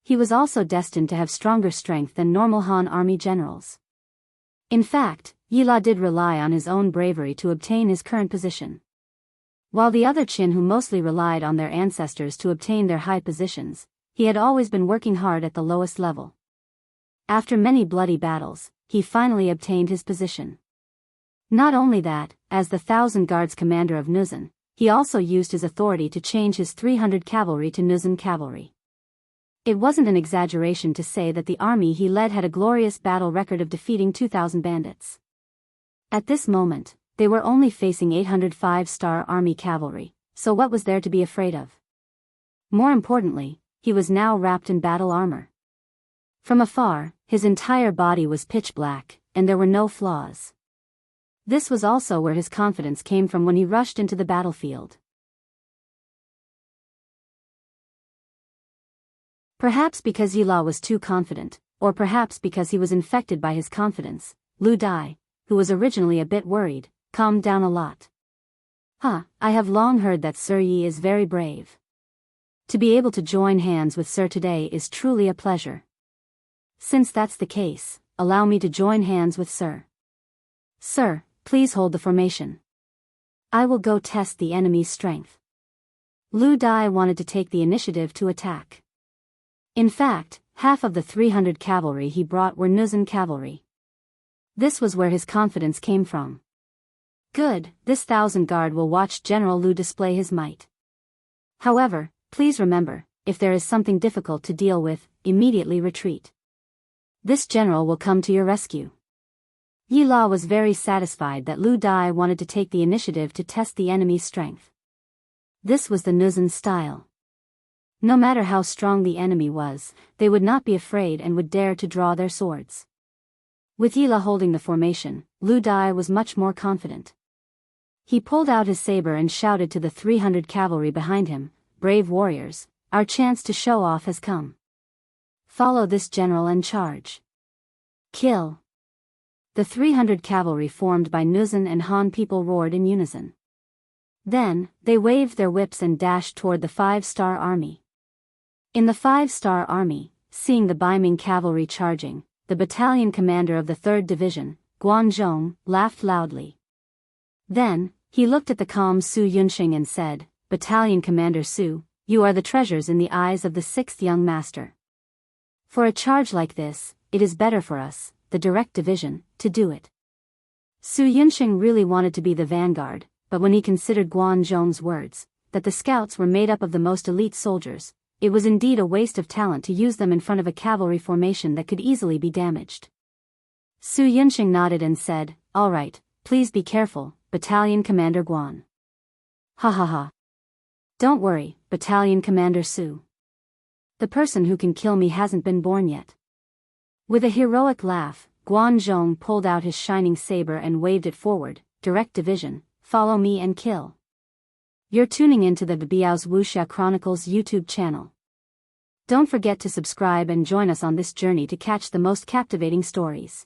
He was also destined to have stronger strength than normal Han army generals. In fact, Yi La did rely on his own bravery to obtain his current position. While the other Qin who mostly relied on their ancestors to obtain their high positions, he had always been working hard at the lowest level. After many bloody battles, he finally obtained his position. Not only that, as the 1,000 Guards Commander of Nuzan, he also used his authority to change his 300 cavalry to Nuzan cavalry. It wasn't an exaggeration to say that the army he led had a glorious battle record of defeating 2,000 bandits. At this moment, they were only facing 800 5-star army cavalry, so what was there to be afraid of? More importantly, he was now wrapped in battle armor. From afar, his entire body was pitch black, and there were no flaws. This was also where his confidence came from when he rushed into the battlefield. Perhaps because Yi La was too confident, or perhaps because he was infected by his confidence, Lu Dai, who was originally a bit worried, calmed down a lot. I have long heard that Sir Yi is very brave. To be able to join hands with Sir today is truly a pleasure. Since that's the case, allow me to join hands with Sir. Sir, please hold the formation. I will go test the enemy's strength. Lu Dai wanted to take the initiative to attack. In fact, half of the 300 cavalry he brought were Nuzan cavalry. This was where his confidence came from. Good, this 1,000 guard will watch General Lu display his might. However, please remember, if there is something difficult to deal with, immediately retreat. This general will come to your rescue. Yi La was very satisfied that Lu Dai wanted to take the initiative to test the enemy's strength. This was the Nuzan style. No matter how strong the enemy was, they would not be afraid and would dare to draw their swords. With Yi La holding the formation, Lu Dai was much more confident. He pulled out his saber and shouted to the 300 cavalry behind him, "Brave warriors, our chance to show off has come. Follow this general and charge. Kill." The 300 cavalry formed by Nuzan and Han people roared in unison. Then, they waved their whips and dashed toward the 5-star army. In the 5-star army, seeing the Baiming cavalry charging, the battalion commander of the 3rd Division, Guan Zhong, laughed loudly. Then, He looked at the calm Su Yunxing and said, Battalion Commander Su, you are the treasures in the eyes of the 6th young master. For a charge like this, it is better for us, the direct division, to do it. Su Yunxing really wanted to be the vanguard, but when he considered Guan Zhong's words, that the scouts were made up of the most elite soldiers, it was indeed a waste of talent to use them in front of a cavalry formation that could easily be damaged. Su Yunxing nodded and said, all right, please be careful, Battalion Commander Guan. Ha ha ha. Don't worry, Battalion Commander Su. The person who can kill me hasn't been born yet. With a heroic laugh, Guan Zhong pulled out his shining saber and waved it forward, direct division, follow me and kill. You're tuning into the Biyao's Wuxia Chronicles YouTube channel. Don't forget to subscribe and join us on this journey to catch the most captivating stories.